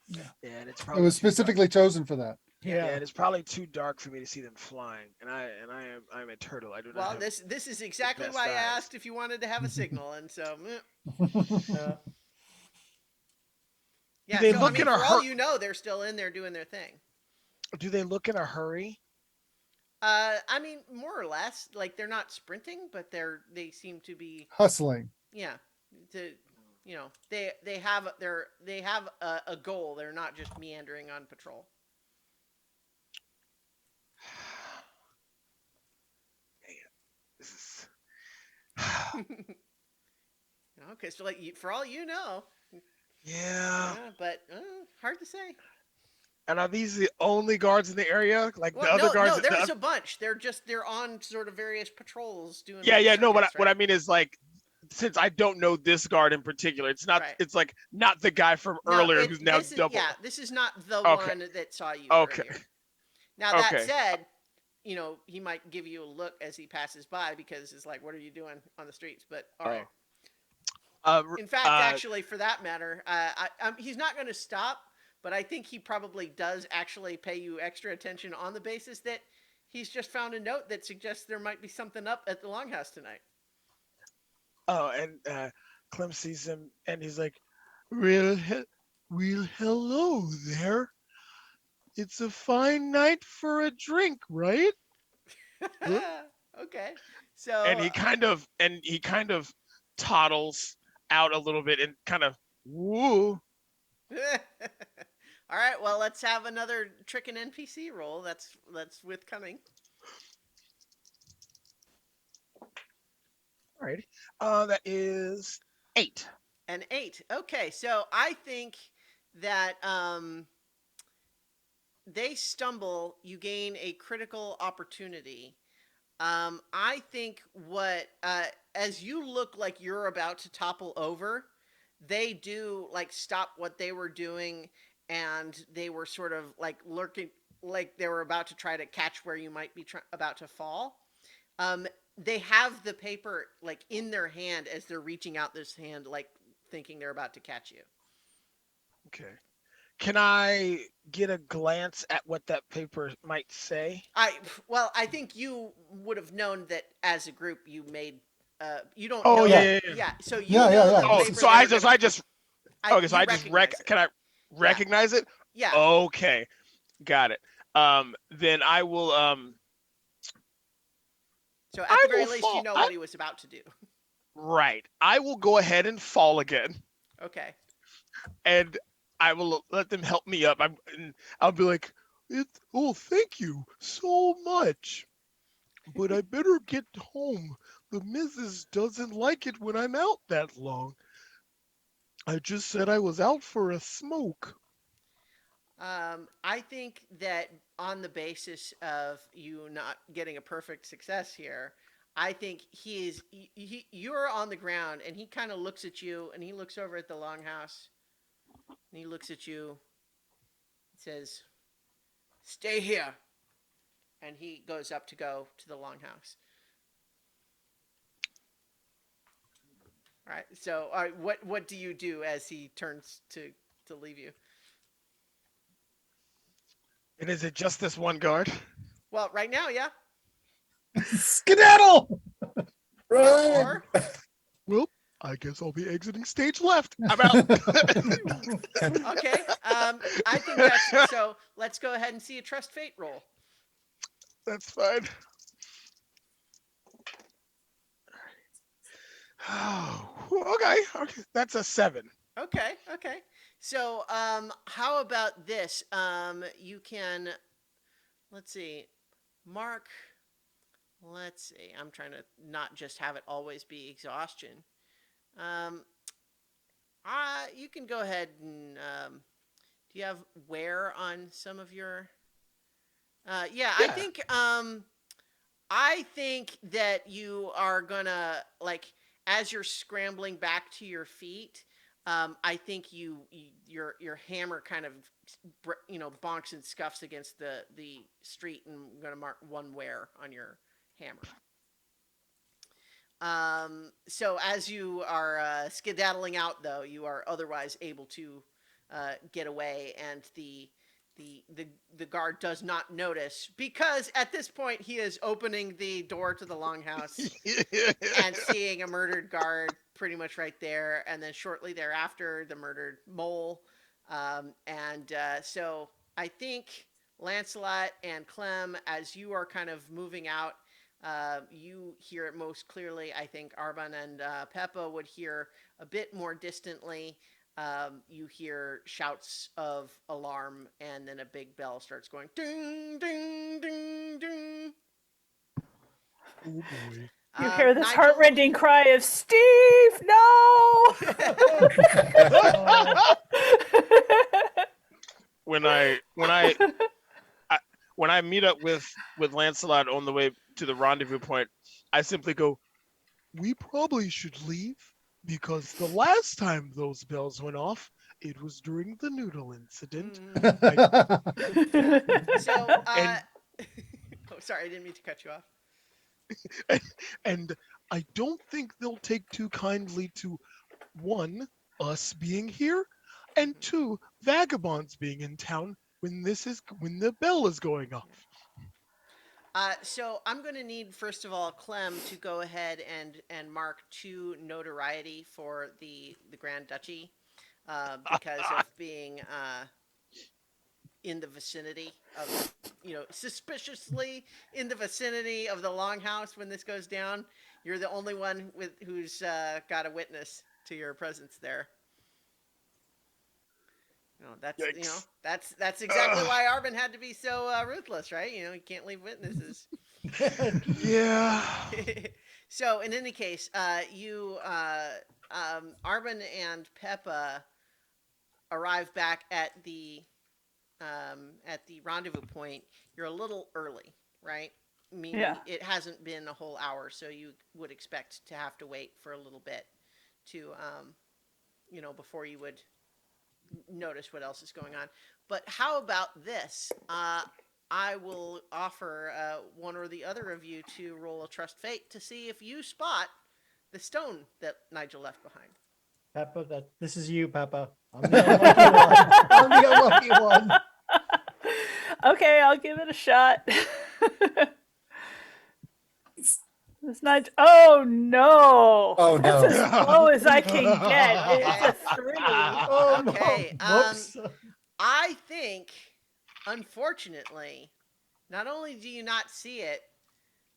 Yeah, and it's it probably was too dark. specifically chosen for that. Yeah, and it's probably too dark for me to see them flying. And I'm a turtle. I do not Well, have this is exactly best why I eyes. asked if you wanted to have a signal, and so yeah. they So look I mean, in a for all hur- you know, they're still in there doing their thing. Do they look in a hurry? I mean, more or less, like they're not sprinting, but they seem to be, Hustling. yeah. They have a goal. They're not just meandering on patrol. This is Okay, so like for all you know, yeah. but hard to say. And are these the only guards in the area? Like Well, the other guards? no, there's a bunch. They're on sort of various patrols doing. Yeah, little no. circuits, What I right? mean is like, since I don't know this guard in particular, it's not. Right. It's like not the guy from No, earlier who's now double. This is not the Okay. one that saw you Okay. earlier. Now that Okay. said, he might give you a look as he passes by because it's like, what are you doing on the streets? But all right. In fact, actually, for that matter, he's not going to stop, but I think he probably does actually pay you extra attention on the basis that he's just found a note that suggests there might be something up at the longhouse tonight. Oh, and Clem sees him, and he's like, "Well, hello there. It's a fine night for a drink, right?" Okay, so And he kind of toddles out a little bit and kind of woo. all right. Well, let's have another trick and NPC roll. That's with cunning. All right. That is 8. An 8. Okay, so I think that they stumble, you gain a critical opportunity. I think as you look like you're about to topple over, they do like stop what they were doing, and they were sort of like lurking, like they were about to try to catch where you might be about to fall. They have the paper like in their hand as they're reaching out this hand, like thinking they're about to catch you. Okay. Can I get a glance at what that paper might say? I think you would have known that as a group you made. You don't. Oh know yeah. that, yeah. So you Yeah, know yeah, the yeah. Oh, paper so they I were just gonna- I just Okay, so you I just recognize it. can I recognize it? Yeah. Okay, got it. Then I will So at I the very will least, you fall. know what he was about to do. Right. I will go ahead and fall again, Okay. and I will let them help me up. I'll be like, "Oh, thank you so much, but I better get home. The missus doesn't like it when I'm out that long. I just said I was out for a smoke." I think that on the basis of you not getting a perfect success here, I think you're on the ground and he kind of looks at you and he looks over at the longhouse and he looks at you and says, "Stay here." And he goes up to go to the longhouse. All right. So, all right, what do you do as he turns to leave you? And is it just this one guard? Well, right now, yeah. Skedaddle. Run! Or Well, I guess I'll be exiting stage left. I'm out. okay. I think that's so. Let's go ahead and see a trust fate roll. That's fine. Okay. That's a 7. Okay. Okay. So, how about this? You can, let's see, Mark. Let's see. I'm trying to not just have it always be exhaustion. Um, you can go ahead and do you have wear on some of your? Yeah, Yeah. I think that you are gonna like as you're scrambling back to your feet. I think your hammer kind of bonks and scuffs against the street, and I'm gonna mark one wear on your hammer. So as you are skedaddling out, though, you are otherwise able to get away, and the guard does not notice because at this point he is opening the door to the longhouse and seeing a murdered guard pretty much right there, and then shortly thereafter the murdered mole, so I think Lancelot and Clem, as you are kind of moving out, you hear it most clearly. I think Arban and Peppa would hear a bit more distantly. You hear shouts of alarm, and then a big bell starts going ding, ding, ding, ding. Oh boy. You hear this Nigel? heartrending cry of Steve, no! when I meet up with Lancelot on the way to the rendezvous point, I simply go, "We probably should leave because the last time those bells went off, it was during the noodle incident." So, And oh, sorry, I didn't mean to cut you off. and I don't think they'll take too kindly to, one, us being here, and two, vagabonds being in town when the bell is going off. So I'm going to need, first of all, Clem to go ahead and mark 2 notoriety for the Grand Duchy, because of being in the vicinity of, suspiciously in the vicinity of the longhouse when this goes down. You're the only one who's got a witness to your presence there. Yikes. That's exactly why Arben had to be so ruthless, right? You can't leave witnesses. Yeah. So in any case, Arben and Peppa arrive back at the rendezvous point. You're a little early, right? Meaning Yeah. it hasn't been a whole hour, so you would expect to have to wait for a little bit to, before you would notice what else is going on. But how about this? I will offer one or the other of you to roll a trust fate to see if you spot the stone that Nigel left behind. Peppa, this is you, Peppa. I'm the unlucky one. I'm the unlucky one. Okay, I'll give it a shot. This It's not. Oh no! Oh, That's no. as low as I can get. It's a 3. Oh, no. Okay, Whoops. I think, unfortunately, not only do you not see it,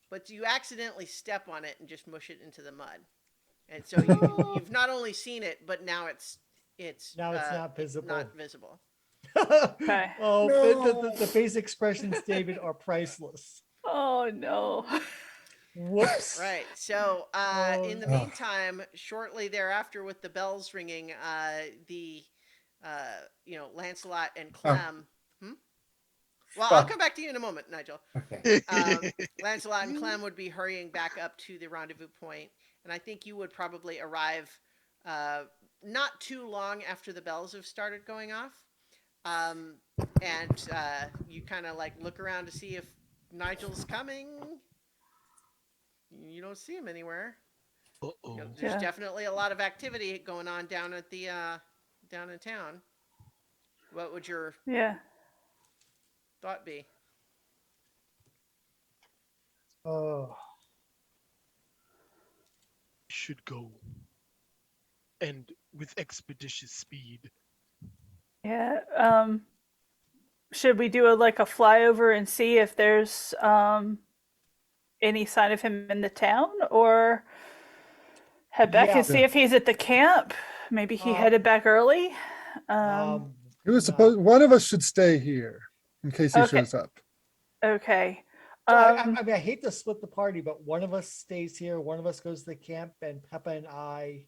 but you accidentally step on it and just mush it into the mud. And so you've not only seen it, but now it's Now it's not visible. Not visible. Okay. Oh, No. the face expressions, David, are priceless. Oh no! Whoops. Right. So in the Oh. meantime, shortly thereafter, with the bells ringing, the Lancelot and Clem. Well, I'll Well- come back to you in a moment, Nigel. Okay. Lancelot and Clem would be hurrying back up to the rendezvous point, and I think you would probably arrive not too long after the bells have started going off. And you kind of like look around to see if Nigel's coming. You don't see him anywhere. Uh-oh. There's Yeah. definitely a lot of activity going on down at the down in town. What would your Yeah. thought be? Oh, Should go. And with expeditious speed. Yeah. Should we do like a flyover and see if there's any sign of him in the town, or head back Yeah. and see if he's at the camp? Maybe he headed back early. He was no. supposed, one of us should stay here in case he Okay. shows up. Okay. So I mean, I hate to split the party, but one of us stays here, one of us goes to the camp, and Peppa and I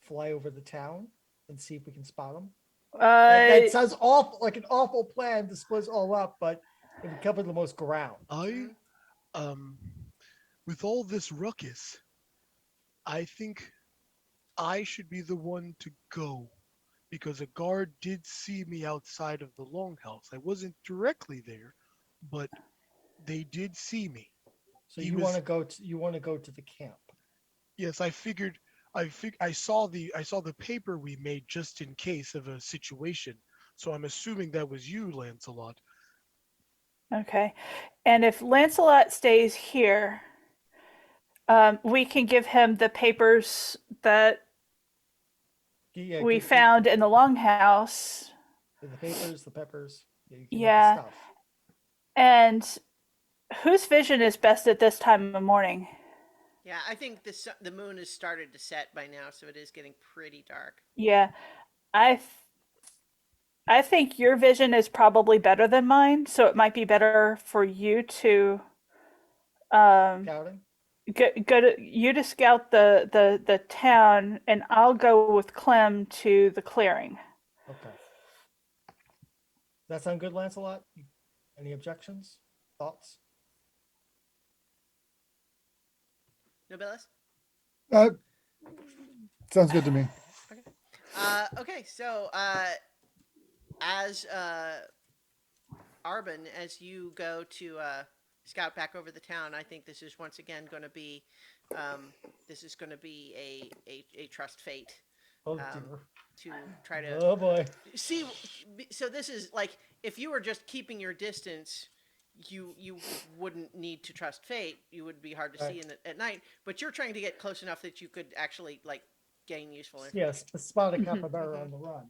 fly over the town and see if we can spot him. That sounds awful, like an awful plan to split us all up, but it would cover the most ground. With all this ruckus, I think I should be the one to go, because a guard did see me outside of the longhouse. I wasn't directly there, but they did see me. So He you was- want to go to the camp. Yes, I saw the paper we made just in case of a situation. So I'm assuming that was you, Lancelot. Okay. And if Lancelot stays here, we can give him the papers that Yeah, we give- found in the longhouse. the papers, the peppers. Yeah, you can Yeah. get the stuff. And whose vision is best at this time of morning? Yeah, I think the moon has started to set by now, so it is getting pretty dark. Yeah. I think your vision is probably better than mine, so it might be better for you to Scouting. you to scout the town, and I'll go with Clem to the clearing. Okay. Does that sound good, Lancelot? Any objections? Thoughts? Nobilis? Sounds good to me. Okay, so as Arbin, as you go to scout back over the town, I think this is once again going to be a trust fate Oh dear. To try to Oh boy. see. So this is like if you were just keeping your distance, you wouldn't need to trust fate. You would be hard to see at night. But you're trying to get close enough that you could actually like gain useful information. Yes, spot a capybara on the run.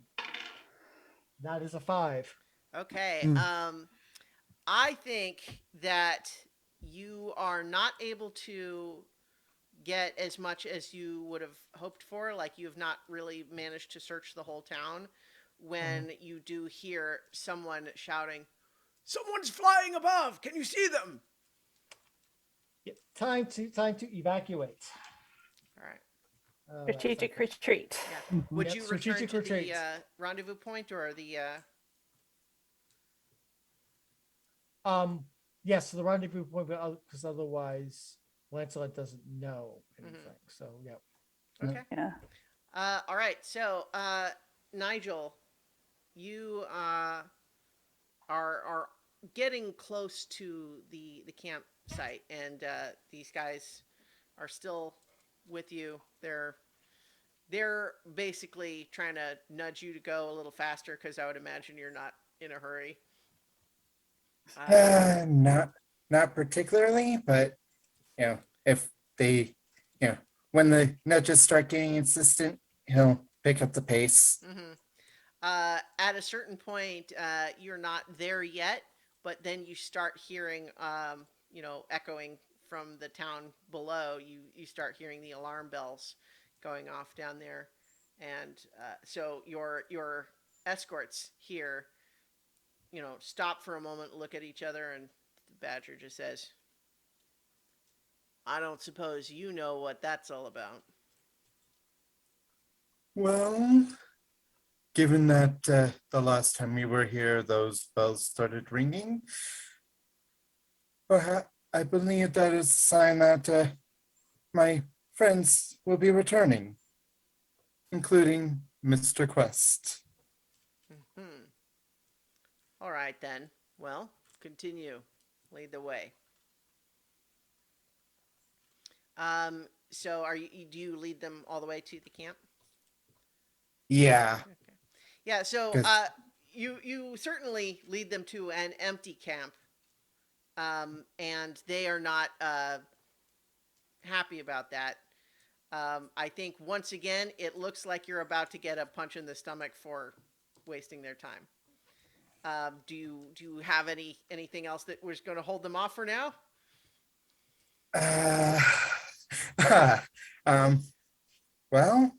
That is a 5. Okay. I think that you are not able to get as much as you would have hoped for. Like you have not really managed to search the whole town when you do hear someone shouting, "Someone's flying above! Can you see them?" Yeah, time to evacuate. All right. Strategic retreat. Yeah. Would Yep, you return strategic to retreat. the rendezvous point or the? Yes, the rendezvous point, because otherwise Lancelot doesn't know anything. So yeah. Okay. Yeah. All right. So, Nigel, you are getting close to the campsite, and these guys are still with you. They're basically trying to nudge you to go a little faster because I would imagine you're not in a hurry. Not particularly, but if they, when the nudges start getting insistent, he'll pick up the pace. At a certain point, you're not there yet, but then you start hearing, echoing from the town below. You start hearing the alarm bells going off down there, and so your escorts here, stop for a moment, look at each other, and the Badger just says, "I don't suppose you know what that's all about." Well, given that the last time we were here, those bells started ringing, perhaps I believe that is a sign that my friends will be returning, including Mr. Quest. Hmm. All right then. Well, continue. Lead the way. So do you lead them all the way to the camp? Yeah, Okay. Yeah, so 'cause- you certainly lead them to an empty camp. And they are not happy about that. I think once again, it looks like you're about to get a punch in the stomach for wasting their time. Do you have anything else that was going to hold them off for now? uh, well,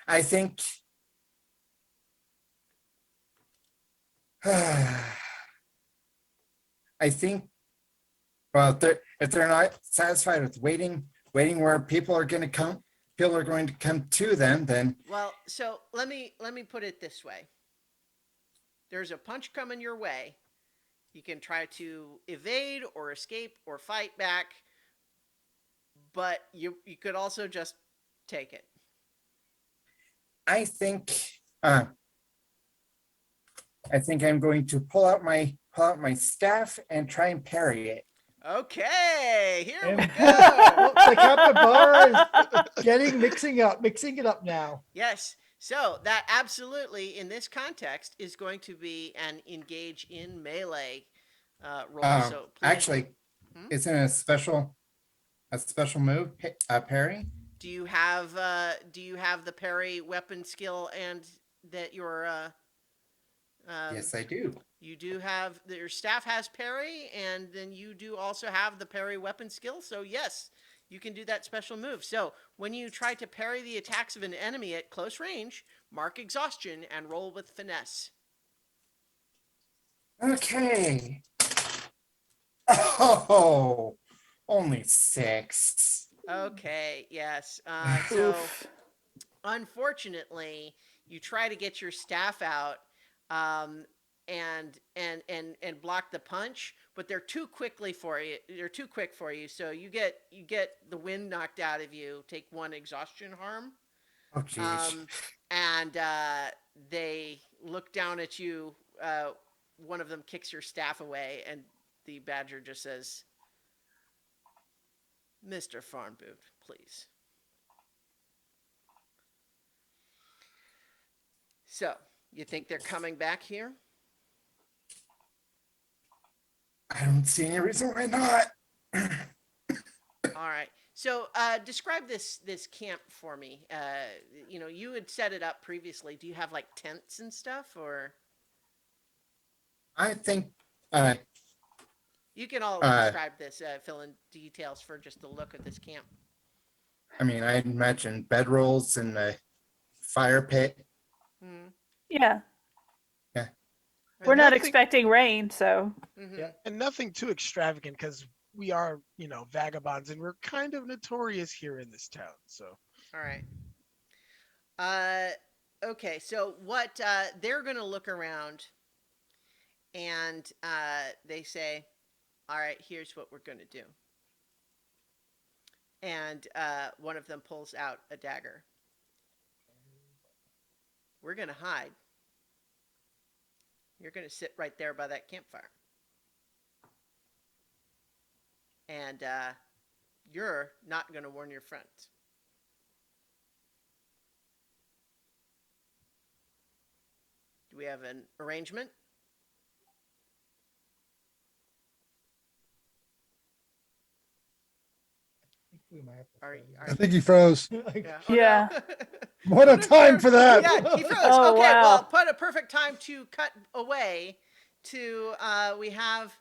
I think I think, well, if they're not satisfied with waiting where people are going to come to them, then Well, so let me put it this way. There's a punch coming your way. You can try to evade or escape or fight back, but you could also just take it. I think uh, I think I'm going to pull out my staff and try and parry it. Okay, here we And go. the captain bar is mixing it up now. Yes. So that absolutely, in this context, is going to be an engage in melee roll. So please, Actually, isn't it a special move, parry? do you have the parry weapon skill and that your Yes, I do. you do have your staff has parry, and then you do also have the parry weapon skill. So yes, you can do that special move. So when you try to parry the attacks of an enemy at close range, mark exhaustion and roll with finesse. Okay. Oh, only 6. Okay, yes. So Oof. unfortunately, you try to get your staff out and block the punch, but they're too quickly for you. They're too quick for you, so you get the wind knocked out of you. Take 1 exhaustion harm, Oh, geez. and they look down at you. One of them kicks your staff away, and the Badger just says, "Mr. Farnboot, please." So, you think they're coming back here? I don't see any reason why not. All right. So, describe this camp for me. You had set it up previously. Do you have like tents and stuff, or I think uh, you can all Uh, describe this, fill in details for just the look of this camp? I mean, I'd imagine bedrolls and a fire pit. Hmm. Yeah, Yeah. we're not Nothing- expecting rain, so Mm-hmm. Yeah. and nothing too extravagant because we are, vagabonds and we're kind of notorious here in this town. So All right. Okay. So what they're gonna look around, and they say, "All right, here's what we're gonna do." And one of them pulls out a dagger. We're gonna hide. You're gonna sit right there by that campfire, and you're not gonna warn your friends. Do we have an arrangement? We might have to Are, throw you I think he froze. out. yeah. Yeah. No. What a What if time they're- for that. Yeah, he froze. Oh, Okay, well, wow. put a perfect time to cut away to we have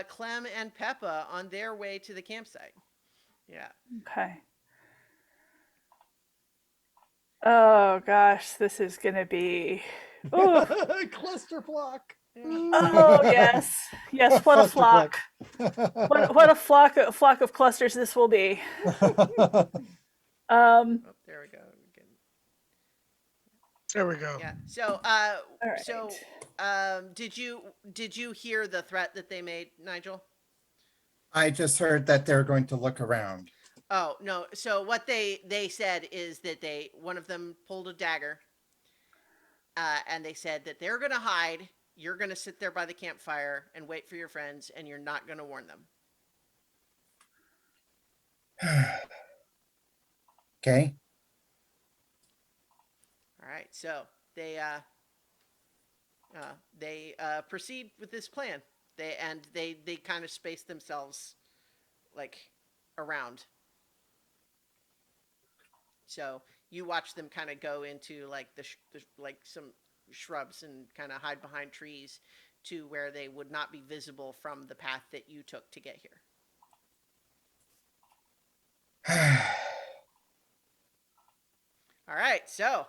Clem and Peppa on their way to the campsite. Yeah. Okay. Oh gosh, this is gonna be. Ooh. Cluster block. Oh yes, yes. What a Clusterfuck. flock! What a flock of clusters this will be. Um. Oh, there we go. There we go. Yeah. So All right. so did you hear the threat that they made, Nigel? I just heard that they're going to look around. Oh, no. So what they said is that one of them pulled a dagger. And they said that they're going to hide. You're going to sit there by the campfire and wait for your friends, and you're not going to warn them. Okay. All right. So they proceed with this plan. They kind of space themselves like around. So you watch them kind of go into like like some shrubs and kind of hide behind trees to where they would not be visible from the path that you took to get here. All right, so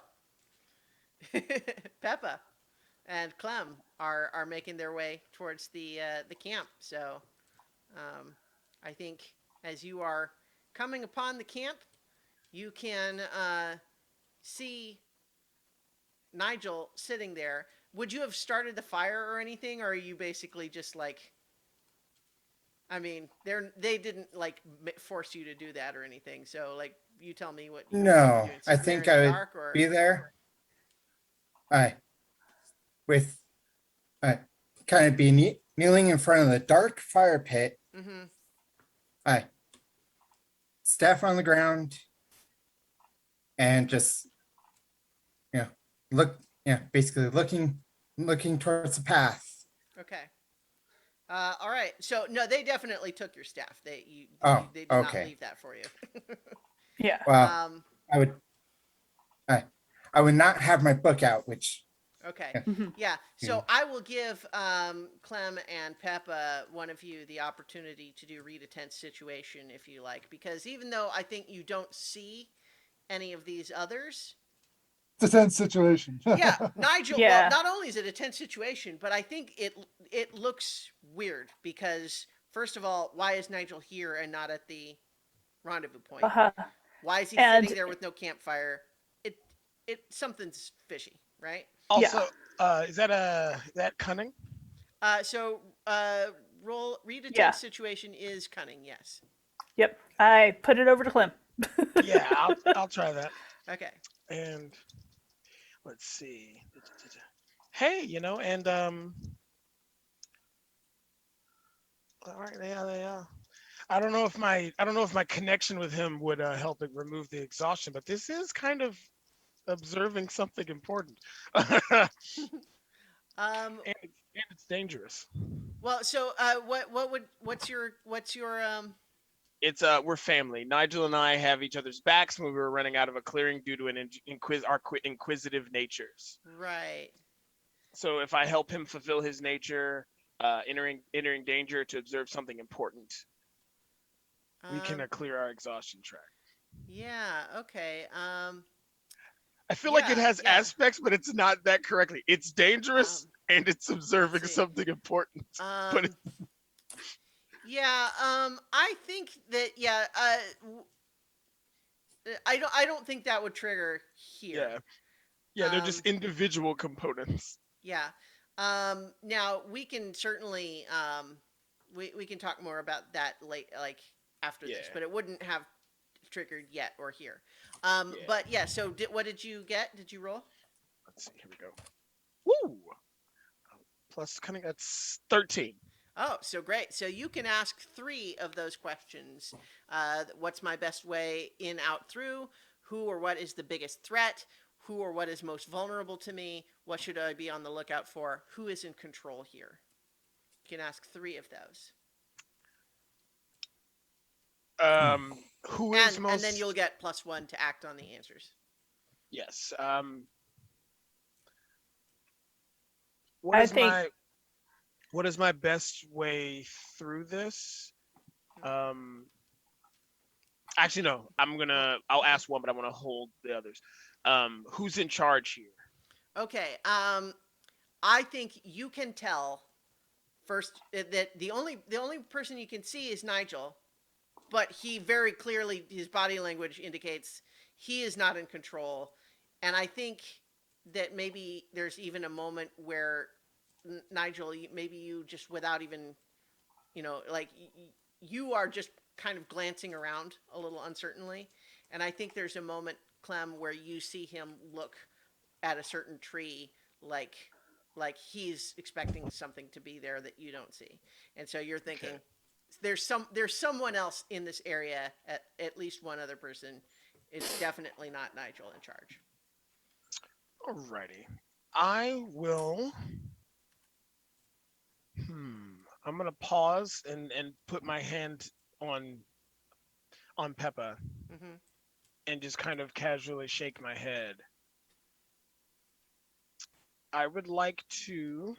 Peppa and Clem are making their way towards the camp. So I think as you are coming upon the camp, you can see Nigel sitting there. Would you have started the fire or anything, or are you basically just like? I mean, they didn't like force you to do that or anything. So like, you tell me what you would be No, doing. I Sitting there think in the I would dark, or be there. With kind of be kneeling in front of the dark fire pit. Mm-hmm. Staff on the ground, and just basically looking towards the path. Okay. All right. So no, they definitely took your staff. They did not Okay. leave that for you. Yeah. Well, I would not have my book out, which Okay. Mhm. Yeah. So I will give Clem and Peppa, one of you, the opportunity to do read a tense situation if you like, because even though I think you don't see any of these others, It's a tense situation. yeah, Nigel. Yeah. Well, not only is it a tense situation, but I think it looks weird because first of all, why is Nigel here and not at the rendezvous point? Uh-huh. Why is he And- sitting there with no campfire? Something's fishy, right? Also, is that cunning? So read a Yeah. tense situation is cunning. Yes. Yep. I put it over to Clem. Yeah, I'll try that. Okay. And let's see. Hey, and all right, yeah. I don't know if my connection with him would help it remove the exhaustion, but this is kind of observing something important. Um. And it's dangerous. Well, so what's your It's we're family. Nigel and I have each other's backs when we were running out of a clearing due to our inquisitive natures. right? So if I help him fulfill his nature, entering danger to observe something important, we can clear our exhaustion track. Yeah. Okay. I feel like it Yeah, has yeah. aspects, but it's not that correctly. It's dangerous and it's observing let's see. something important. But Yeah. I think that. Yeah. I don't think that would trigger here. yeah, they're just individual components. Yeah. Now we can certainly we can talk more about that late, like after this, Yeah. but it wouldn't have triggered yet or here. Yeah. But yeah. So what did you get? Did you roll? Let's see. Here we go. Woo! Plus cunning. That's 13. Oh, so great. So you can ask 3 of those questions. What's my best way in, out, through? Who or what is the biggest threat? Who or what is most vulnerable to me? What should I be on the lookout for? Who is in control here? You can ask 3 of those. Who is most? And then you'll get +1 to act on the answers. Yes. What I is think my best way through this? Um, Actually, no. I'll ask one, but I want to hold the others. Who's in charge here? Okay. I think you can tell first that the only person you can see is Nigel, but he very clearly, his body language indicates he is not in control, and I think that maybe there's even a moment where Nigel, maybe you just without even, like you are just kind of glancing around a little uncertainly, and I think there's a moment, Clem, where you see him look at a certain tree like he's expecting something to be there that you don't see, and so you're thinking Okay. there's someone else in this area, at least one other person. It's definitely not Nigel in charge. Alrighty. I will. I'm gonna pause and put my hand on Peppa Hmm. and just kind of casually shake my head. I would like to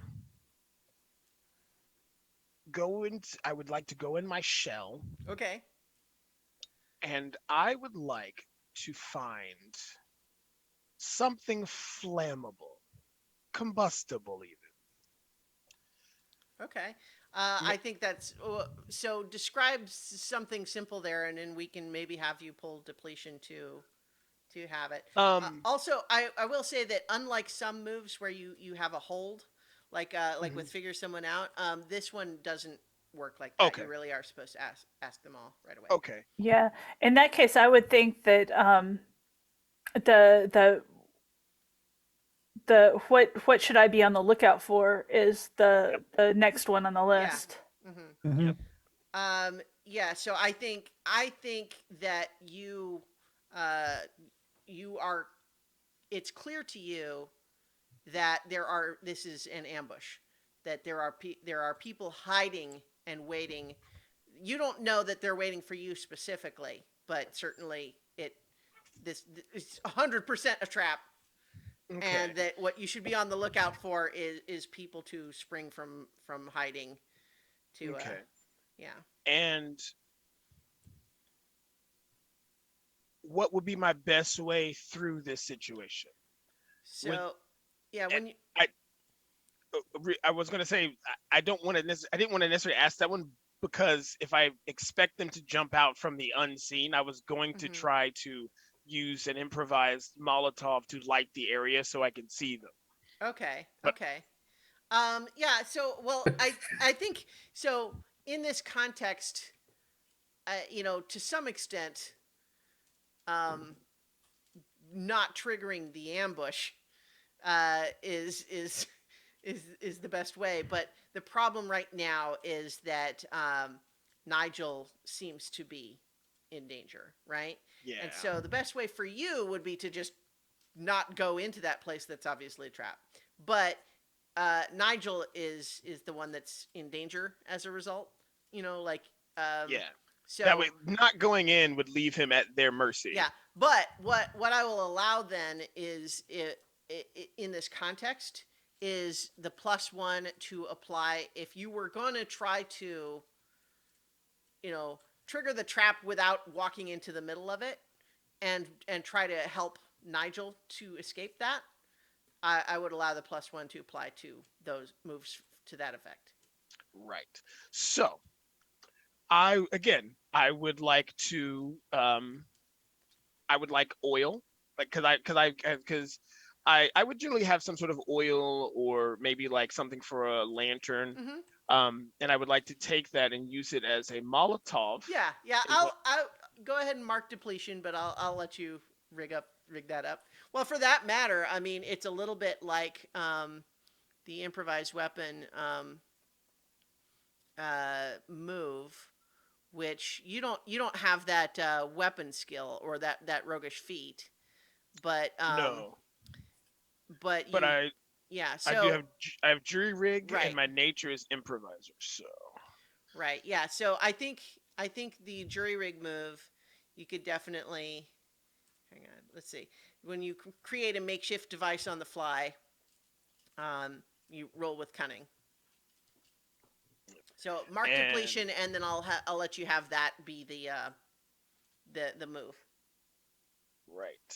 I would like to go in my shell, Okay. and I would like to find something flammable, combustible even. Okay. Ma- I think that's so. Describe something simple there, and then we can maybe have you pull depletion to have it. Um, Also, I will say that unlike some moves where you have a hold, like with mhm. figure someone out, this one doesn't work like that. Okay, You really are supposed to ask them all right away. okay, yeah. In that case, I would think that the the what should I be on the lookout for is yep, the next one on the Yeah. list. Hmm. Mhm. yep, Yeah. So I think that uh, you are. It's clear to you that this is an ambush, that there are people hiding and waiting. You don't know that they're waiting for you specifically, but certainly this is 100% a trap, okay, and that what you should be on the lookout for is people to spring from hiding to okay. yeah. And what would be my best way through this situation? Would So yeah, eh, when you I I was gonna say I don't want to. I didn't want to necessarily ask that one because if I expect them to jump out from the unseen, I was going to mhm. try to use an improvised Molotov to light the area so I can see them. Okay, But okay. Yeah, so well, I think so in this context, to some extent, um, not triggering the ambush is the best way. But the problem right now is that Nigel seems to be in danger, right? And yeah, so the best way for you would be to just not go into that place that's obviously a trap. But Nigel is the one that's in danger as a result. Like um, yeah. That way, so not going in would leave him at their mercy. yeah. But what I will allow then is in this context is the +1 to apply if you were going to try to trigger the trap without walking into the middle of it and try to help Nigel to escape that. I would allow the +1 to apply to those moves to that effect. Right. So I would like to I would like oil, like because I would generally have some sort of oil or maybe like something for a lantern, Mm-hmm. and I would like to take that and use it as a Molotov. Yeah, yeah. And what? I'll go ahead and mark depletion, but I'll let you rig that up. Well, for that matter, I mean, it's a little bit like the improvised weapon move, which you don't have that weapon skill or that roguish feat, but No, but but you yeah. I do So I have jury rig and right, my nature is improviser. So right, yeah. So I think the jury rig move, you could definitely, hang on, let's see. When you create a makeshift device on the fly, you roll with cunning. So mark And- depletion, and then I'll let you have that be the move. Right.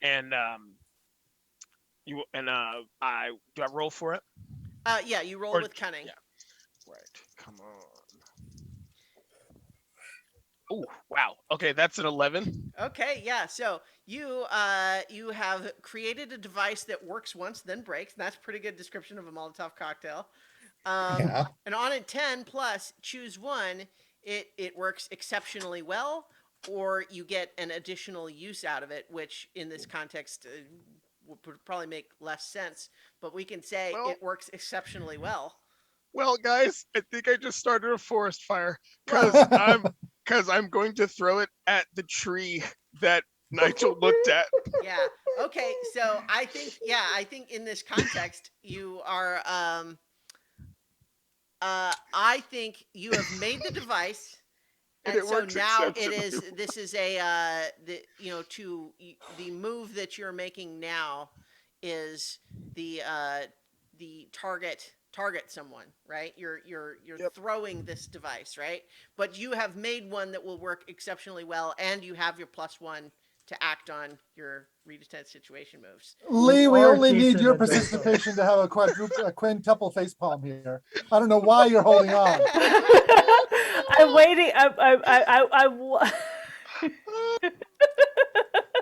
And I do I roll for it? Yeah, you roll Or- with cunning. yeah. Right. Come on. Oh, wow. Okay, that's an 11. Okay, yeah. So you have created a device that works once, then breaks. And that's a pretty good description of a Molotov cocktail. Yeah. And on a 10 plus, choose one. It works exceptionally well, or you get an additional use out of it, which in this context would probably make less sense. But we can say Well- it works exceptionally well. Well, guys, I think I just started a forest fire Well, because I'm going to throw it at the tree that Nigel looked at. yeah. Okay. So I think in this context, you are. I think you have made the device, And and it so works now it exceptionally is. This is the move that you're making now is the target someone, right? You're Yep. throwing this device, right? But you have made one that will work exceptionally well, and you have your +1 to act on your redetect situation moves. Lee, we are only need Jason your Mendoza. participation to have a quintuple facepalm here. I don't know why you're holding on. I'm waiting.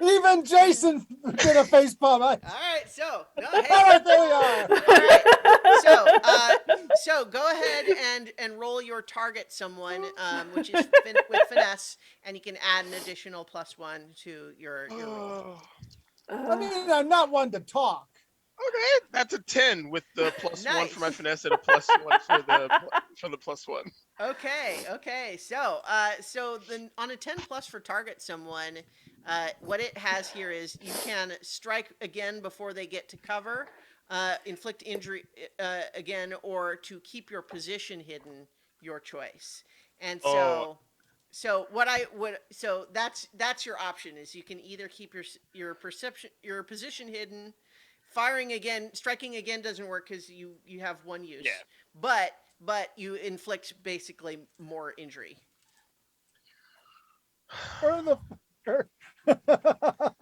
Even Jason did a facepalm. All right, so no, All hey, right, there we are. all right. So go ahead and roll your target someone, which is with finesse, and you can add an additional +1 to your roll. Oh, I mean, I'm not one to talk. okay, that's a 10 with the +1 for my Nice. finesse and a +1 for the +1. Okay. So then on a 10 plus for target someone, what it has here is you can strike again before they get to cover, inflict injury again, or to keep your position hidden, your choice. And Oh. so what I would so that's your option is you can either keep your position hidden, firing again, striking again doesn't work because you have one use. Yeah. But you inflict basically more injury. Burn the fucker.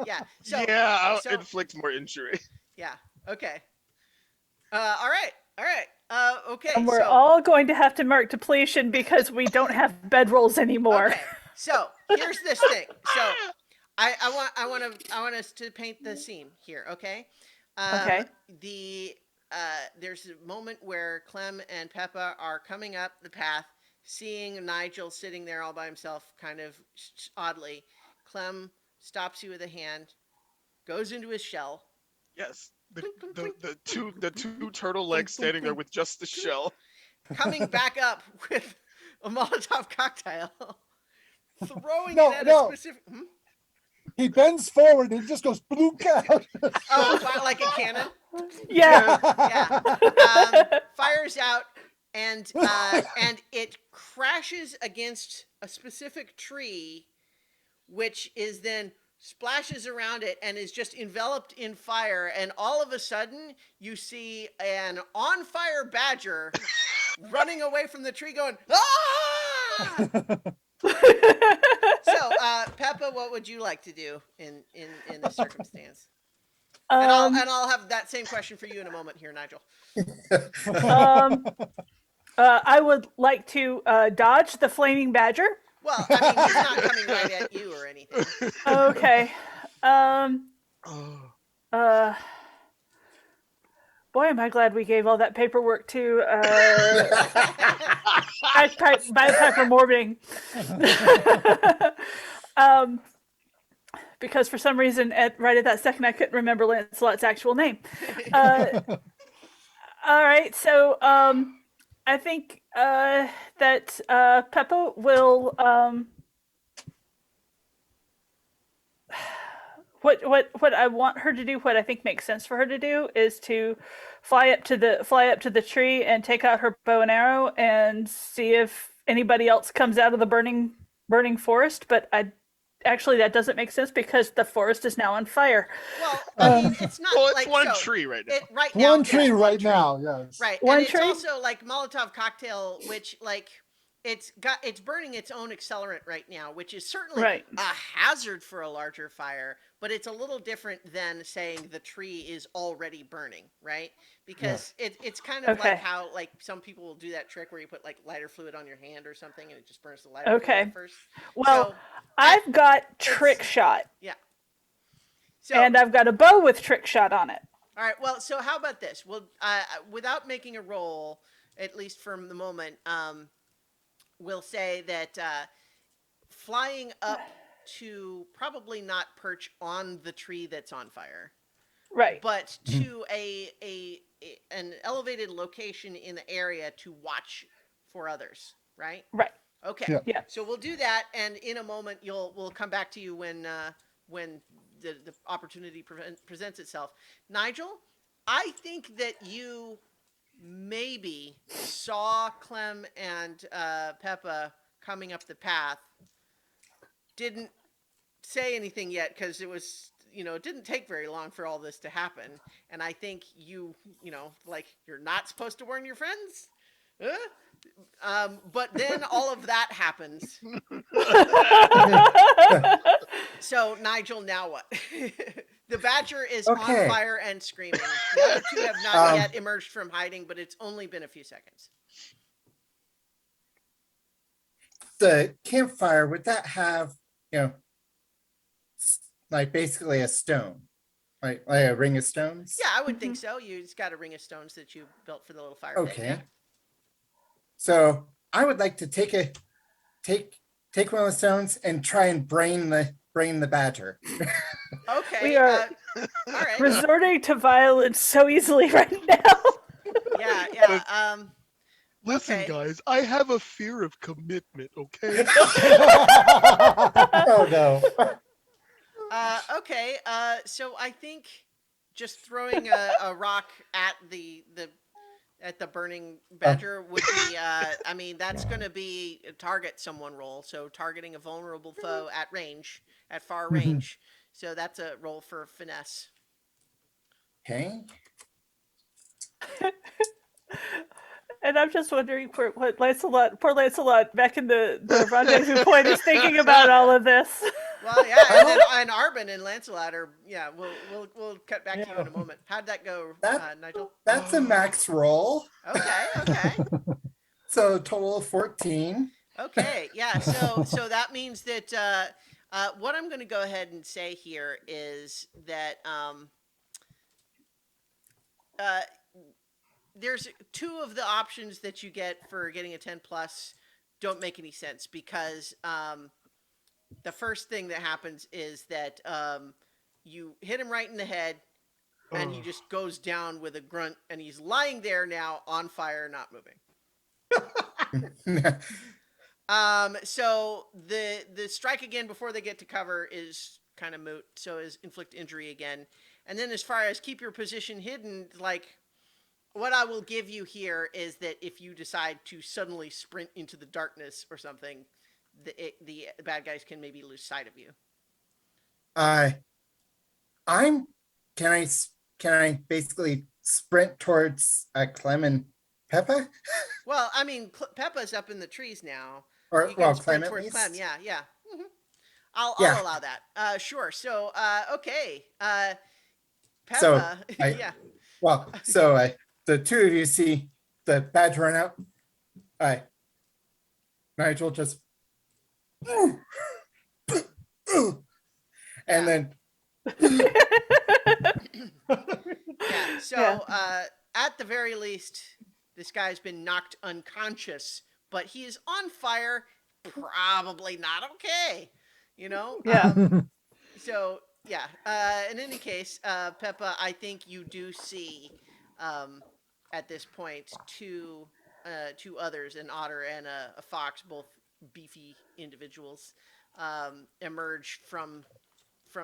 Yeah. So Yeah, I'll so- inflict more injury. yeah. Okay. All right. Okay. And we're so all going to have to mark depletion because we don't have bedrolls anymore. okay. So here's this thing. So I want us to paint the scene here. Okay. Okay. There's a moment where Clem and Peppa are coming up the path, seeing Nigel sitting there all by himself, kind of oddly. Clem stops you with a hand, goes into his shell, Yes. Clink, clink, clink. The two turtle legs clink, standing there clink. with just the shell. coming back up with a Molotov cocktail, throwing No, it at no. a specific. He bends forward and it just goes bloop out. Oh, like a cannon. Yeah. Yeah. Fires out, and it crashes against a specific tree, which is then splashes around it and is just enveloped in fire. And all of a sudden, you see an on fire badger running away from the tree, going ah! So, Peppa, what would you like to do in this circumstance? And I'll have that same question for you in a moment here, Nigel. I would like to dodge the flaming badger. Well, I mean, he's not coming right at you or anything. Okay. Boy, am I glad we gave all that paperwork to Bagpiper Morbing. Because for some reason, right at that second, I couldn't remember Lancelot's actual name. All right, so I think that Peppa will. What I want her to do, what I think makes sense for her to do, is to fly up to the tree and take out her bow and arrow and see if anybody else comes out of the burning forest, but actually that doesn't make sense because the forest is now on fire. Well, I mean, it's not Well, it's like one so, tree right now. It right now. One it's tree one right tree. now, yes. Right, One and it's tree? also like Molotov cocktail, which like it's burning its own accelerant right now, which is certainly Right. a hazard for a larger fire, but it's a little different than saying the tree is already burning, right? Because it's kind of like Okay. how like some people will do that trick where you put like lighter fluid on your hand or something and it just burns the lighter fluid Okay. at first. Well, So I've got trick shot, yeah. So and I've got a bow with trick shot on it. all right. Well, so how about this? Well, without making a roll, at least from the moment, we'll say that flying up to probably not perch on the tree that's on fire, Right. but to an elevated location in the area to watch for others. Right. Right. Okay. Yeah. Yeah. So we'll do that, and in a moment, we'll come back to you when the opportunity presents itself. Nigel, I think that you maybe saw Clem and Peppa coming up the path. Didn't say anything yet because it was, it didn't take very long for all this to happen. And I think like you're not supposed to warn your friends. But then all of that happens. So Nigel, now what? The badger is Okay. on fire and screaming. The other two have not yet emerged from hiding, but it's only been a few seconds. The campfire, would that have, like basically a stone, like a ring of stones? Yeah, I would think so. You just got a ring of stones that you built for the little fire pit. Okay. Yeah. So I would like to take one of the stones and try and brain the badger. Okay. We are all right. resorting to violence so easily right now. Yeah. Yeah. Listen, Okay. guys, I have a fear of commitment. Okay. Oh no. Okay. So I think just throwing a rock at the burning badger would be. I mean, that's going to be a target someone roll. So targeting a vulnerable foe at far range. So that's a roll for finesse. Okay. And I'm just wondering what poor Lancelot, back in the rendezvous point, is thinking about all of this. Well, yeah, and Arbin and Lancelot are. Yeah, we'll cut back to you in a moment. How'd that go, Nigel? That's a max roll. Okay. So total of 14. Okay, yeah. So that means that what I'm going to go ahead and say here is that there's two of the options that you get for getting a 10 plus don't make any sense because the first thing that happens is that you hit him right in the head and he just goes down with a grunt and he's lying there now on fire, not moving. So the strike again before they get to cover is kind of moot. So is inflict injury again. And then as far as keep your position hidden, like what I will give you here is that if you decide to suddenly sprint into the darkness or something, the bad guys can maybe lose sight of you. Can I basically sprint towards Clem and Peppa? Well, I mean, Peppa's up in the trees now. Or You can sprint Clem at towards least? Clem. Yeah. Mm-hmm. I'll Yeah. allow that. Sure. So, okay. Peppa. So, yeah. Well, so the two of you see the badger run out. Nigel just and then Yeah. So, at the very least, this guy's been knocked unconscious, but he is on fire. Probably not okay. Yeah. So yeah. In any case, Peppa, I think you do see, at this point, two others, an otter and a fox, both beefy individuals, emerge from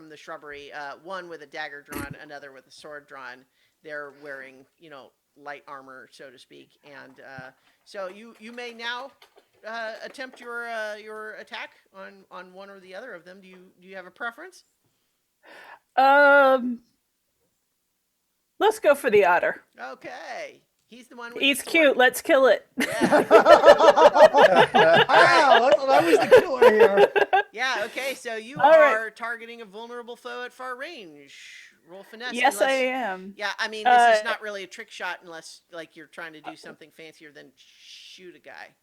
the shrubbery. One with a dagger drawn, another with a sword drawn. They're wearing, light armor, so to speak, and so you may now attempt your attack on one or the other of them? Do you have a preference? Um, let's go for the otter. Okay, he's the one with He's the sword. cute. Let's kill it. Yeah, Wow, that was the killer here. yeah. Okay, so you All right. are targeting a vulnerable foe at far range. Roll finesse. Yes, I unless, am. Yeah, I mean this is Uh, not really a trick shot unless like you're trying to do something fancier than shoot a guy.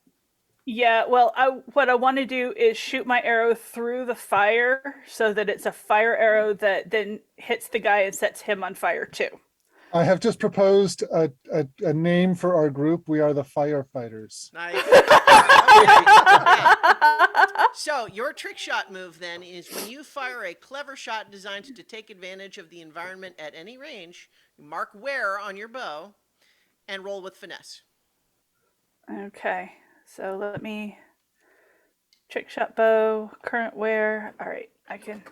Yeah, well, what I want to do is shoot my arrow through the fire so that it's a fire arrow that then hits the guy and sets him on fire too. I have just proposed a name for our group. We are the firefighters. Nice. Okay. So your trick shot move then is when you fire a clever shot designed to take advantage of the environment at any range, you mark where on your bow and roll with finesse. Okay, so let me trick shot bow, current wear. All right, I can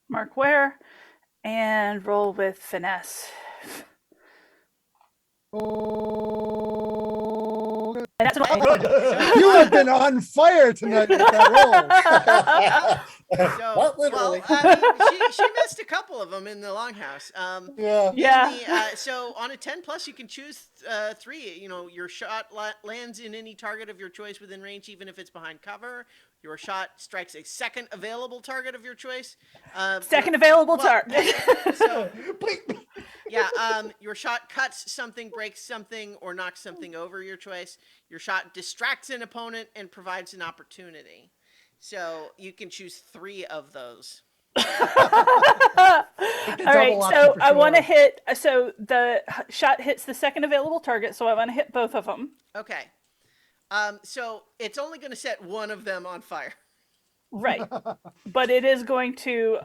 mark where and roll with finesse. Oh, And that's an you have been on fire tonight with that roll. So, What, literally? well, I mean, she missed a couple of them in the longhouse. Yeah. Yeah. So on a 10 plus, you can choose 3. You know, your shot lands in any target of your choice within range, even if it's behind cover. Your shot strikes a second available target of your choice. Second available well, target. So, yeah, your shot cuts something, breaks something, or knocks something over your choice. Your shot distracts an opponent and provides an opportunity. So you can choose 3 of those. All right, Double option so for I want to sure. hit. So the shot hits the second available target, so I want to hit both of them. Okay. So it's only going to set one of them on fire. Right, but it is going to.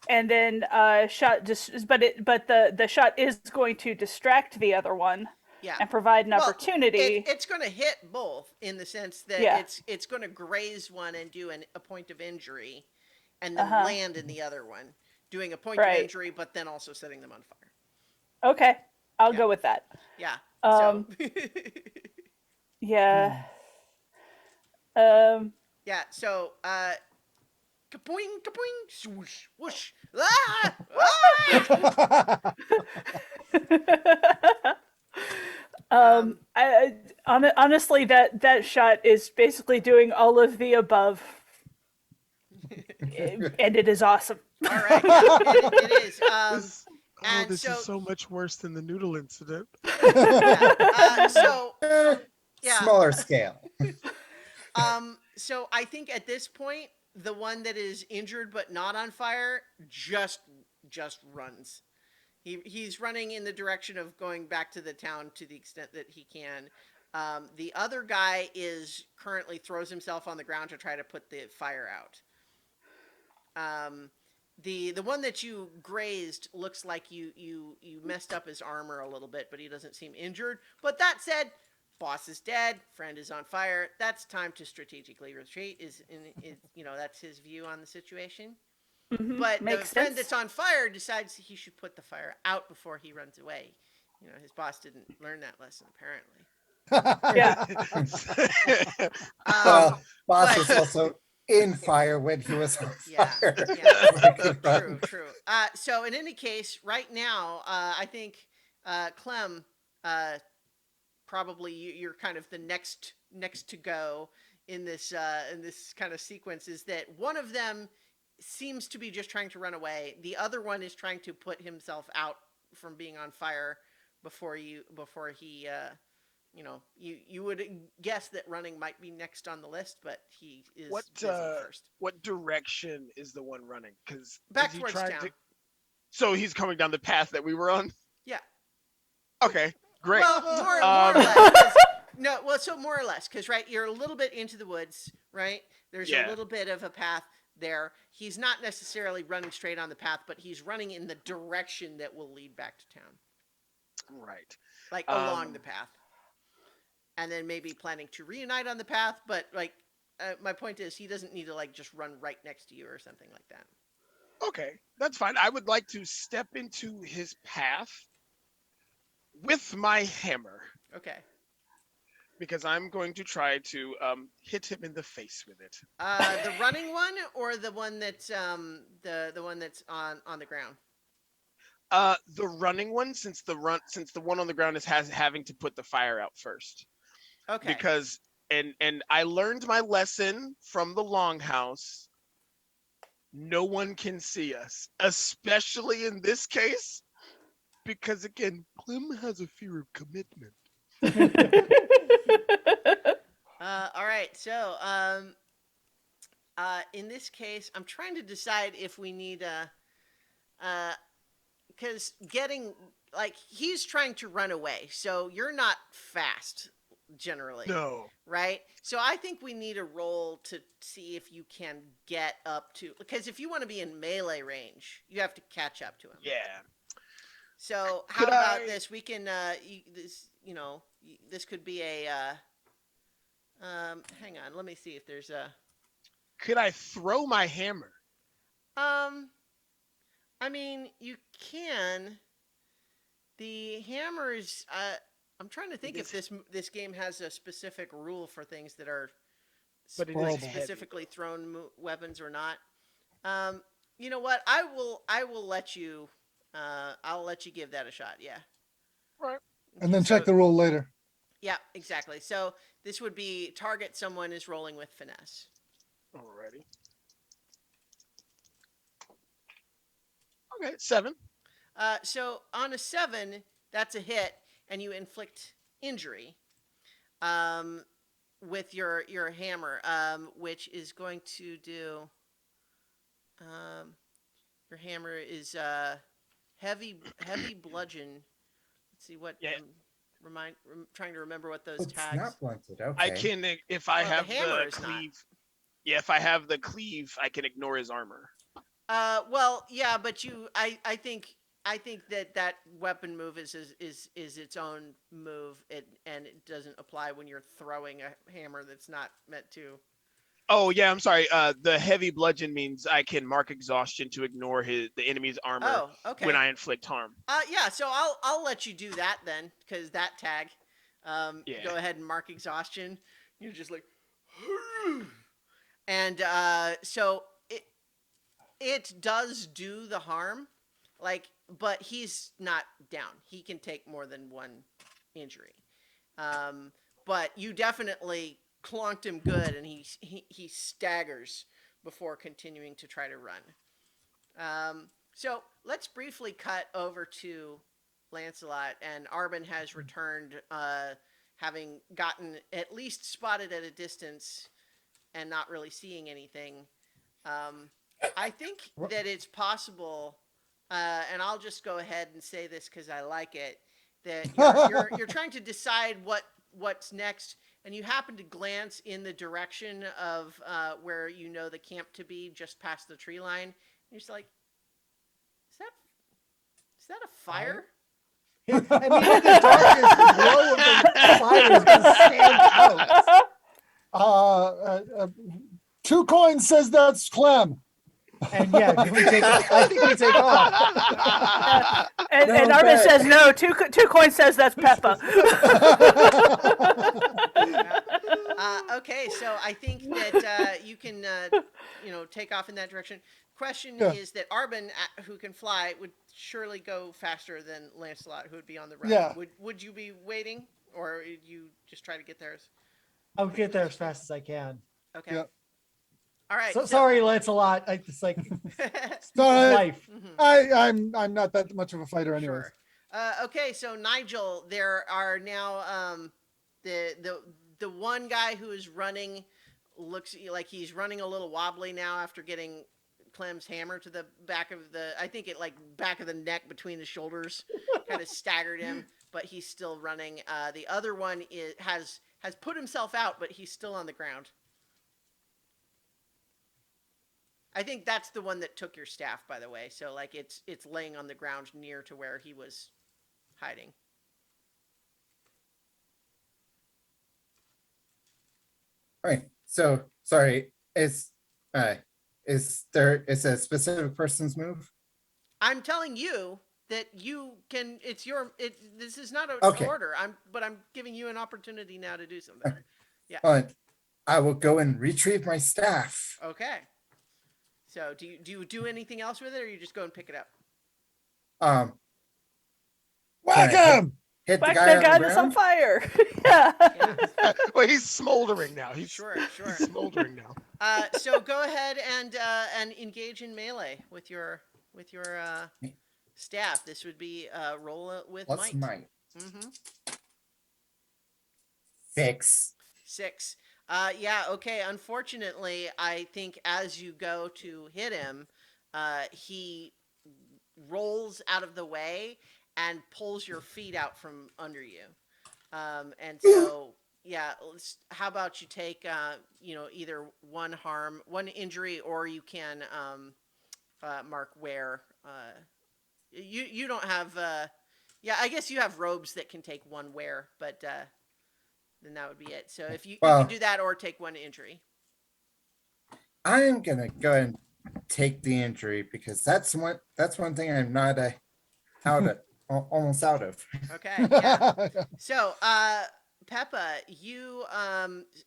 And then shot just, but the shot is going to distract the other one Yeah. and provide an Well, opportunity. it's going to hit both in the sense that Yeah. it's going to graze one and do a point of injury, and then Uh-huh. land in the other one, doing a point Right. of injury, but then also setting them on fire. Okay, I'll Yeah. go with that. Yeah. Um, So. Yeah. Um. Yeah. So. Kapoing, kapoing, swoosh, whoosh. Ah! Ah! Honestly, that shot is basically doing all of the above, and it is awesome. All right. It is. This, and this so- is so much worse than the noodle incident. Yeah. So. Yeah. Smaller scale. So I think at this point, the one that is injured but not on fire just runs. He's running in the direction of going back to the town to the extent that he can. The other guy is currently throws himself on the ground to try to put the fire out. The one that you grazed looks like you messed up his armor a little bit, but he doesn't seem injured. But that said, boss is dead, friend is on fire. That's time to strategically retreat. That's his view on the situation. Mhm, But the makes friend sense. that's on fire decides he should put the fire out before he runs away. You know, his boss didn't learn that lesson apparently. Yeah. Well, boss but- was also in fire when he was on Yeah, fire. yeah. True. So in any case, right now, I think Clem, probably you're kind of the next to go in this kind of sequence. Is that one of them seems to be just trying to run away. The other one is trying to put himself out from being on fire before he you would guess that running might be next on the list, but he is busy first. What direction is the one running? Because Back towards town. So he's coming down the path that we were on. Yeah. Okay. Great. Well, more or less. More or less, because right, you're a little bit into the woods, right? There's a little bit of a path there. He's not necessarily running straight on the path, but he's running in the direction that will lead back to town, Right. like along the path, and then maybe planning to reunite on the path. But like, my point is, he doesn't need to like just run right next to you or something like that. Okay, that's fine. I would like to step into his path with my hammer. Okay. because I'm going to try to hit him in the face with it. The running one or the one that's the one that's on the ground? The running one, since the one on the ground is having to put the fire out first. Okay. Because and I learned my lesson from the longhouse. No one can see us, especially in this case, because again, Clem has a fear of commitment. All right. So, in this case, I'm trying to decide if we need because getting like he's trying to run away, so you're not fast generally, No. right? So I think we need a roll to see if you can get up to, because if you want to be in melee range, you have to catch up to him. Yeah. So how Could about I- this? We can this could be a hang on, let me see if there's a Could I throw my hammer? I mean, you can. The hammer is. I'm trying to think if this game has a specific rule for things that are But it is heavy. specifically thrown weapons or not. You know what? I will let you. I'll let you give that a shot. Yeah. Right. And then So- check the rule later. Yeah, exactly. So this would be target someone is rolling with finesse. Alrighty. Okay, 7. So on a 7, that's a hit, and you inflict injury with your hammer, which is going to do. Your hammer is heavy bludgeon. Let's see what. Yeah. Trying to remember what those It's tags. not blunted. Okay. I can if I Well, the have hammer the is not. cleave. Yeah, if I have the cleave, I can ignore his armor. Well, yeah, but I think that weapon move is its own move, and it doesn't apply when you're throwing a hammer that's not meant to. Oh yeah, I'm sorry. The heavy bludgeon means I can mark exhaustion to ignore the enemy's armor Oh, okay. when I inflict harm. Yeah, so I'll let you do that then, because that tag. Yeah. Go ahead and mark exhaustion. You're just like, and so it does do the harm, like, but he's not down. He can take more than one injury. But you definitely clunked him good, and he staggers before continuing to try to run. So let's briefly cut over to Lancelot, and Arbin has returned, having gotten at least spotted at a distance and not really seeing anything. I think that it's possible, and I'll just go ahead and say this because I like it, that you're trying to decide what's next, and you happen to glance in the direction of where you know the camp to be, just past the tree line. And you're just like, is that a fire? I mean, in the darkness, the glow of the fire is going to stand out. 2 coins says that's Clem. And yeah, I think we take off. And, No and Armin bet. says no. Two coins says that's Peppa. Okay, so I think that you can, take off in that direction. Question Yeah. is that Arbin, who can fly, would surely go faster than Lancelot, who would be on the run. Yeah. Would you be waiting, or would you just try to get there? I'll get there as fast as I can. Okay. Yeah. All right. So sorry, Lancelot. It's like So life. I'm not that much of a fighter anyways. Sure. Okay, so Nigel, there are now the one guy who is running looks like he's running a little wobbly now after getting Clem's hammer to the back of back of the neck between his shoulders, kind of staggered him, but he's still running. The other one has put himself out, but he's still on the ground. I think that's the one that took your staff, by the way. So like it's laying on the ground near to where he was hiding. All right. So sorry. Is there a specific person's move? I'm telling you that you can. It's your. This is not an Okay. order. But I'm giving you an opportunity now to do something. Yeah. But I will go and retrieve my staff. Okay. So do you do anything else with it, or you just go and pick it up? Um, Whack can I him! hit the Whack guy the on guy the that's on ground? fire. Yeah. Yeah. Well, he's smoldering now. Sure. He's smoldering now. So go ahead and engage in melee with your staff. This would be roll it with What's might. mine? Mm-hmm. 6. 6. Yeah. Okay. Unfortunately, I think as you go to hit him, he rolls out of the way and pulls your feet out from under you. And so, yeah, how about you take, either one injury, or you can mark where. You don't have. Yeah, I guess you have robes that can take one wear, but then that would be it. So if you Well- can do that or take one injury. I am gonna go and take the injury because that's one thing I'm not almost out of. Okay. Yeah. So, Peppa, you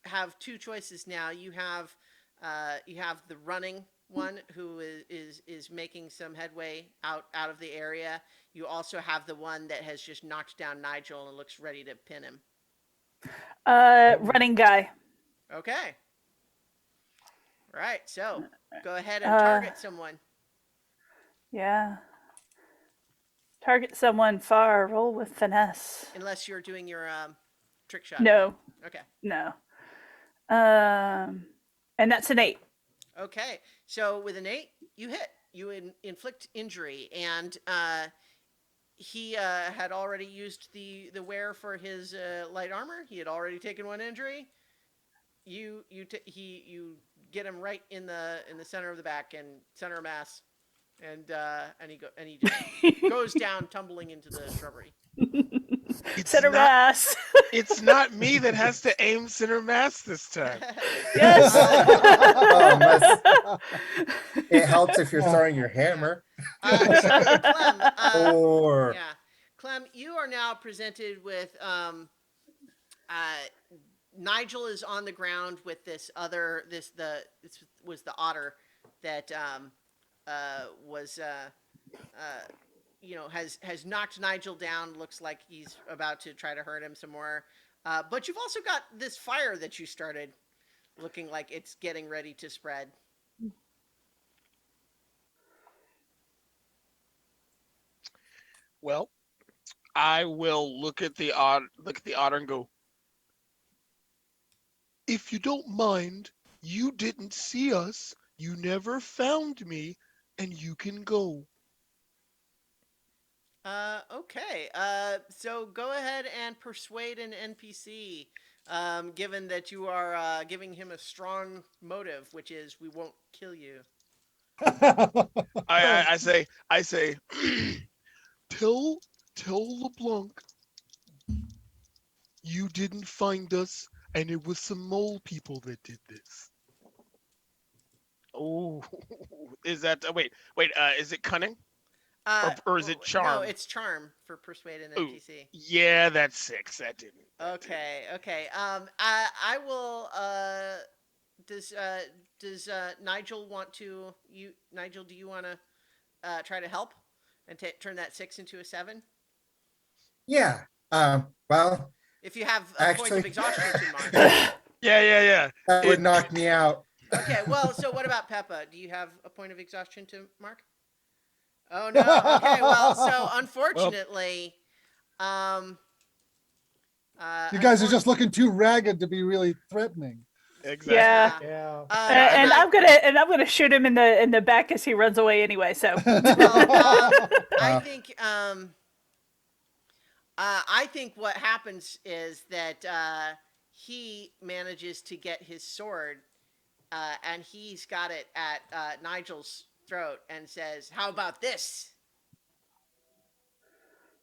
have two choices now. You have the running one who is making some headway out of the area. You also have the one that has just knocked down Nigel and looks ready to pin him. Running guy. Okay. Right. So go ahead and target someone. Yeah. Target someone far. Roll with finesse. Unless you're doing your trick shot. No. Okay. No. And that's an 8. Okay, so with an 8, you hit. You inflict injury, and he had already used the wear for his light armor. He had already taken one injury. You get him right in the center of the back and center of mass, and he just goes down tumbling into the shrubbery. Center mass. It's not me that has to aim center mass this time. Yes. It helps if you're throwing your hammer. So Clem, Or yeah, Clem, you are now presented with Nigel is on the ground with this was the otter that was has knocked Nigel down. Looks like he's about to try to hurt him some more. But you've also got this fire that you started, looking like it's getting ready to spread. Well, I will look at the otter and go, if you don't mind, you didn't see us, you never found me, and you can go. Okay. So go ahead and persuade an NPC, given that you are giving him a strong motive, which is we won't kill you. I say, tell LeBlanc you didn't find us, and it was some mole people that did this. Oh, is that wait? Is it cunning? Or is it charm? No, it's charm for persuade an Ooh, NPC. yeah, that's 6. That didn't. Okay. I will. Does Nigel want to? Nigel, do you want to try to help and turn that 6 into a 7? yeah. Well, If you have a point of Actually- exhaustion to mark. Yeah. that would knock me out. Okay. Well, so what about Peppa? Do you have a point of exhaustion to mark? Oh no. Okay. Well, so unfortunately, You guys are just looking too ragged to be really threatening. Exactly. Yeah. Yeah. And I'm gonna shoot him in the back as he runs away anyway. So I think what happens is that he manages to get his sword, and he's got it at Nigel's throat, and says, "How about this?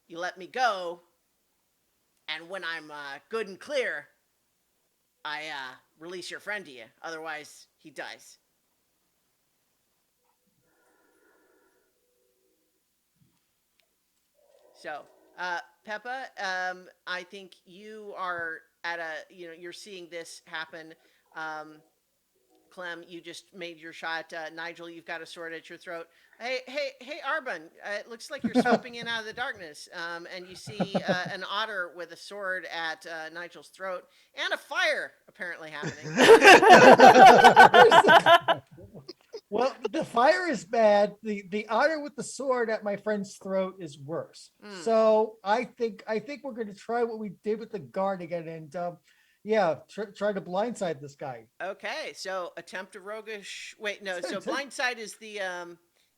You let me go, and when I'm good and clear, I release your friend to you. Otherwise, he dies." So, Peppa, I think you are at you're seeing this happen. Clem, you just made your shot. Nigel, you've got a sword at your throat. Hey, Arbon, it looks like you're swooping in out of the darkness, and you see an otter with a sword at Nigel's throat, and a fire apparently happening. Well, the fire is bad. The otter with the sword at my friend's throat is worse. Mm. So I think we're going to try what we did with the guard again, and try to blindside this guy. Okay, so attempt a roguish. Wait, no. So blindside is the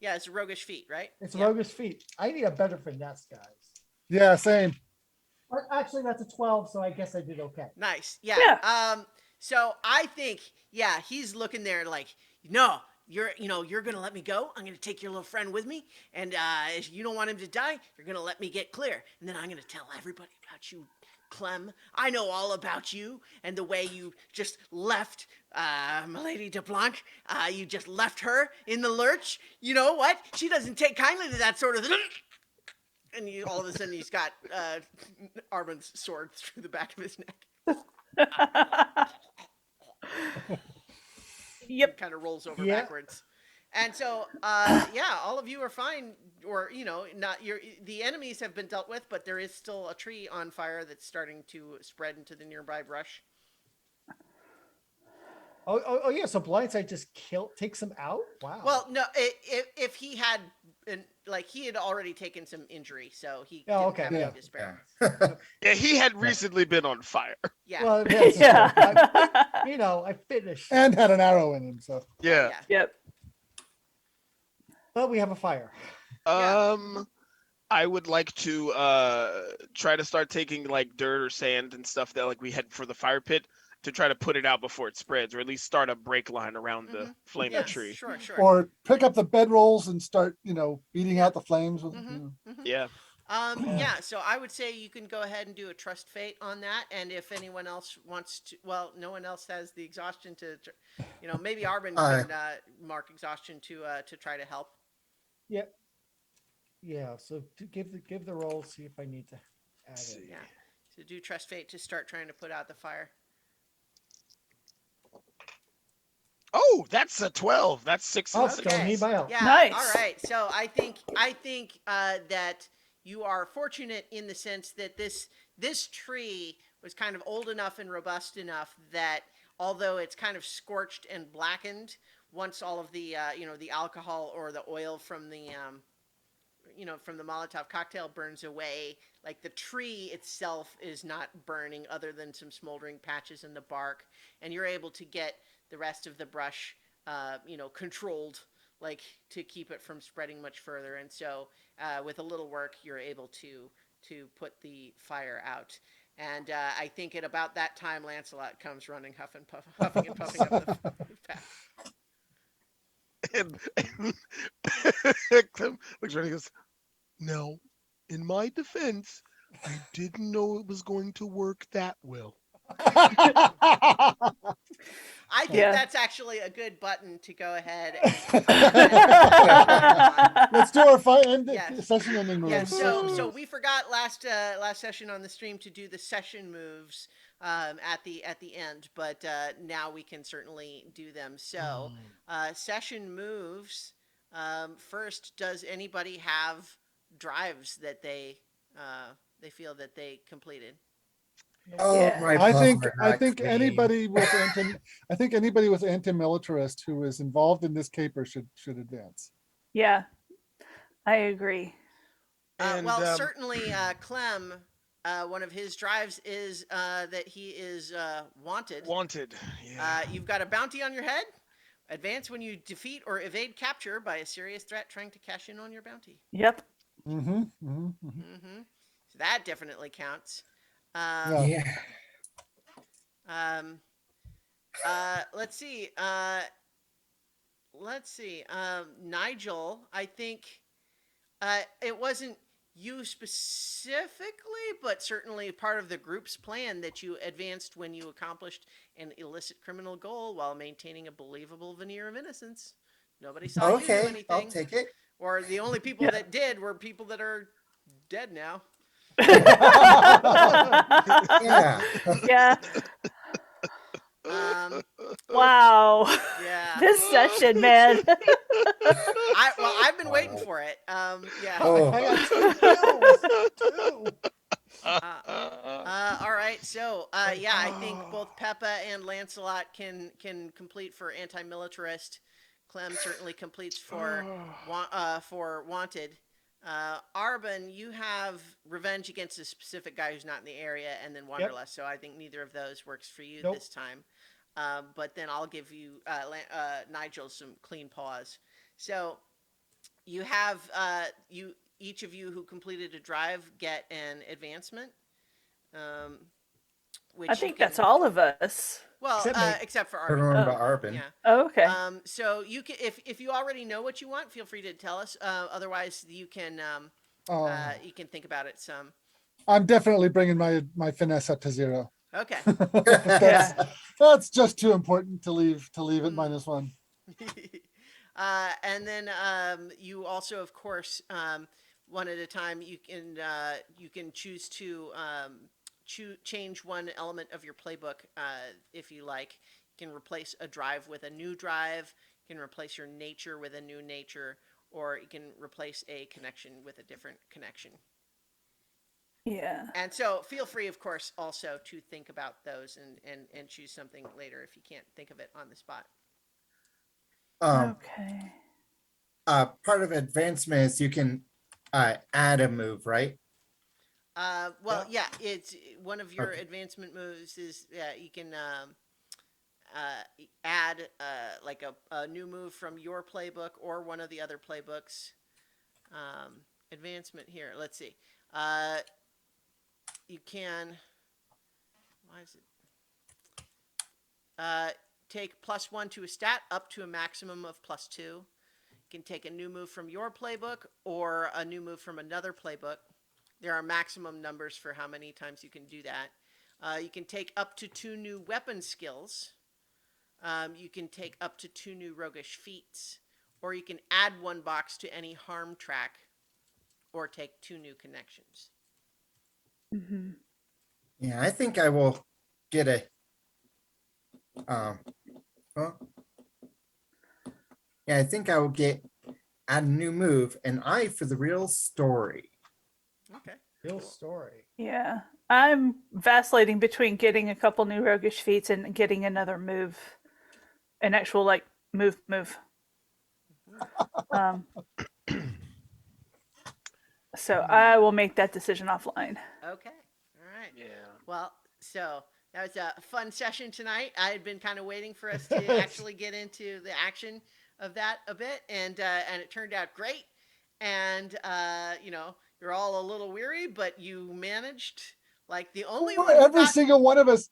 it's a roguish feat, right? It's Yeah. roguish feat. I need a better finesse, guys. Yeah, same. But actually, that's a 12, so I guess I did okay. Nice. Yeah. Yeah. So I think, he's looking there like, no, you're gonna let me go. I'm gonna take your little friend with me, and if you don't want him to die, you're gonna let me get clear, and then I'm gonna tell everybody about you, Clem. I know all about you and the way you just left Milady de Blanc. You just left her in the lurch. You know what? She doesn't take kindly to that sort of thing. And all of a sudden, he's got Arbon's sword through the back of his neck. Yep. Kind of rolls over Yeah. backwards. And so, all of you are fine, or not. The enemies have been dealt with, but there is still a tree on fire that's starting to spread into the nearby brush. Oh yeah. So blindside just takes him out. Wow. Well, no, if he had, he had already taken some injury, so he Oh, didn't okay. have Yeah. any to spare. Yeah, he had recently been on fire. Yeah. Well, that's Yeah. I finished. And had an arrow in him, so. Yeah. Yep. But we have a fire. I would like to try to start taking like dirt or sand and stuff that like we had for the fire pit to try to put it out before it spreads, or at least start a break line around the flaming Yeah, tree. sure. Or pick up the bedrolls and start, beating out the flames with. Yeah. So I would say you can go ahead and do a trust fate on that, and if anyone else wants to, well, no one else has the exhaustion to, maybe Arbin can mark exhaustion to try to help. Yep. Yeah. So to give the roll, see if I need to add it. Yeah, so do trust fate to start trying to put out the fire. Oh, that's a 12. That's 6 and Oh, 6. don't need my help. Yeah. Nice. All right. So I think that you are fortunate in the sense that this tree was kind of old enough and robust enough that although it's kind of scorched and blackened, once all of the the alcohol or the oil from the from the Molotov cocktail burns away, like the tree itself is not burning other than some smoldering patches in the bark, and you're able to get the rest of the brush controlled, like to keep it from spreading much further. And so with a little work, you're able to put the fire out. And I think at about that time, Lancelot comes running, huffing and puffing up the path. And Clem looks around and goes, "No, in my defense, I didn't know it was going to work that well." I think Yeah. that's actually a good button to go ahead. Let's do our Yes. session ending moves. Yeah, so we forgot last session on the stream to do the session moves at the end, but now we can certainly do them. So session moves. First, does anybody have drives that they feel that they completed? Oh, Yeah. my I think bummer, I not think clean. anybody with anti-militarist who is involved in this caper should advance. Yeah. I agree. And, Certainly, Clem, one of his drives is that he is wanted. Wanted. Yeah. You've got a bounty on your head. Advance when you defeat or evade capture by a serious threat trying to cash in on your bounty. Yep. So that definitely counts. Yeah. Let's see. Nigel, I think it wasn't you specifically, but certainly part of the group's plan that you advanced when you accomplished an illicit criminal goal while maintaining a believable veneer of innocence. Nobody saw you do Okay, anything. I'll take it. Or the only people that did were people that are dead now. Yeah. Yeah. Um, Wow. yeah. This session, man. I've been waiting for it. Yeah. Oh. I got two kills. Two. All right. So, yeah, I think both Peppa and Lancelot can complete for anti-militarist. Clem certainly completes for wanted. Arbin, you have revenge against a specific guy who's not in the area, and then wanderlust. So I think neither of those works for you Nope. this time. But then I'll give you Nigel some clean paws. So you have each of you who completed a drive get an advancement. Which I you think can, that's all of us. well, Except me. except for I don't Arbin. remember Oh. Arbin. Yeah. Oh, okay. So you can, if you already know what you want, feel free to tell us. Otherwise, you can think about it some. I'm definitely bringing my finesse up to 0. Okay. that's, Yeah. that's just too important to leave at -1. And then you also, of course, one at a time, you can choose to change one element of your playbook if you like. You can replace a drive with a new drive. You can replace your nature with a new nature, or you can replace a connection with a different connection. Yeah. And so feel free, of course, also to think about those and choose something later if you can't think of it on the spot. Okay. Part of advancement is you can add a move, right? Well, yeah, it's one of your Okay. advancement moves is you can add like a new move from your playbook or one of the other playbooks. Advancement here. Let's see. You can. Why is it? Take +1 to a stat up to a maximum of +2. You can take a new move from your playbook or a new move from another playbook. There are maximum numbers for how many times you can do that. You can take up to 2 new weapon skills. You can take up to 2 new roguish feats. Or you can add 1 box to any harm track. Or take 2 new connections. Mm-hmm. Yeah, I think I will get a well, yeah, I think I will add a new move, an eye for the real story. Okay. Real story. Yeah. I'm vacillating between getting a couple new roguish feats and getting another move. An actual like move. So I will make that decision offline. Okay. All right. Yeah. Well, so that was a fun session tonight. I had been kind of waiting for us to actually get into the action of that a bit, and it turned out great. And you're all a little weary, but you managed. Like the only one. Every single one of us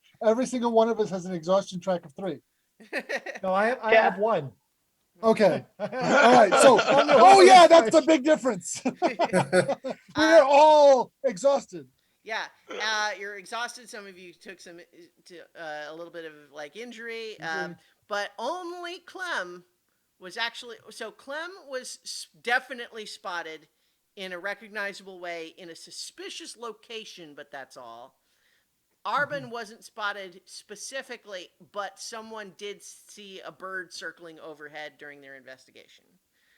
has an exhaustion track of 3. No, I Yeah. have 1. Okay. All right. So, I'm the oh one yeah, with that's the switch. big difference. We're all exhausted. Yeah, you're exhausted. Some of you took a little bit of like injury, but only Clem was actually. So Clem was definitely spotted in a recognizable way in a suspicious location, but that's all. Arbin wasn't spotted specifically, but someone did see a bird circling overhead during their investigation.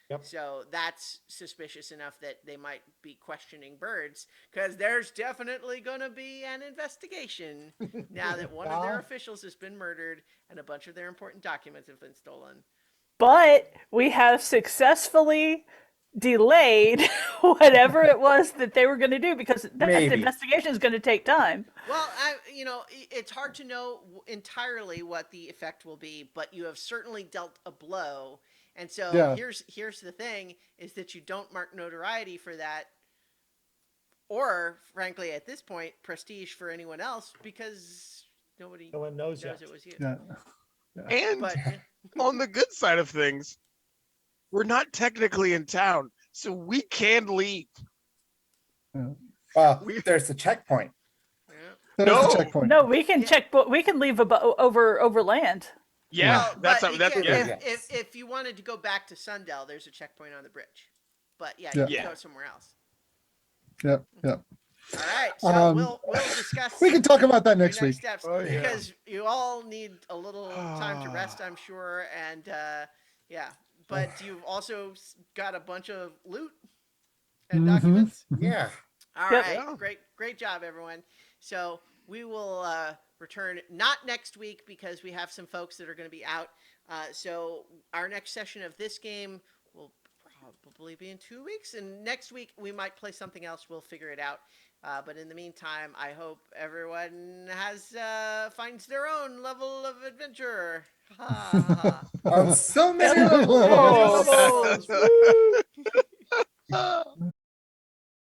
Yep. So that's suspicious enough that they might be questioning birds, because there's definitely going to be an investigation now that one of their officials has been murdered and a bunch of their important documents have been stolen. But we have successfully delayed whatever it was that they were going to do because that Maybe. investigation is going to take time. Well, it's hard to know entirely what the effect will be, but you have certainly dealt a blow. And so Yeah. here's the thing, is that you don't mark notoriety for that, or frankly at this point prestige for anyone else, because no one knows yet. it was you. Yeah. And But on the good side of things, we're not technically in town, so we can leave. Well, there's a checkpoint. yeah. There's No. the checkpoint. No, we can Yeah. check, but we can leave over land. Yeah, Well, that's but you that's can- good. Yes. if you wanted to go back to Sundell, there's a checkpoint on the bridge. But yeah, Yeah. you can Yeah. go somewhere else. Yep. Yep. All right, so Um, we'll discuss. We can talk about that your next week. steps Oh, yeah. because you all need a little time to rest, I'm sure, and yeah. But you've also got a bunch of loot and documents. Yeah. All Yep. right, Yeah. great job, everyone. So we will return not next week because we have some folks that are going to be out. So our next session of this game will probably be in 2 weeks, and next week we might play something else. We'll figure it out. But in the meantime, I hope everyone has finds their own level of adventure. Ha ha ha. On so many Every levels. level. Levels. Woo! Ah.